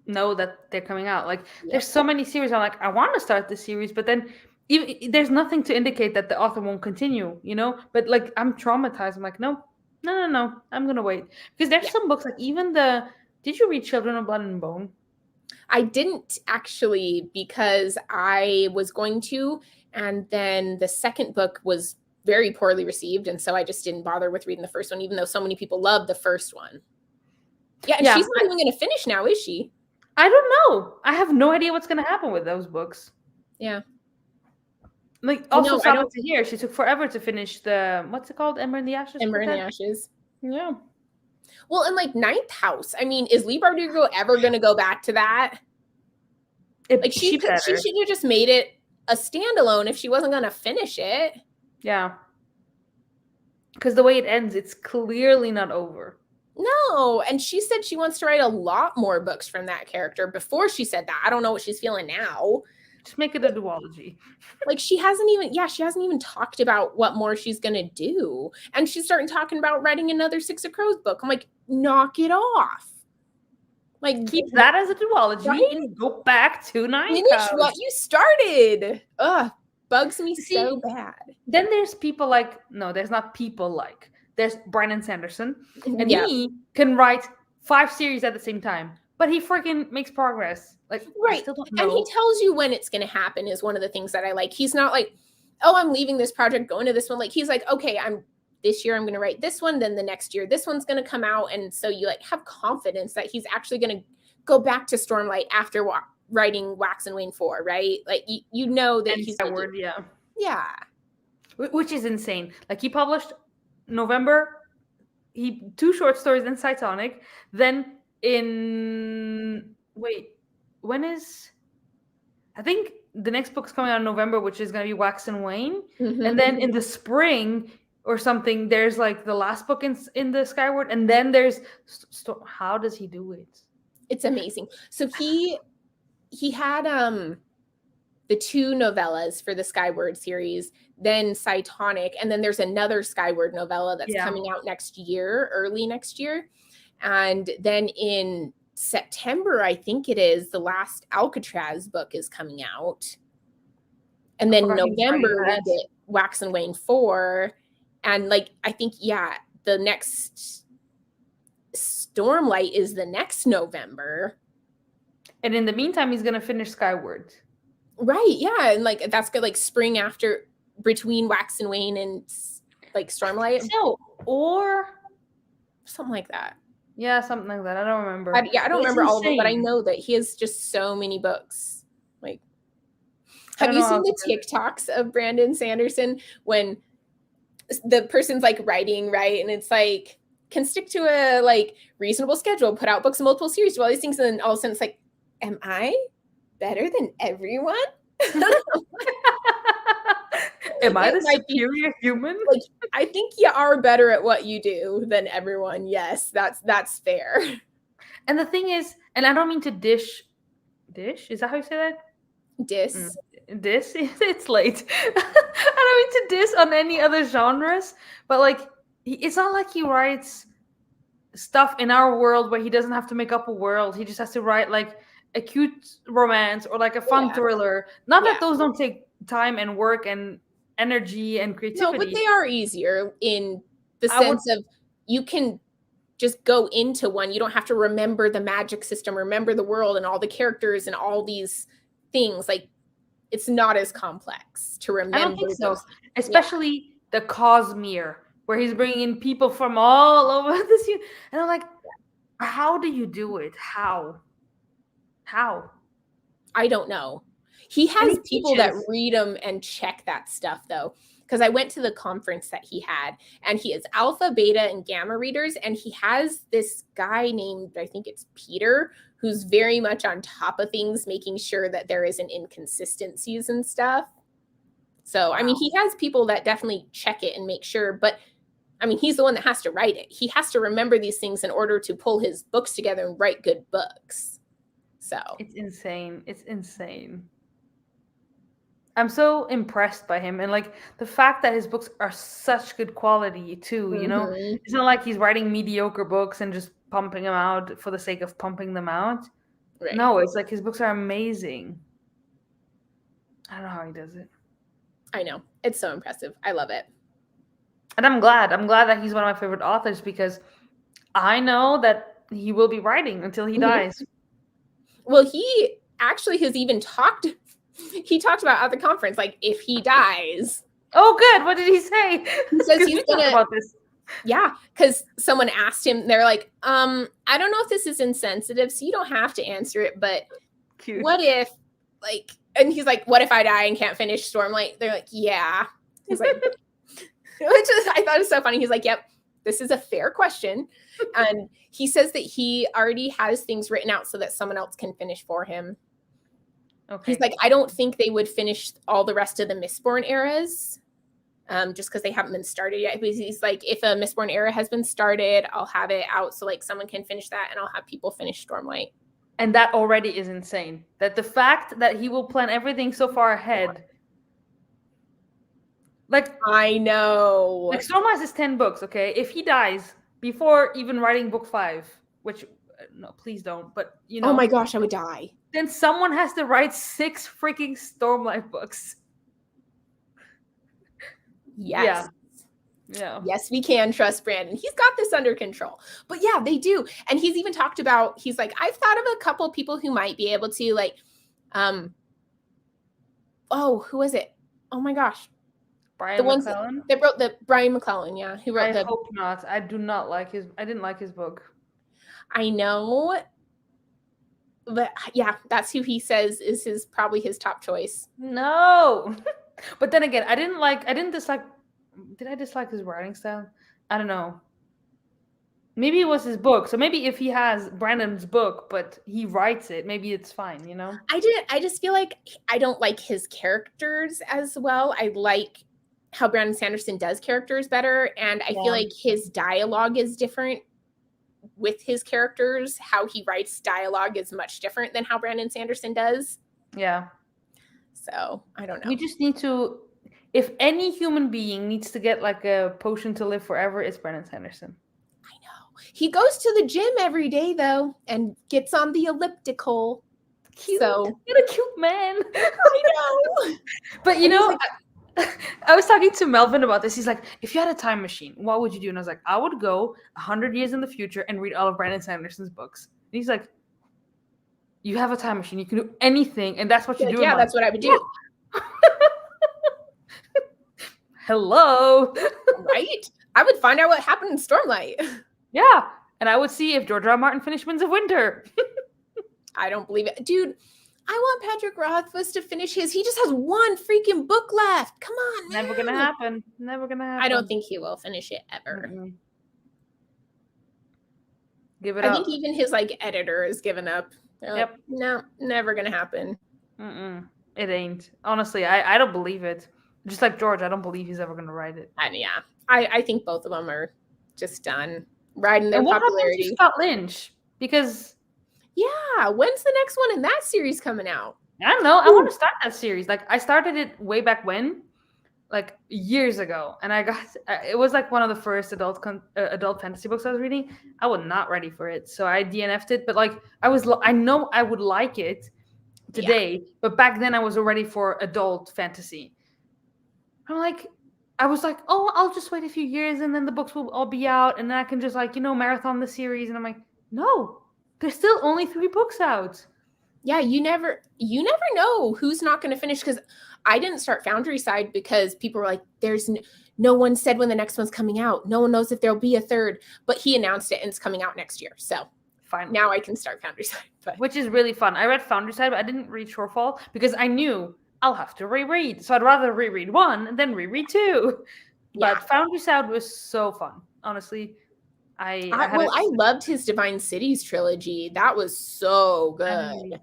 know that they're coming out. Like there's so many series I'm like, I want to start this series, but then even, there's nothing to indicate that the author won't continue, you know? But like I'm traumatized. I'm like, no, I'm gonna wait. Because there's some books, like even did you read Children of Blood and Bone? I didn't actually, because I was going to, and then the second book was very poorly received, and so I just didn't bother with reading the first one, even though so many people loved the first one. Yeah, and she's not even going to finish now, is she? I don't know. I have no idea what's going to happen with those books. Yeah. Like also Sabbath to Hear, she took forever to finish the, what's it called? Ember in the Ashes? Ember in the Ashes. Yeah. Well, and like Ninth House. I mean, is Leigh Bardugo ever going to go back to that? Like she should have just made it a standalone if she wasn't going to finish it. Yeah. Because the way it ends, it's clearly not over. No, and she said she wants to write a lot more books from that character before she said that. I don't know what she's feeling now. Just make it a duology. Like she hasn't even talked about what more she's gonna do. And she's starting talking about writing another Six of Crows book. I'm like, knock it off. Like keep that as a duology and go back to Ninth House. Finish what you started. Ugh, bugs me so bad. Then there's people like, no, there's not people like. There's Brandon Sanderson, and he can write 5 series at the same time, but he freaking makes progress. Like, right. I still don't know. And he tells you when it's going to happen is one of the things that I like. He's not like, oh, I'm leaving this project, going to this one. Like, he's like, okay, this year I'm going to write this one. Then the next year, this one's going to come out. And so you like have confidence that he's actually going to go back to Stormlight after writing Wax and Wayne 4, right? Like, you know that he's that word, yeah. Yeah. Which is insane. Like, he published November, 2 short stories in Cytonic. Then I think the next book's coming out in November, which is going to be Wax and Wayne. Mm-hmm. And then in the spring or something, there's like the last book in the Skyward. And then there's how does he do it? It's amazing. So he had the 2 novellas for the Skyward series, then Cytonic, and then there's another Skyward novella that's coming out early next year. And then in September, I think it is, the last Alcatraz book is coming out. And then November, we get Wax and Wayne 4. And like, I think, the next Stormlight is the next November. And in the meantime, he's going to finish Skyward. Right, yeah, and like that's good, like spring after, between Wax and Wayne and like Stormlight. No, or something like that. Yeah, something like that. I don't remember. I don't remember all of them, but I know that he has just so many books. Like, have you seen the TikToks of Brandon Sanderson when the person's like writing, right? And it's like, can stick to a like reasonable schedule, put out books in multiple series, do all these things, and then all of a sudden it's like, am I better than everyone? Am I the superior human? Like, I think you are better at what you do than everyone. Yes, that's fair. And the thing is, and I don't mean to dish. Is that how you say that? Diss. Diss? It's late. I don't mean to diss on any other genres, but like, it's not like he writes stuff in our world where he doesn't have to make up a world. He just has to write like a cute romance or like a fun thriller. Not that those don't take time and work and energy and creativity. No, but they are easier in the sense of you can just go into one. You don't have to remember the magic system, remember the world and all the characters and all these things. Like, it's not as complex to remember. I don't think so. Especially the Cosmere, where he's bringing in people from all over this. And I'm like, how do you do it? How? I don't know. He has people that read them and check that stuff, though. Because I went to the conference that he had, and he is alpha, beta, and gamma readers. And he has this guy named, I think it's Peter, who's very much on top of things, making sure that there isn't inconsistencies and stuff. So, I mean, he has people that definitely check it and make sure, but I mean, he's the one that has to write it. He has to remember these things in order to pull his books together and write good books. So it's insane. It's insane. I'm so impressed by him, and like the fact that his books are such good quality too, you know? It's not like he's writing mediocre books and just pumping them out for the sake of pumping them out. Right. No, it's like his books are amazing. I don't know how he does it. I know. It's so impressive. I love it. And I'm glad that he's one of my favorite authors, because I know that he will be writing until he dies. Well, he actually has even talked about at the conference, like, if he dies. Oh, good. What did he say? He says he's gonna about this. Yeah, because someone asked him, they're like, I don't know if this is insensitive, so you don't have to answer it, but Cute. What if, like, and he's like, what if I die and can't finish Stormlight? They're like, yeah. He's like, I thought it was so funny. He's like, yep, this is a fair question. And he says that he already has things written out so that someone else can finish for him. Okay. He's like, I don't think they would finish all the rest of the Mistborn eras, just because they haven't been started yet. But he's like, if a Mistborn era has been started, I'll have it out so like someone can finish that, and I'll have people finish Stormlight. And that already is insane. That the fact that he will plan everything so far ahead. Like, I know. Like, Stormlight is 10 books, okay? If he dies before even writing book 5, which, no, please don't, but, you know. Oh my gosh, I would die. Then someone has to write 6 freaking Stormlight books. Yes. Yeah. Yes, we can trust Brandon. He's got this under control. But yeah, they do. And he's even talked about, he's like, I've thought of a couple people who might be able to, like, who was it? Oh my gosh. Brian McClellan? They wrote the Brian McClellan, yeah. Who wrote I hope not. I didn't like his book. I know. But yeah, that's who he says is probably his top choice. No. But then again, did I dislike his writing style? I don't know. Maybe it was his book. So maybe if he has Brandon's book, but he writes it, maybe it's fine, you know? I just feel like I don't like his characters as well. I like how Brandon Sanderson does characters better. And I feel like his dialogue is different with his characters. How he writes dialogue is much different than how Brandon Sanderson does. Yeah. So I don't know. We just need to, if any human being needs to get like a potion to live forever, it's Brandon Sanderson. I know. He goes to the gym every day though and gets on the elliptical. Cute. So what a cute man. I know. But you know, I was talking to Melvin about this. He's like, if you had a time machine, what would you do? And I was like, I would go 100 years in the future and read all of Brandon Sanderson's books. And he's like, you have a time machine. You can do anything. And that's what you do. Yeah, that's what I would do. Hello. Right? I would find out what happened in Stormlight. Yeah. And I would see if George R. R. Martin finished Winds of Winter. I don't believe it. Dude, I want Patrick Rothfuss to finish his. He just has one freaking book left. Come on, man. Never gonna happen. Never gonna happen. I don't think he will finish it ever. Mm-mm. Give it up. I think even his like editor has given up. They're yep. Like, no, never gonna happen. It ain't. Honestly, I don't believe it. Just like George, I don't believe he's ever gonna write it. And yeah, I think both of them are just done riding their and what popularity. Happened to Scott Lynch? Because yeah, when's the next one in that series coming out? I don't know. I want to start that series. Like I started it way back when, like years ago, and it was like one of the first adult fantasy books I was reading. I was not ready for it, so I DNF'd it. But like I know I would like it today, but back then I was already for adult fantasy. I was like, oh, I'll just wait a few years and then the books will all be out and then I can just like, marathon the series. And I'm like, no, there's still only 3 books out. Yeah, you never know who's not going to finish, because I didn't start Foundry Side because people were like, there's no one said when the next one's coming out. No one knows if there'll be a third, but he announced it and it's coming out next year. So finally, now I can start Foundry Side. Which is really fun. I read Foundry Side, but I didn't read Shorefall because I knew I'll have to reread. So I'd rather reread 1 than reread 2. Yeah. But Foundry Side was so fun. Honestly, I loved his Divine Cities trilogy. That was so good.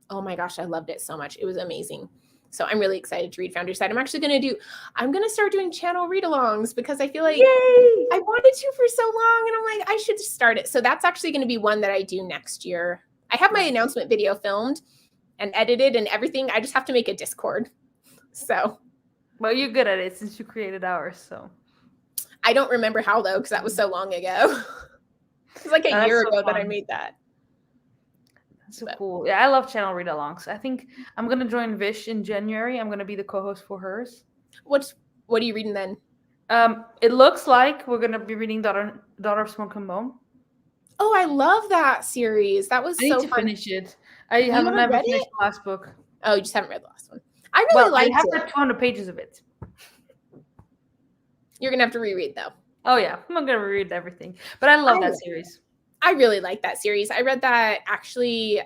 Oh my gosh, I loved it so much. It was amazing. So I'm really excited to read Founder's Side. I'm going to start doing channel read-alongs because I feel like Yay! I wanted to for so long, and I'm like, I should start it. So that's actually going to be one that I do next year. I have my announcement video filmed and edited and everything. I just have to make a Discord. So. Well, you're good at it since you created ours, so. I don't remember how, though, because that was so long ago. It was like a year ago that I made that. That's so cool. Yeah, I love channel read-alongs. I think I'm going to join Vish in January. I'm going to be the co-host for hers. What are you reading then? It looks like we're going to be reading Daughter of Smoke and Bone. Oh, I love that series. That was so fun. I need to finish it. I haven't finished the last book. Oh, you just haven't read the last one. I really liked it. I have like 200 pages of it. You're going to have to reread, though. Oh, yeah. I'm going to reread everything. But I love that series. I really like that series. I read that actually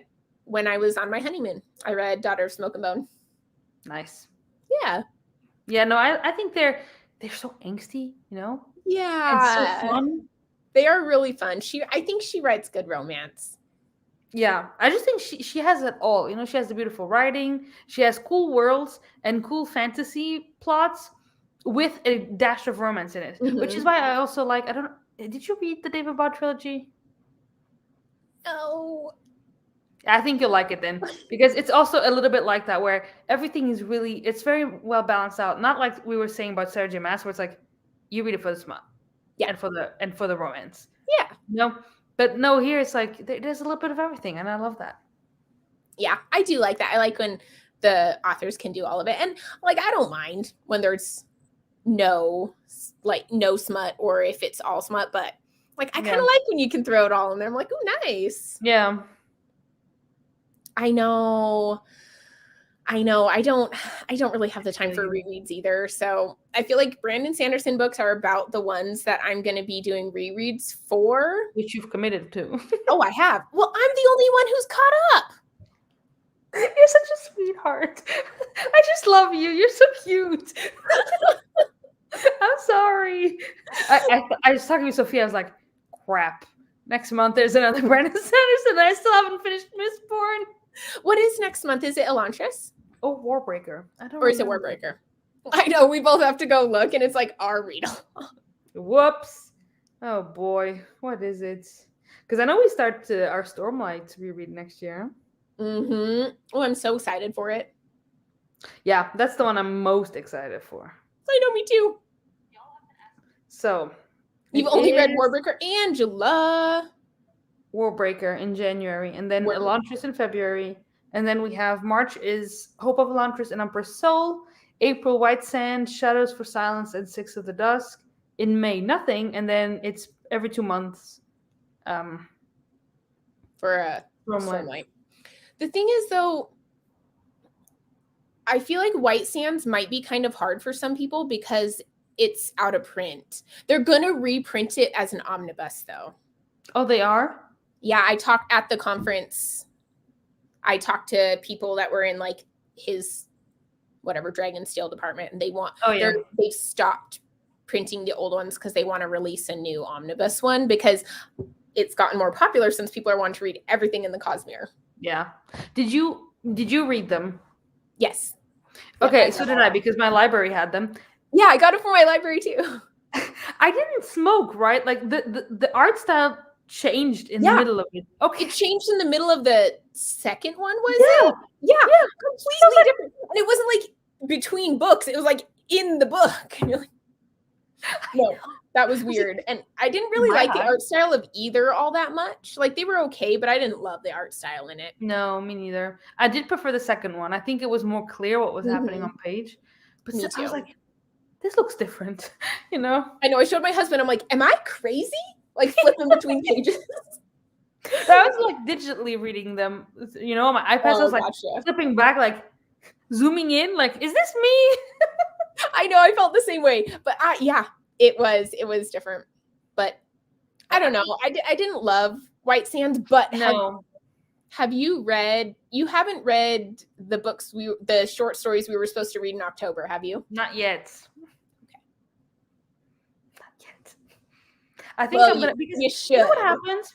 when I was on my honeymoon. I read Daughter of Smoke and Bone. Nice. Yeah. Yeah, no, I think they're so angsty, you know? Yeah. And so fun. They are really fun. I think she writes good romance. Yeah, I just think she has it all. You know, she has the beautiful writing. She has cool worlds and cool fantasy plots with a dash of romance in it, which is why I also like. Did you read the David Bond trilogy? No. I think you'll like it then, because it's also a little bit like that, where everything is it's very well balanced out. Not like we were saying about Sarah J. Maas, where it's like you read it for the smut, and for the romance. Yeah. No. But no, here it's like there's a little bit of everything, and I love that. Yeah, I do like that. I like when the authors can do all of it. And like, I don't mind when there's no smut or if it's all smut, but like, I kind of like when you can throw it all in there. I'm like, oh, nice. Yeah. I know. I don't really have the time for rereads either. So I feel like Brandon Sanderson books are about the ones that I'm going to be doing rereads for. Which you've committed to. Oh, I have. Well, I'm the only one who's caught up. You're such a sweetheart. I just love you. You're so cute. I'm sorry. I was talking to Sophia. I was like, crap. Next month there's another Brandon Sanderson. I still haven't finished Mistborn. What is next month? Is it Elantris? Oh, Warbreaker. Or is it Warbreaker? I know, we both have to go look, and it's like our read. Whoops. Oh, boy. What is it? Because I know we start our Stormlight reread next year. Mm-hmm. Oh, I'm so excited for it. Yeah, that's the one I'm most excited for. I know, me too. So. You've only read Warbreaker, Angela. Warbreaker in January, and then Elantris in February. And then we have March is Hope of Elantris and Empress Soul. April, White Sand, Shadows for Silence, and Six of the Dusk. In May, nothing. And then it's every 2 months. For a Stormlight. The thing is, though, I feel like White Sands might be kind of hard for some people because it's out of print. They're going to reprint it as an omnibus, though. Oh, they are? Yeah, I talked at the conference. I talked to people that were in like his whatever Dragonsteel department, and they've stopped printing the old ones because they want to release a new omnibus one because it's gotten more popular since people are wanting to read everything in the Cosmere. Yeah. Did you read them? Yes. Okay, yeah, so did I, because my library had them. Yeah, I got it from my library too. I didn't smoke, right? Like the art style changed in the middle of it. Okay. It changed in the middle of the second one, was it? Yeah. Completely different. And it wasn't like between books. It was like in the book. And you're like, no, that was weird. And I didn't really like the art style of either all that much. Like they were okay, but I didn't love the art style in it. No, me neither. I did prefer the second one. I think it was more clear what was happening on page. But still, I was like, this looks different, you know? I know. I showed my husband. I'm like, am I crazy? Like flipping between pages. I was like digitally reading them, you know, on my iPad. I was like flipping back, like zooming in, like, is this me? I know, I felt the same way, but it was different. But I don't know. I didn't love White Sands, but no. You haven't read the short stories we were supposed to read in October, have you? Not yet. I think I'm gonna, because you should. You know what happens?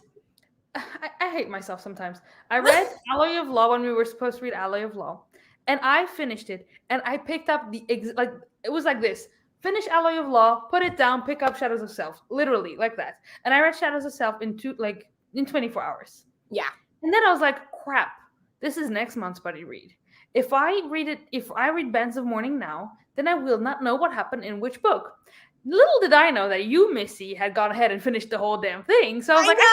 I hate myself sometimes. I read Alloy of Law when we were supposed to read Alloy of Law, And I finished it, and I picked up like it was like this: finish Alloy of Law, put it down, pick up Shadows of Self, literally like that. And I read Shadows of Self in 24 hours. Yeah. And then I was like, crap, this is next month's buddy read. If I read Bands of Morning now, then I will not know what happened in which book. Little did I know that you, Missy, had gone ahead and finished the whole damn thing. So I was like, I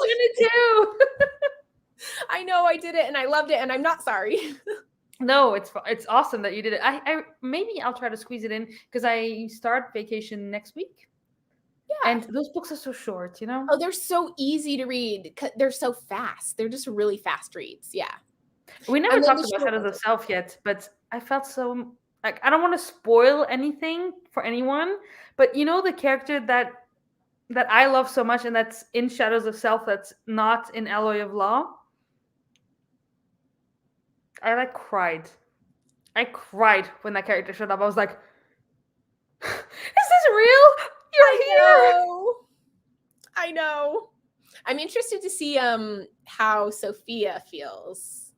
should have done it too. I know I did it, and I loved it, and I'm not sorry. No, it's awesome that you did it. I maybe I'll try to squeeze it in because I start vacation next week. Yeah. And those books are so short, you know? Oh, they're so easy to read. They're so fast. They're just really fast reads. Yeah. We never talked about Shadows of Self yet, but I felt so like I don't want to spoil anything for anyone, but you know the character that I love so much and that's in Shadows of Self that's not in Alloy of Law. I like cried. I cried when that character showed up. I was like, "Is this real? You're here!" I know. I'm interested to see how Sophia feels,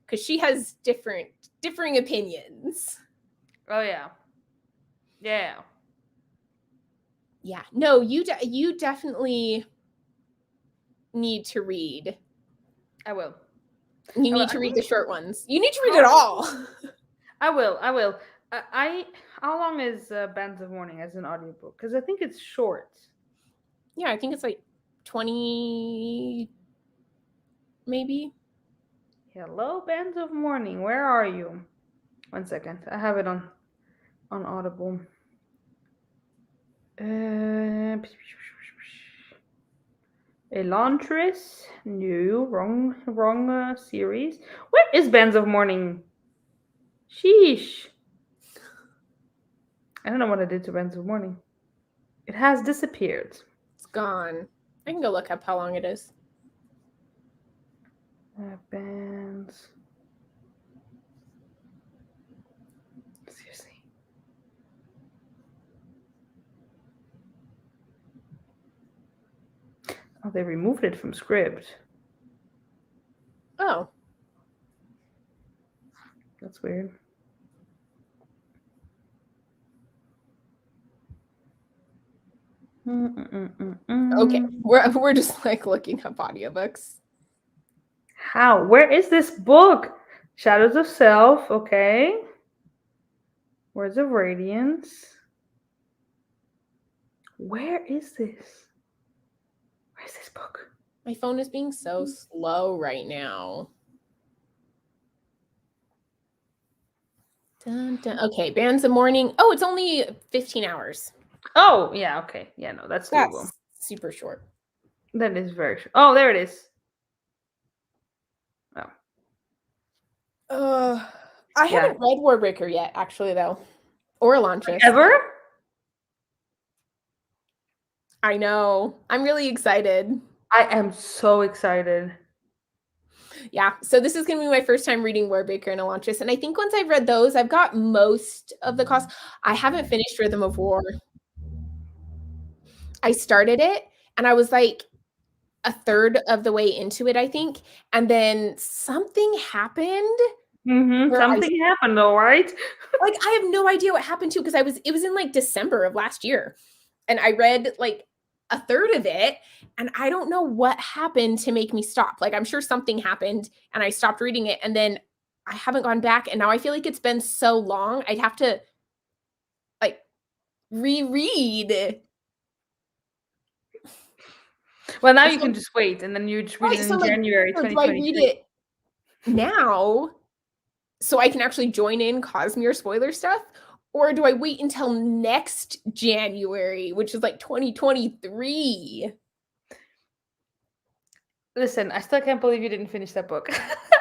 because she has differing opinions. Oh yeah. Yeah. No, you definitely need to read. I will. You need to read the short ones. You need to read it all. I will. How long is Bands of Morning as an audiobook? Because I think it's short. Yeah, I think it's like 20, maybe. Hello, Bands of Morning. Where are you? 1 second. I have it on Audible. Elantris? No, wrong series. Where is Bands of Morning? Sheesh. I don't know what I did to Bands of Morning. It has disappeared. It's gone. I can go look up how long it is. Bands. Seriously. Oh, they removed it from Scribd. Oh. That's weird. Okay, we're just like looking up audiobooks. How? Where is this book? Shadows of Self. Okay. Words of Radiance. Where is this? Where's this book? My phone is being so slow right now. Dun, dun. Okay, Bands of Morning. Oh, it's only 15 hours. Oh, yeah, okay. Yeah, no, that's doable. Super short. That is very short. Oh, there it is. Oh. I haven't read Warbreaker yet, actually, though. Or Elantris. Ever? I know. I'm really excited. I am so excited. Yeah, so this is going to be my first time reading Warbreaker and Elantris, and I think once I've read those, I've got most of the cost. I haven't finished Rhythm of War. I started it, and I was like a third of the way into it, I think, and then something happened. Something happened, though, right? Like, I have no idea what happened to, because it was in like December of last year, and I read like a third of it, and I don't know what happened to make me stop. Like, I'm sure something happened and I stopped reading it, and then I haven't gone back, and now I feel like it's been so long I'd have to like reread. Well, now you can just wait, and then you just read it in January 2023. Do I read it now so I can actually join in Cosmere spoiler stuff? Or do I wait until next January, which is like 2023? Listen, I still can't believe you didn't finish that book.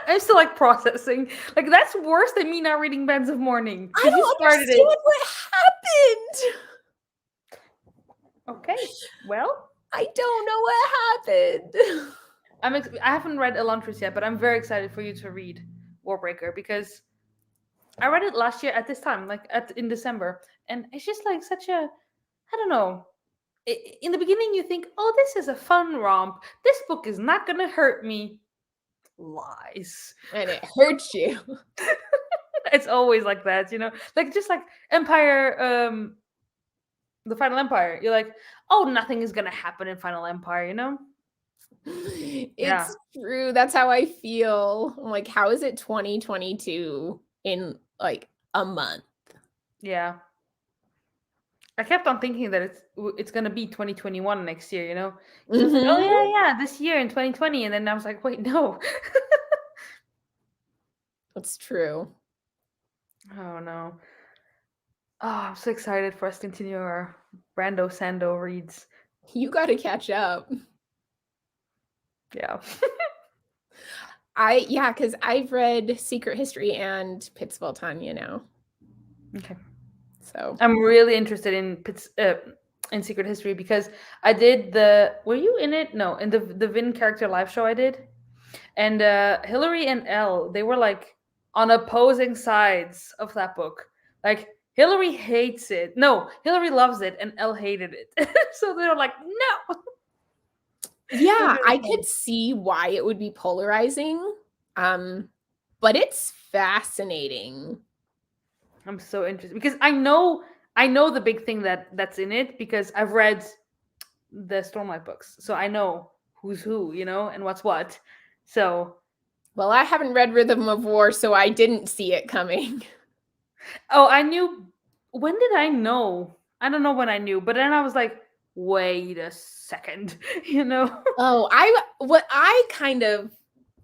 I'm still like processing. Like, that's worse than me not reading Bands of Morning. I don't understand what happened. Okay, well. I don't know what happened. I haven't read Elantris yet, but I'm very excited for you to read Warbreaker because I read it last year at this time, like in December, and it's just like such a, I don't know. In the beginning, you think, "Oh, this is a fun romp. This book is not gonna hurt me." lies. And it hurts you. It's always like that, like just like Empire, the Final Empire. You're like, oh, nothing is gonna happen in Final Empire. Yeah, It's true. That's how I feel. I'm like, how is it 2022 in like a month? yeah. I kept on thinking that it's gonna be 2021 next year. Because I was like, oh yeah, this year in 2020, and then I was like, wait, no. That's true. Oh no. Oh, I'm so excited for us to continue our Brando Sando reads. You got to catch up. Yeah. Because I've read Secret History and Pittsville Tanya now. Okay. So I'm really interested in Secret History because I did were you in it? No, in the Vin character live show I did. And Hillary and Elle, they were like on opposing sides of that book. Like Hillary hates it. No, Hillary loves it and Elle hated it. So they were like, no. yeah, I could see why it would be polarizing. But it's fascinating. I'm so interested because I know the big thing that's in it because I've read the Stormlight books. So I know who's who, and what's what. So well, I haven't read Rhythm of War, so I didn't see it coming. Oh, I knew. When did I know? I don't know when I knew, but then I was like, wait a second, Oh, I kind of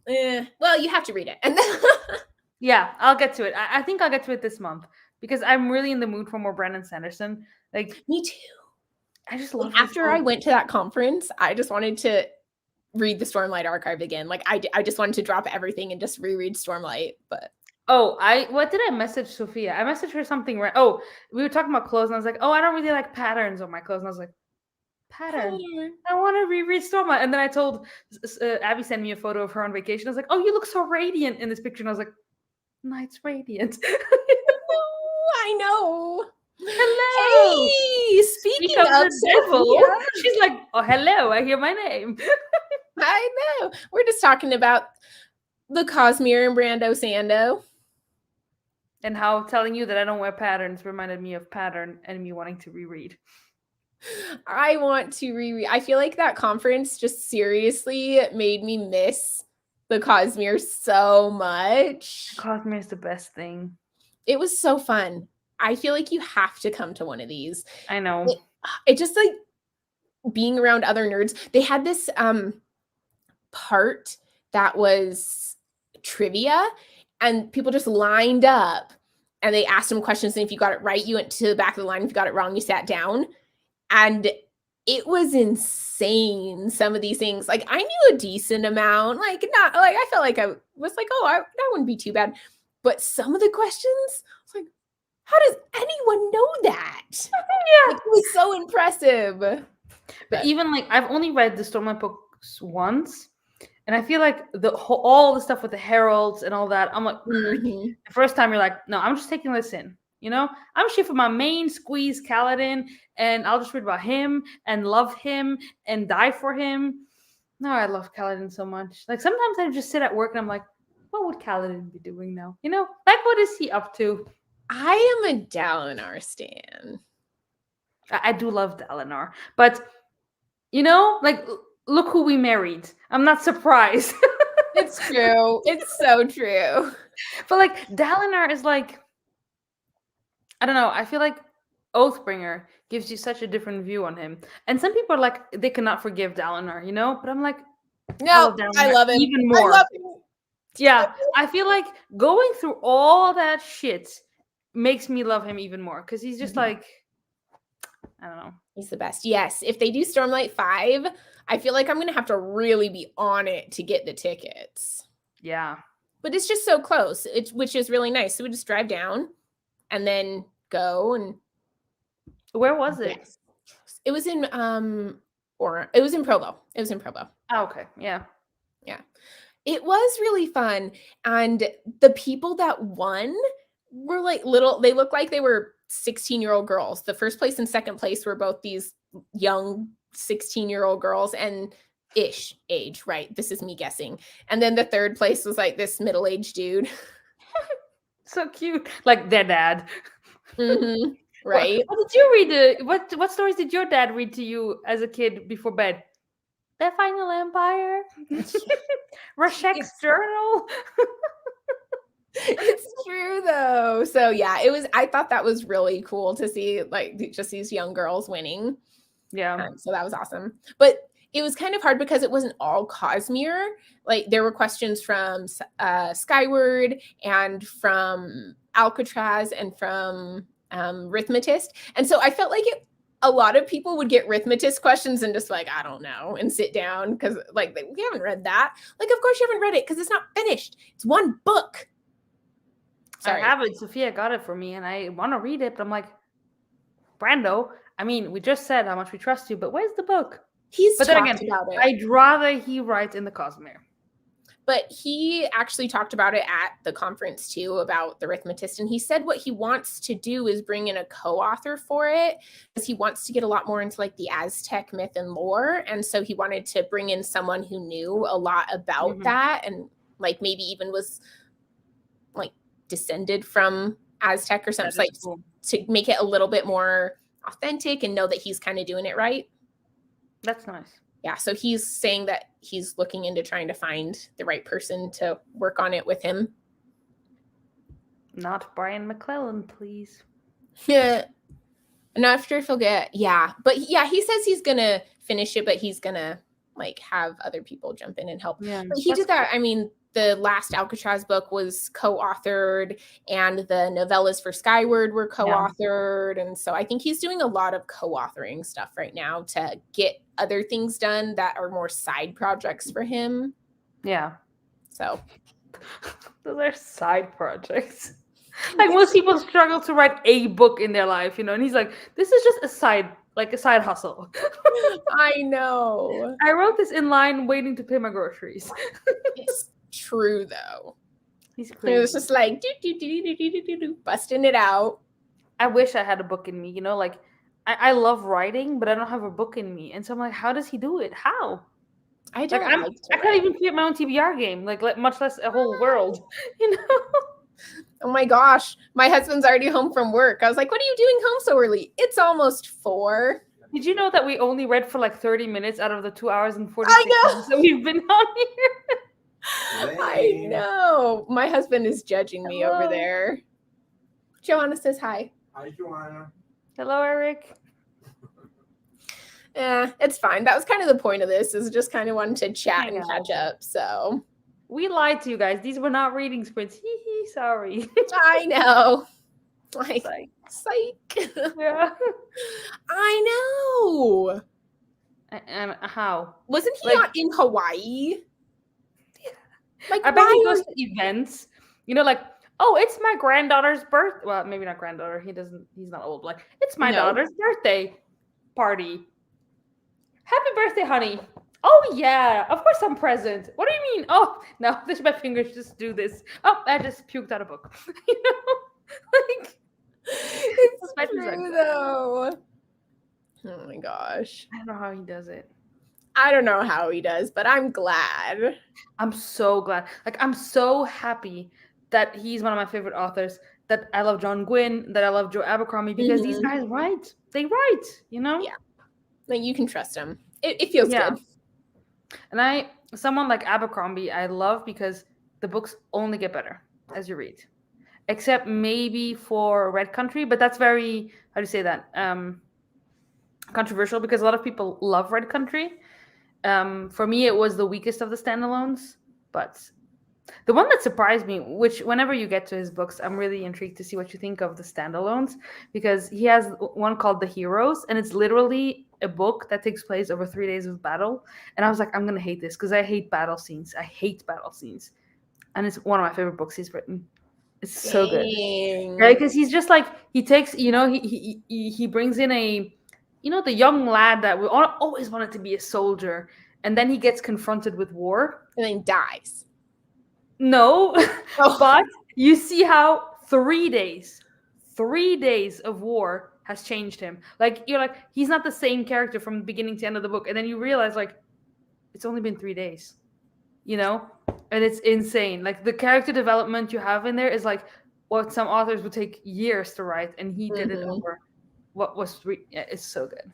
well, you have to read it. And then Yeah, I'll get to it. I think I'll get to it this month because I'm really in the mood for more Brandon Sanderson. Like me too. I just love after I went to that conference, I just wanted to read the Stormlight archive again. Like I just wanted to drop everything and just reread Stormlight. But what did I message Sophia? I messaged her something. Oh, we were talking about clothes, and I was like, oh, I don't really like patterns on my clothes, and I was like, pattern. I want to reread Stormlight, and then I told Abby sent me a photo of her on vacation. I was like, oh, you look so radiant in this picture, and I was like, Night's radiant. I know. Hello. Hey, speaking of the devil, Sophia, she's like, oh, hello, I hear my name. I know. We're just talking about the Cosmere and Brando Sando. And how telling you that I don't wear patterns reminded me of Pattern and me wanting to reread. I want to reread. I feel like that conference just seriously made me miss the Cosmere so much. Cosmere is the best thing. It was so fun. I feel like you have to come to one of these. I know. It just like being around other nerds. They had this part that was trivia and people just lined up and they asked them questions, and if you got it right, you went to the back of the line. If you got it wrong, you sat down. And it was insane, some of these things. Like I knew a decent amount, like not like I felt like I was like, oh, that wouldn't be too bad. But some of the questions, I was like, how does anyone know that? Yeah. Like, it was so impressive. But even like I've only read the Stormlight books once, and I feel like all the stuff with the heralds and all that, I'm like, the first time you're like, no, I'm just taking this in. I'm shit for my main squeeze Kaladin, and I'll just read about him and love him and die for him. No, I love Kaladin so much. Like sometimes I just sit at work and I'm like, what would Kaladin be doing now? Like what is he up to? I am a Dalinar stan. I do love Dalinar, but like look who we married. I'm not surprised. It's true. It's so true. But like Dalinar is like, I don't know. I feel like Oathbringer gives you such a different view on him. And some people are like, they cannot forgive Dalinar, But I'm like, no, I love him even more. I love him. Yeah, I feel like going through all that shit makes me love him even more because he's just like, I don't know. He's the best. Yes, if they do Stormlight 5, I feel like I'm going to have to really be on it to get the tickets. Yeah. But it's just so close, which is really nice. So we just drive down and then go. And where was it? Yes. It was in it was in Provo. It was in Provo. Oh, okay. Yeah. Yeah. It was really fun. And the people that won were like they looked like they were 16-year-old girls. The first place and second place were both these young 16-year-old girls. And ish age, right? This is me guessing. And then the third place was like this middle-aged dude. So cute. Like their dad. Mm-hmm. Right. What did you read? What stories did your dad read to you as a kid before bed? The Final Empire. Rashek's journal. It's true though. So yeah, I thought that was really cool to see like just these young girls winning. Yeah. So that was awesome. But it was kind of hard because it wasn't all Cosmere. Like there were questions from Skyward and from Alcatraz and from Rhythmatist. And so I felt like a lot of people would get Rhythmatist questions and just like, I don't know, and sit down because like we haven't read that. Like, of course you haven't read it because it's not finished. It's one book. Sorry. I have it. Sophia got it for me and I want to read it, but I'm like, Brando, I mean, we just said how much we trust you, but where's the book? But then again, about it. I'd rather he writes in the Cosmere. But he actually talked about it at the conference too, about the Rhythmatist. And he said what he wants to do is bring in a co-author for it because he wants to get a lot more into like the Aztec myth and lore. And so he wanted to bring in someone who knew a lot about that and like maybe even was like descended from Aztec or something, like cool. To make it a little bit more authentic and know that he's kind of doing it right. That's nice. Yeah, so he's saying that he's looking into trying to find the right person to work on it with him. Not Brian McClellan, please. Yeah. I'm not sure if he'll get, but yeah, he says he's going to finish it, but he's going to like have other people jump in and help. Yeah, but he did that. I mean, the last Alcatraz book was co-authored and the novellas for Skyward were co-authored. And so I think he's doing a lot of co-authoring stuff right now to get other things done that are more side projects for him. Yeah. So those are side projects. Like most people struggle to write a book in their life, you know, and he's like, this is just a side hustle. I know. I wrote this in line waiting to pay my groceries. It's true though. He's crazy. It was just like busting it out. I wish I had a book in me, you know, like I love writing, but I don't have a book in me. And so I'm like, how does he do it? How? I don't I can't even create my own TBR game, like much less a whole world, you know? Oh my gosh, my husband's already home from work. I was like, what are you doing home so early? It's almost 4. Did you know that we only read for like 30 minutes out of the 2 hours and 46 minutes that we've been on here? I know. My husband is judging me over there. Joanna says hi. Hi, Joanna. Hello, Eric. Yeah, it's fine. That was kind of the point of this, is just kind of wanting to chat and catch up. So we lied to you guys. These were not reading sprints. Sorry. I know. Like, psych. Yeah. I know. And how? Wasn't he not in Hawaii? Like, I bet he goes to events. You know, like, oh, it's my granddaughter's birth. Well, maybe not granddaughter. He's not old. Like, it's my daughter's birthday party. Happy birthday, honey. Oh, yeah. Of course I'm present. What do you mean? Oh, no. This my fingers just do this. Oh, I just puked out a book. You know? Like, it's true, though. Oh, my gosh. I don't know how he does it. I don't know how he does, but I'm glad. I'm so glad. Like, I'm so happy that he's one of my favorite authors, that I love John Gwynne, that I love Joe Abercrombie, because these guys write. They write, you know? Yeah. Like, you can trust them. It feels good. And someone like Abercrombie, I love because the books only get better as you read. Except maybe for Red Country, but that's very, how do you say that? Controversial, because a lot of people love Red Country. For me, it was the weakest of the standalones, but the one that surprised me, which whenever you get to his books, I'm really intrigued to see what you think of the standalones, because he has one called The Heroes, and it's literally a book that takes place over 3 days of battle. And I was like, I'm going to hate this because I hate battle scenes. And it's one of my favorite books he's written. It's so good. Right? Because he's just like, he takes, you know, he brings in the young lad that we always wanted to be a soldier. And then he gets confronted with war. And then dies. No, but you see how 3 days of war has changed him. Like, you're like, he's not the same character from the beginning to end of the book. And then you realize, like, it's only been 3 days, you know? And it's insane. Like the character development you have in there is like what some authors would take years to write, and he did it over what was it's so good.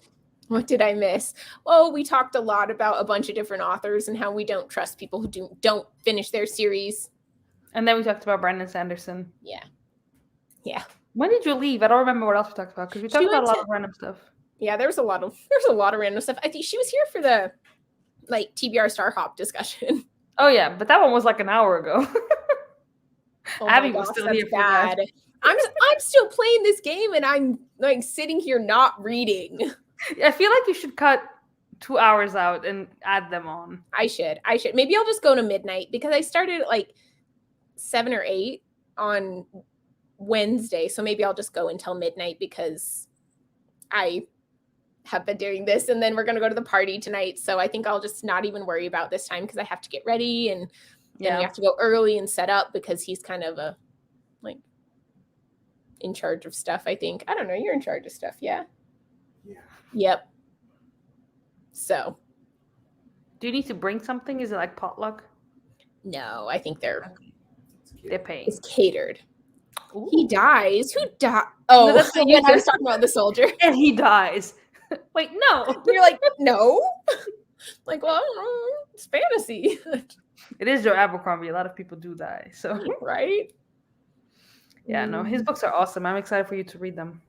What did I miss? Well, we talked a lot about a bunch of different authors and how we don't trust people who don't finish their series. And then we talked about Brandon Sanderson. Yeah. Yeah. When did you leave? I don't remember what else we talked about because we talked about a lot of random stuff. Yeah, there's a lot of random stuff. I think she was here for the like TBR Star Hop discussion. Oh yeah, but that one was like an hour ago. Oh Abby was still here for that. I'm still playing this game and I'm like sitting here not reading. I feel like you should cut 2 hours out and add them on. I should. Maybe I'll just go to midnight because I started at like 7 or 8 on Wednesday. So maybe I'll just go until midnight because I have been doing this, and then we're going to go to the party tonight. So I think I'll just not even worry about this time because I have to get ready, and then we have to go early and set up because he's kind of a like in charge of stuff. I think. I don't know. You're in charge of stuff. Yeah. Yeah. Yep. So. Do you need to bring something? Is it like potluck? No, I think they're paying. It's catered. Ooh. He dies. Who died? Oh, No, that's yeah, I was talking about the soldier. And he dies. Wait, no. You're like, no. Like, well, it's fantasy. It is Joe Abercrombie. A lot of people do die. So right? Yeah, no, his books are awesome. I'm excited for you to read them.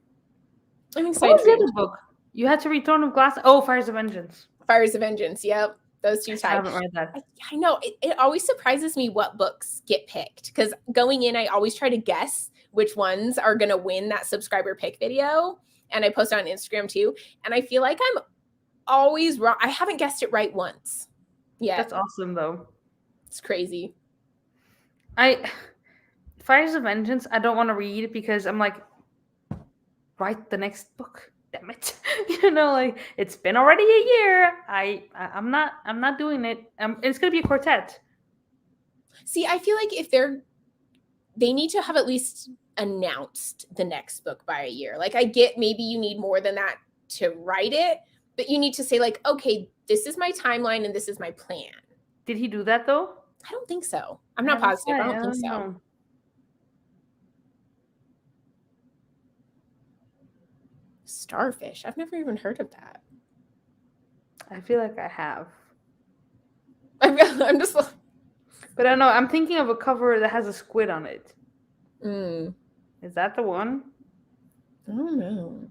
I'm What excited. was the other book? You had to read Throne of Glass. Oh, Fires of Vengeance. Fires of Vengeance. Yep. Those two I types. haven't read that. I know. It always surprises me what books get picked because going in, I always try to guess which ones are going to win that subscriber pick video. And I post it on Instagram too. And I feel like I'm always wrong. I haven't guessed it right once. Yeah. That's awesome, though. It's crazy. Fires of Vengeance, I don't want to read because I'm like, write the next book. Damn it. You know, like it's been already a year. I'm not doing it. It's gonna be a quartet. See, I feel like if they need to have at least announced the next book by a year. Like I get maybe you need more than that to write it, but you need to say like, okay, this is my timeline and this is my plan. Did he do that though? I don't think so. I'm not positive. I don't think so. Know. Starfish. I've never even heard of that. I feel like I have. I'm just like... But I don't know. I'm thinking of a cover that has a squid on it. Mm. Is that the one? I don't know.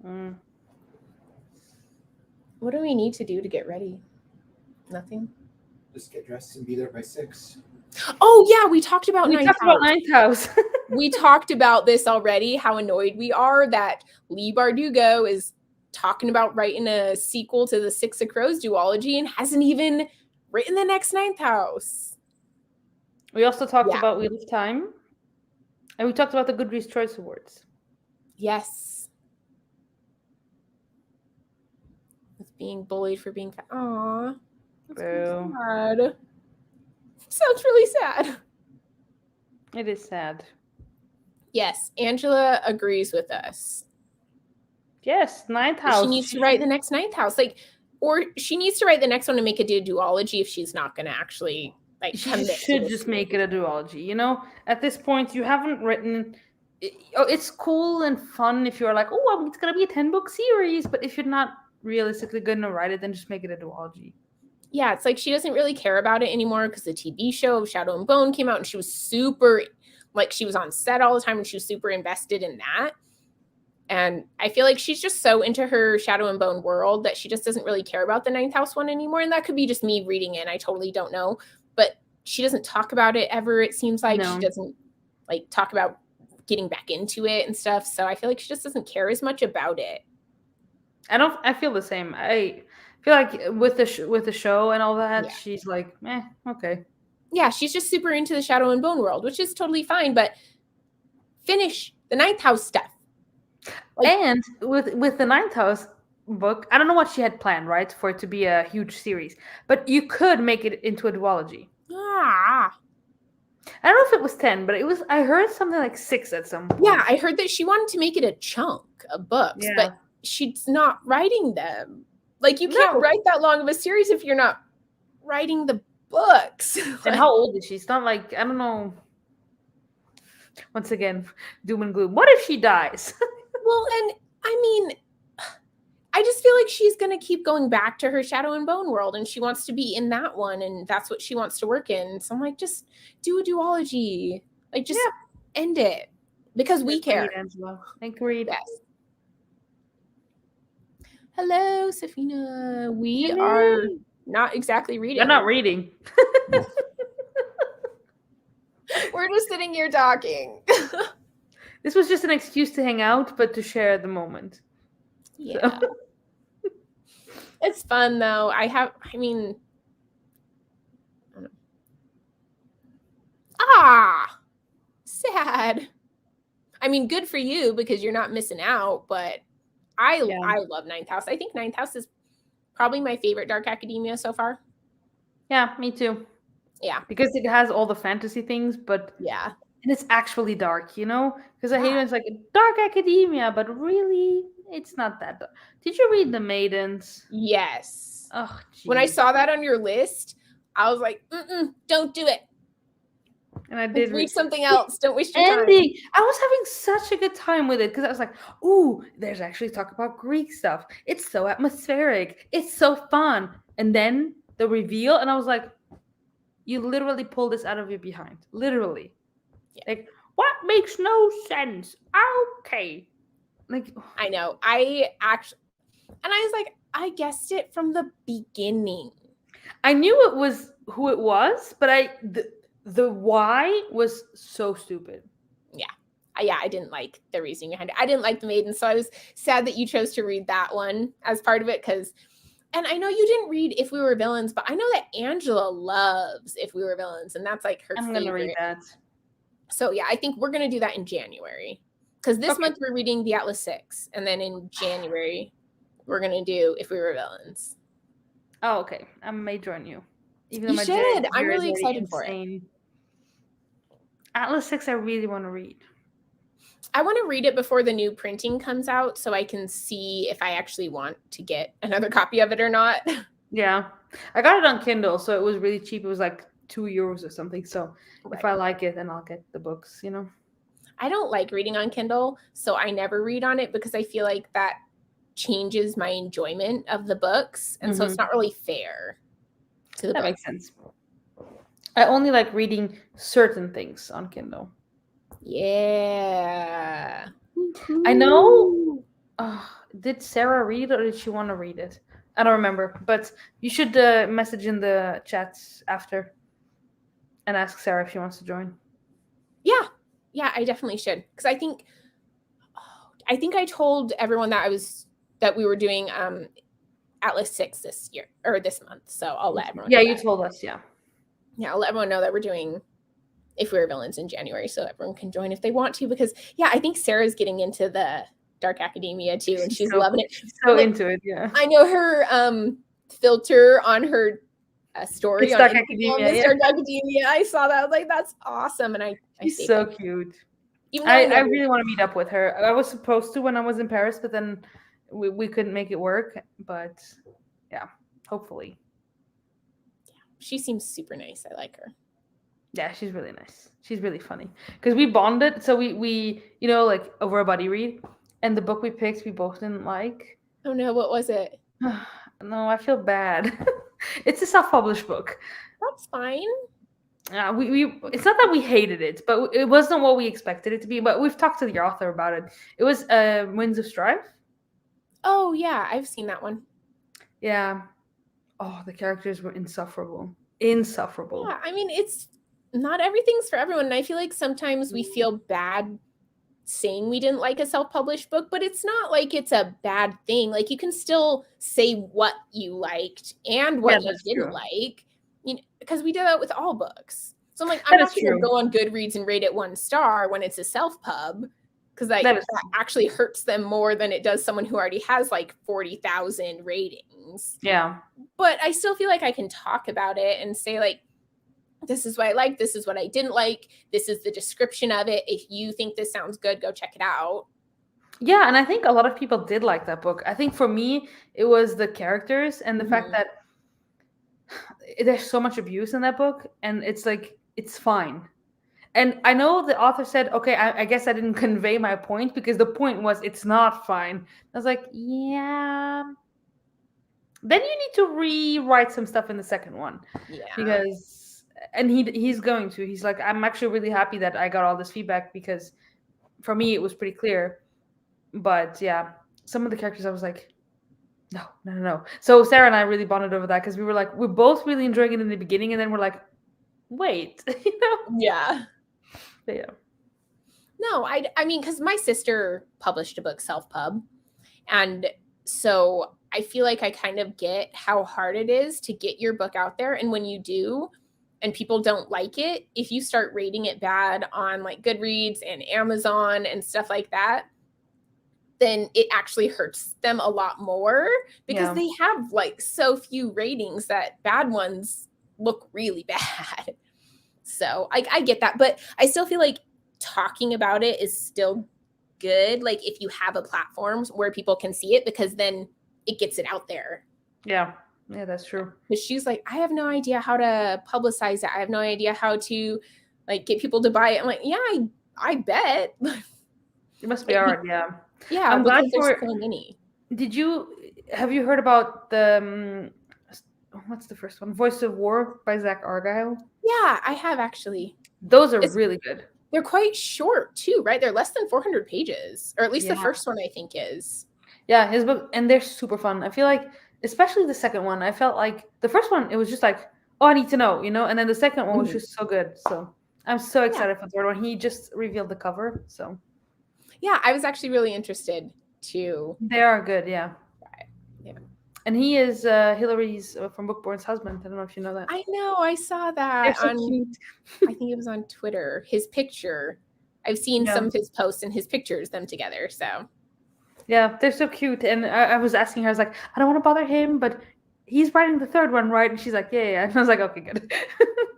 Mm. What do we need to do to get ready? Nothing? Just get dressed and be there by 6. Oh, yeah. We talked about Ninth House. We talked about this already, how annoyed we are that Lee Bardugo is talking about writing a sequel to the Six of Crows duology and hasn't even written the next Ninth House. We also talked about Wheel of Time. And we talked about the Goodreads Choice Awards. Yes. With being bullied for being fat. Aww. That's Boo. sad. Sounds really sad. It is sad. Yes, Angela agrees with us. Yes, Ninth House. She needs to write the next Ninth House. Like, or she needs to write the next one and make it a duology if she's not going to actually like she should just make it a duology. You know, at this point, you haven't written. It's cool and fun if you're like, oh, it's gonna be a 10-book series. But if you're not realistically gonna write it, then just make it a duology. Yeah, it's like she doesn't really care about it anymore because the TV show of Shadow and Bone came out and she was super, like she was on set all the time and she was super invested in that. And I feel like she's just so into her Shadow and Bone world that she just doesn't really care about the Ninth House one anymore. And that could be just me reading it. I totally don't know. But she doesn't talk about it ever, it seems like. No. She doesn't like talk about getting back into it and stuff. So I feel like she just doesn't care as much about it. I feel the same. I feel like with the show and all that, she's like, okay. Yeah, she's just super into the Shadow and Bone world, which is totally fine. But finish the Ninth House stuff. Like, and with the Ninth House book, I don't know what she had planned, right, for it to be a huge series. But you could make it into a duology. I don't know if it was 10, but it was. I heard something like 6 at some point. Yeah, I heard that she wanted to make it a chunk of books, but she's not writing them. Like, you can't write that long of a series if you're not writing the books. And how old is she? It's not like, I don't know. Once again, doom and gloom. What if she dies? Well, and I mean, I just feel like she's going to keep going back to her Shadow and Bone world, and she wants to be in that one, and that's what she wants to work in. So I'm like, just do a duology. Like, just end it. Because we care. Angela. Agreed. Yes. Hello, Safina. We are not exactly reading. You're not reading. We're just sitting here talking. This was just an excuse to hang out, but to share the moment. Yeah. So. It's fun, though. Sad. I mean, good for you because you're not missing out, but I love Ninth House. I think Ninth House is probably my favorite Dark Academia so far. Yeah, me too. Yeah. Because it has all the fantasy things, but yeah. And it's actually dark, you know? Because I hate when it's like Dark Academia, but really, it's not that dark. Did you read The Maidens? Yes. Oh, geez. When I saw that on your list, I was like, don't do it. And I did read something else. Don't waste your time. I was having such a good time with it because I was like, ooh, there's actually talk about Greek stuff. It's so atmospheric. It's so fun. And then the reveal, and I was like, you literally pulled this out of your behind. Literally. Yeah. Like, what makes no sense? Okay. Like, I know. I was like, I guessed it from the beginning. I knew it was who it was, but the why was so stupid. Yeah. I didn't like the reasoning behind it. I didn't like The Maiden, so I was sad that you chose to read that one as part of it and I know you didn't read If We Were Villains, but I know that Angela loves If We Were Villains, and that's like her favorite. I'm going to read that. So yeah, I think we're going to do that in January. Because this month we're reading The Atlas 6, and then in January we're going to do If We Were Villains. Oh, okay. I may join you. Even you should. I'm really excited for it. Atlas 6 I really want to read. I want to read it before the new printing comes out so I can see if I actually want to get another copy of it or not. Yeah. I got it on Kindle, so it was really cheap. It was like €2 or something. So if I like it, then I'll get the books, you know? I don't like reading on Kindle, so I never read on it because I feel like that changes my enjoyment of the books. And so it's not really fair to the book. That makes sense. I only like reading certain things on Kindle. Yeah. I know. Did Sarah read it or did she want to read it? I don't remember. But you should message in the chats after and ask Sarah if she wants to join. Yeah. Yeah, I definitely should. Because I think I told everyone that we were doing Atlas 6 this year or this month. So I'll let everyone know. Yeah, you told us, yeah. Yeah, I'll let everyone know that we're doing If We Were Villains in January so everyone can join if they want to. Because, yeah, I think Sarah's getting into the Dark Academia too, and she's loving it. She's so into it, yeah. I know her filter on her story it's on Dark Academia. Dark Academia. I saw that. I was like, that's awesome. And she's so cute. Even I really want to meet up with her. I was supposed to when I was in Paris, but then we couldn't make it work. But yeah, hopefully. She seems super nice. I like her. Yeah, she's really nice. She's really funny. Because we bonded. So we like over a buddy read. And the book we picked, we both didn't like. Oh no, what was it? No, I feel bad. It's a self-published book. That's fine. It's not that we hated it, but it wasn't what we expected it to be. But we've talked to the author about it. It was Winds of Strife. Oh yeah, I've seen that one. Yeah. Oh, the characters were insufferable. Insufferable. Yeah, I mean, it's not everything's for everyone. And I feel like sometimes we feel bad saying we didn't like a self-published book, but it's not like it's a bad thing. Like you can still say what you liked and what you didn't like, because we do that with all books. So I'm like, I'm not going to go on Goodreads and rate it 1 star when it's a self-pub, because that actually hurts them more than it does someone who already has like 40,000 ratings. Yeah. But I still feel like I can talk about it and say like, this is what I like. This is what I didn't like. This is the description of it. If you think this sounds good, go check it out. Yeah, and I think a lot of people did like that book. I think for me, it was the characters and the fact that there's so much abuse in that book, and it's like it's fine. And I know the author said, okay, I guess I didn't convey my point because the point was it's not fine. I was like, yeah. Then you need to rewrite some stuff in the second one. Yeah. Because, and he's going to. He's like, I'm actually really happy that I got all this feedback because for me it was pretty clear. But yeah, some of the characters I was like, no. So Sarah and I really bonded over that because we were like, we're both really enjoying it in the beginning, and then we're like, wait, Yeah. But yeah. No, I mean, because my sister published a book self-pub, and so I feel like I kind of get how hard it is to get your book out there. And when you do, and people don't like it, if you start rating it bad on like Goodreads and Amazon and stuff like that, then it actually hurts them a lot more because they have like so few ratings that bad ones look really bad. So I get that, but I still feel like talking about it is still good. Like if you have a platform where people can see it, because then it gets it out there. Yeah, that's true. Because she's like, I have no idea how to publicize it. I have no idea how to like get people to buy it. I'm like, yeah, I bet. It must be hard, yeah. Yeah, I'm glad there's so many. Have you heard about the what's the first one? Voice of War by Zach Argyle? Yeah, I have actually. Those are really good. They're quite short too, right? They're less than 400 pages, or at least the first one I think is. Yeah, his book, and they're super fun. I feel like, especially the second one, I felt like the first one, it was just like, oh, I need to know, and then the second one was just so good. So I'm so excited for the third one. He just revealed the cover, so. Yeah, I was actually really interested too. They are good, yeah. Yeah. And he is Hillary's from Bookborn's husband. I don't know if you know that. I know, I saw that. They're so cute. I think it was on Twitter. His picture. I've seen some of his posts and his pictures, them together. So. Yeah, they're so cute. And I was asking her, I was like, I don't want to bother him, but he's writing the third one, right? And she's like, yeah. And I was like, okay, good.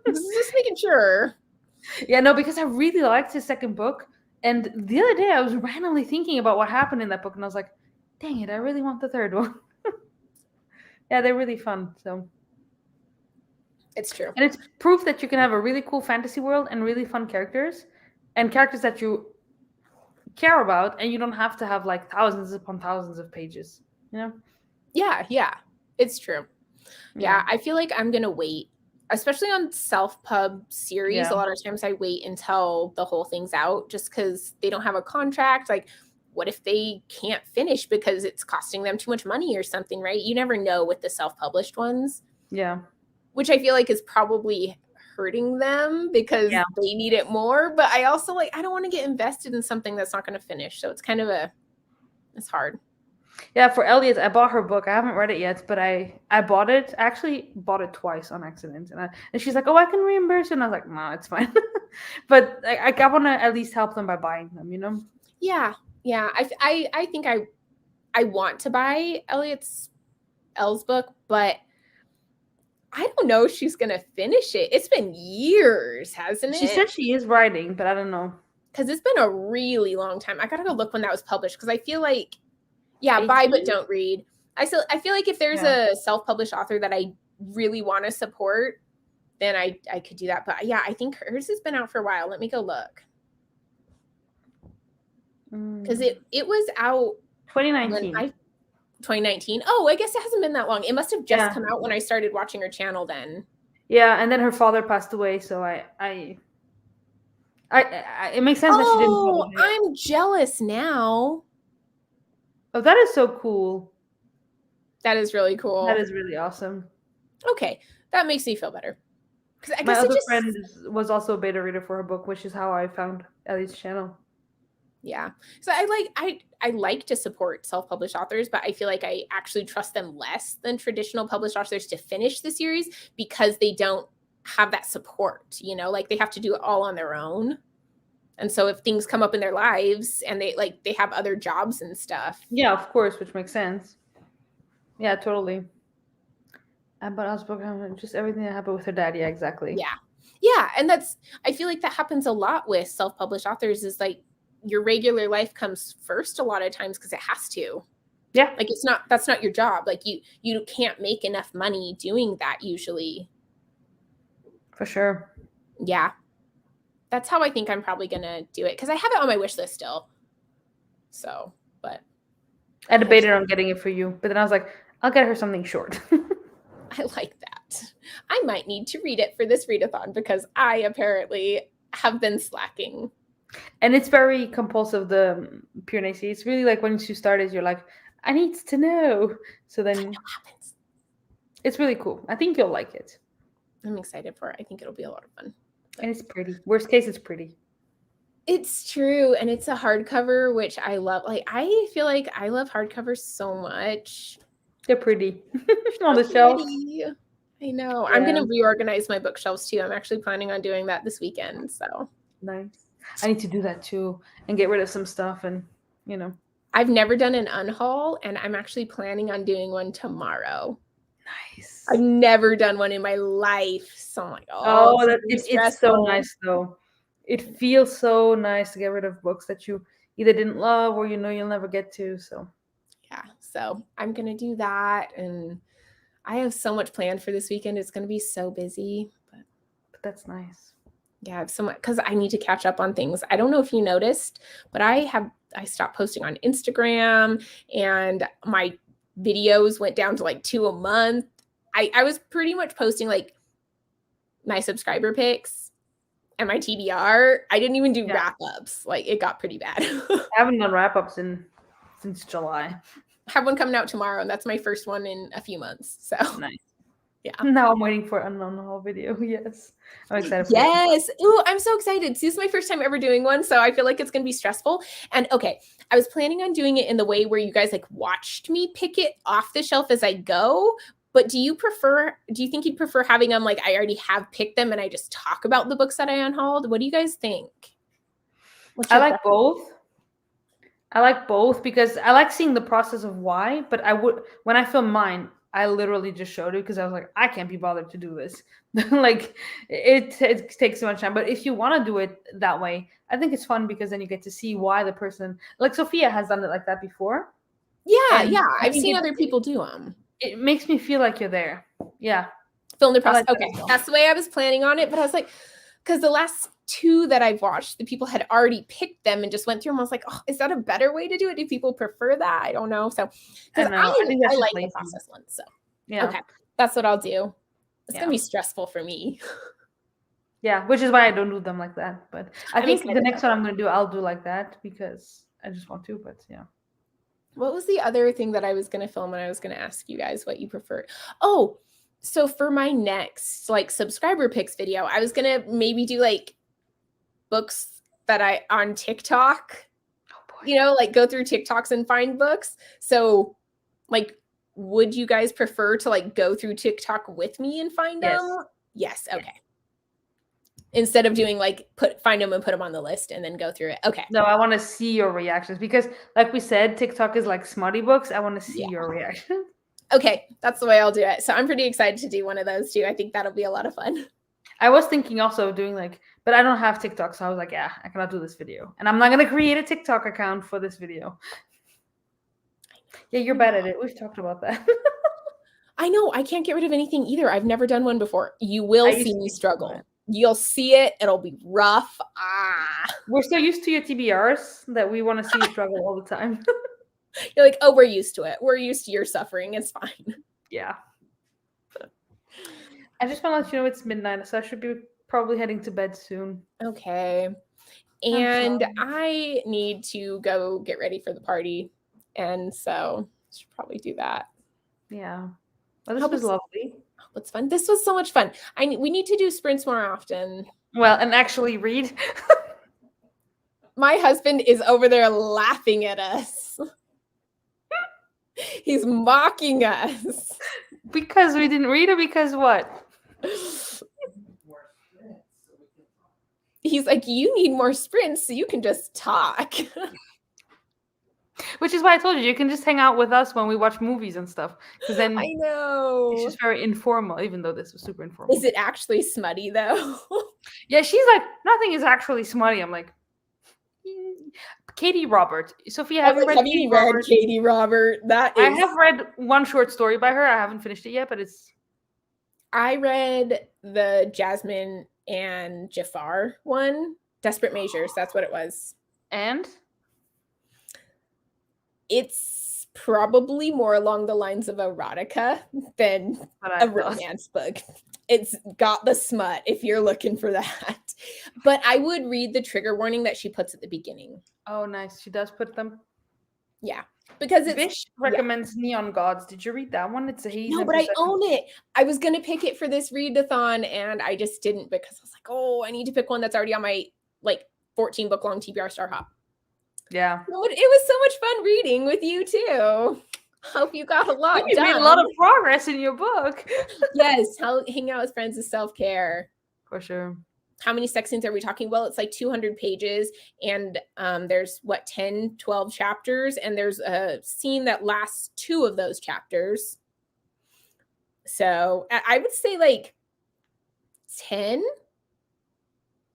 Just making sure. Yeah, no, because I really liked his second book. And the other day I was randomly thinking about what happened in that book, and I was like, dang it, I really want the third one. Yeah, they're really fun. So it's true. And it's proof that you can have a really cool fantasy world and really fun characters, and characters that you care about, and you don't have to have like thousands upon thousands of pages, Yeah, it's true. Yeah, I feel like I'm gonna wait, especially on self-pub series. A lot of times I wait until the whole thing's out, just because they don't have a contract. Like, what if they can't finish because it's costing them too much money or something, right? You never know with the self-published ones. Yeah. Which I feel like is probably hurting them because they need it more. But I also I don't want to get invested in something that's not going to finish. So it's kind of it's hard. Yeah, for Elliot, I bought her book. I haven't read it yet, but I bought it. I actually bought it twice on accident. And she's like, oh, I can reimburse you. And I was like, no, it's fine. But I want to at least help them by buying them, Yeah. I think I want to buy Elle's book, but I don't know if she's going to finish it. It's been years, hasn't it? She said she is writing, but I don't know. Because it's been a really long time. I got to go look when that was published, because I feel like, buy but don't read. I feel like if there's a self-published author that I really want to support, then I could do that. But I think hers has been out for a while. Let me go look. Because it was out 2019. 2019. Oh, I guess it hasn't been that long. It must have just come out when I started watching her channel then. Yeah, and then her father passed away, so I it makes sense that she didn't. Oh, I'm jealous now. Oh, that is so cool. That is really cool. That is really awesome. Okay, that makes me feel better. I guess my other friend was also a beta reader for her book, which is how I found Ellie's channel. Yeah. So I like to support self-published authors, but I feel like I actually trust them less than traditional published authors to finish the series, because they don't have that support, like they have to do it all on their own. And so if things come up in their lives and they have other jobs and stuff. Yeah, of course, which makes sense. Yeah, totally. But I was just everything that happened with her dad. Yeah, exactly. Yeah. And I feel like that happens a lot with self-published authors, is like your regular life comes first a lot of times because it has to, Yeah. Like that's not your job. Like you can't make enough money doing that usually. For sure. Yeah. That's how I think I'm probably going to do it because I have it on my wish list still. So, but I debated on getting it for you, but then I was like, I'll get her something short. I like that. I might need to read it for this readathon because I apparently have been slacking. And it's very compulsive, the Pyrenees. It's really like once you start it, you're like, I need to know. So then What happens? It's really cool. I think you'll like it. I'm excited for it. I think it'll be a lot of fun. And it's pretty. Worst case, it's pretty. It's true. And it's a hardcover, which I love. Like, I feel like I love hardcovers so much. They're pretty on the shelf. I know. Yeah. I'm going to reorganize my bookshelves too. I'm actually planning on doing that this weekend. So nice. I need to do that too and get rid of some stuff. And, you know, I've never done an unhaul, and I'm actually planning on doing one tomorrow. Nice. I've never done one in my life. So I'm like, it's so nice though. It feels so nice to get rid of books that you either didn't love or you know you'll never get to. So yeah, so I'm gonna do that, and I have so much planned for this weekend. It's gonna be so busy, but that's nice. Yeah, I have so much because I need to catch up on things. I don't know if you noticed, but I stopped posting on Instagram, and my videos went down to like 2 a month. I was pretty much posting like my subscriber pics and my TBR. I didn't even do wrap-ups. Like, it got pretty bad. I haven't done wrap-ups since July. I have one coming out tomorrow, and that's my first one in a few months. So nice. Yeah. Now I'm waiting for an unhaul video. Yes. I'm excited for Yes. Ooh, I'm so excited. This is my first time ever doing one, so I feel like it's going to be stressful. And okay, I was planning on doing it in the way where you guys like watched me pick it off the shelf as I go. But do you think you'd prefer having them like I already have picked them and I just talk about the books that I unhauled? What do you guys think? I like both. I like both because I like seeing the process of why, but when I film mine, I literally just showed it because I was like, I can't be bothered to do this. Like it takes so much time. But if you want to do it that way, I think it's fun because then you get to see why the person, like Sophia has done it like that before. Yeah. I've seen other people do them. It makes me feel like you're there. Yeah. Film the process. Okay. That's the way I was planning on it. But I was like, because the last 2 that I've watched, the people had already picked them and just went through them. I was like, oh, is that a better way to do it? Do people prefer that? I don't know. So, because I like the process one. So, yeah. Okay. That's what I'll do. It's going to be stressful for me. Yeah, which is why I don't do them like that. But I think the next one I'm going to do, I'll do like that because I just want to. But yeah. What was the other thing that I was going to film and I was going to ask you guys what you prefer? Oh, so for my next like subscriber picks video, I was going to maybe do like books that I on TikTok, like go through TikToks and find books. So like, would you guys prefer to like go through TikTok with me and find them? Yes. Okay. Instead of doing like find them and put them on the list and then go through it. Okay. No, I want to see your reactions because like we said, TikTok is like smutty books. I want to see your reaction. Okay. That's the way I'll do it. So I'm pretty excited to do one of those too. I think that'll be a lot of fun. I was thinking also of doing but I don't have TikTok. So I was like, yeah, I cannot do this video. And I'm not going to create a TikTok account for this video. Yeah, you're bad at it. We've talked about that. I know. I can't get rid of anything either. I've never done one before. You will see me struggle. You'll see it. It'll be rough. We're so used to your TBRs that we want to see you struggle all the time. You're like, oh, we're used to it. We're used to your suffering. It's fine. Yeah. I just want to let you know it's midnight, so I should be probably heading to bed soon. Okay. And I need to go get ready for the party. And so I should probably do that. Yeah. Well, this was lovely. It's fun. This was so much fun. We need to do sprints more often. Well, and actually read. My husband is over there laughing at us. He's mocking us. Because we didn't read, or because what? He's like, you need more sprints so you can just talk. Which is why I told you can just hang out with us when we watch movies and stuff. Because then I know it's just very informal, even though this was super informal. Is it actually smutty though? Yeah, she's like, nothing is actually smutty. I'm like, Katie Robert. Sophia, have you read have Katie you read Robert? Katie Robert? That is. I have read one short story by her. I haven't finished it yet, but it's. I read the Jasmine and Jafar one, Desperate Measures. That's what it was. And it's probably more along the lines of erotica than a romance book. It's got the smut if you're looking for that. But I would read the trigger warning that she puts at the beginning. Oh, nice. She does put them. Yeah. Because it's Vish recommends Neon Gods. Did you read that one? It's a haze. No, but I own it. I was gonna pick it for this readathon and I just didn't because I was like, oh, I need to pick one that's already on my 14 book long TBR Star Hop. Yeah. It was so much fun reading with you too. Hope you got a lot done. You made a lot of progress in your book. Yes, hanging out with friends is self-care. For sure. How many sex scenes are we talking? Well, it's like 200 pages and there's 10, 12 chapters and there's a scene that lasts 2 of those chapters. So I would say 10.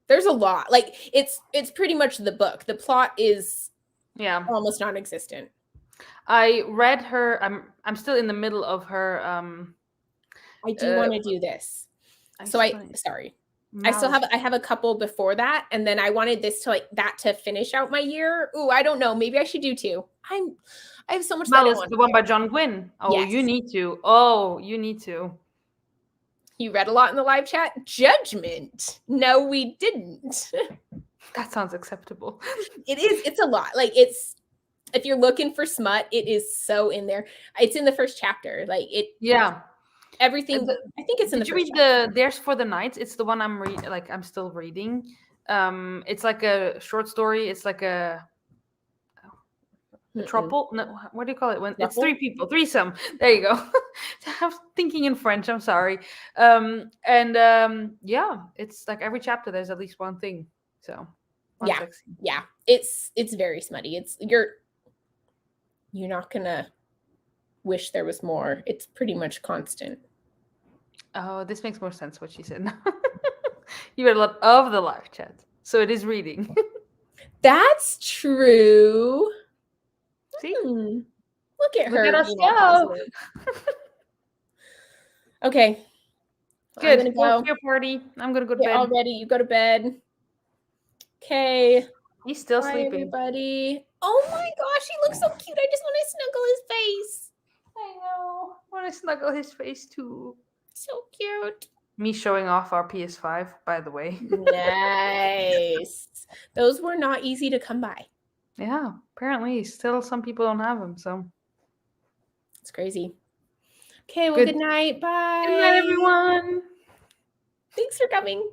There's a lot. It's pretty much the book. The plot is almost non-existent. I read her. I'm still in the middle of her. I do want to do this. Sorry. No. I have a couple before that, and then I wanted this to that to finish out my year. Ooh, I don't know. Maybe I should do 2. I have so much. Malice, the one by John Gwynne. Oh, yes. You need to. Oh, you need to. You read a lot in the live chat. Judgment. No, we didn't. That sounds acceptable. It is. It's a lot. If you're looking for smut, it is so in there. It's in the first chapter. Yeah. Everything. I think it's in the first chapter. Did you read the There's for the Nights? It's the one I'm still reading. It's like a short story. It's like a trouble. No, what do you call it when it's 3 people? Threesome. There you go. I'm thinking in French. I'm sorry. Yeah, it's like every chapter there's at least one thing. So yeah. It's very smutty. You're not gonna wish there was more. It's pretty much constant. Oh, this makes more sense what she said. You read a lot of the live chat, so it is reading. That's true. See? Look at her. Look at us go. Okay. Good. I'm gonna go to your party. I'm gonna go to bed. Already, you go to bed. Okay. He's still Bye, sleeping. Everybody. Oh my gosh, he looks so cute. I just want to snuggle his face. I know. I want to snuggle his face too. So cute. Me showing off our PS5, by the way. Nice. Those were not easy to come by. Yeah, apparently. Still, some people don't have them, so. It's crazy. Okay, well, good night. Bye. Good night, everyone. Thanks for coming.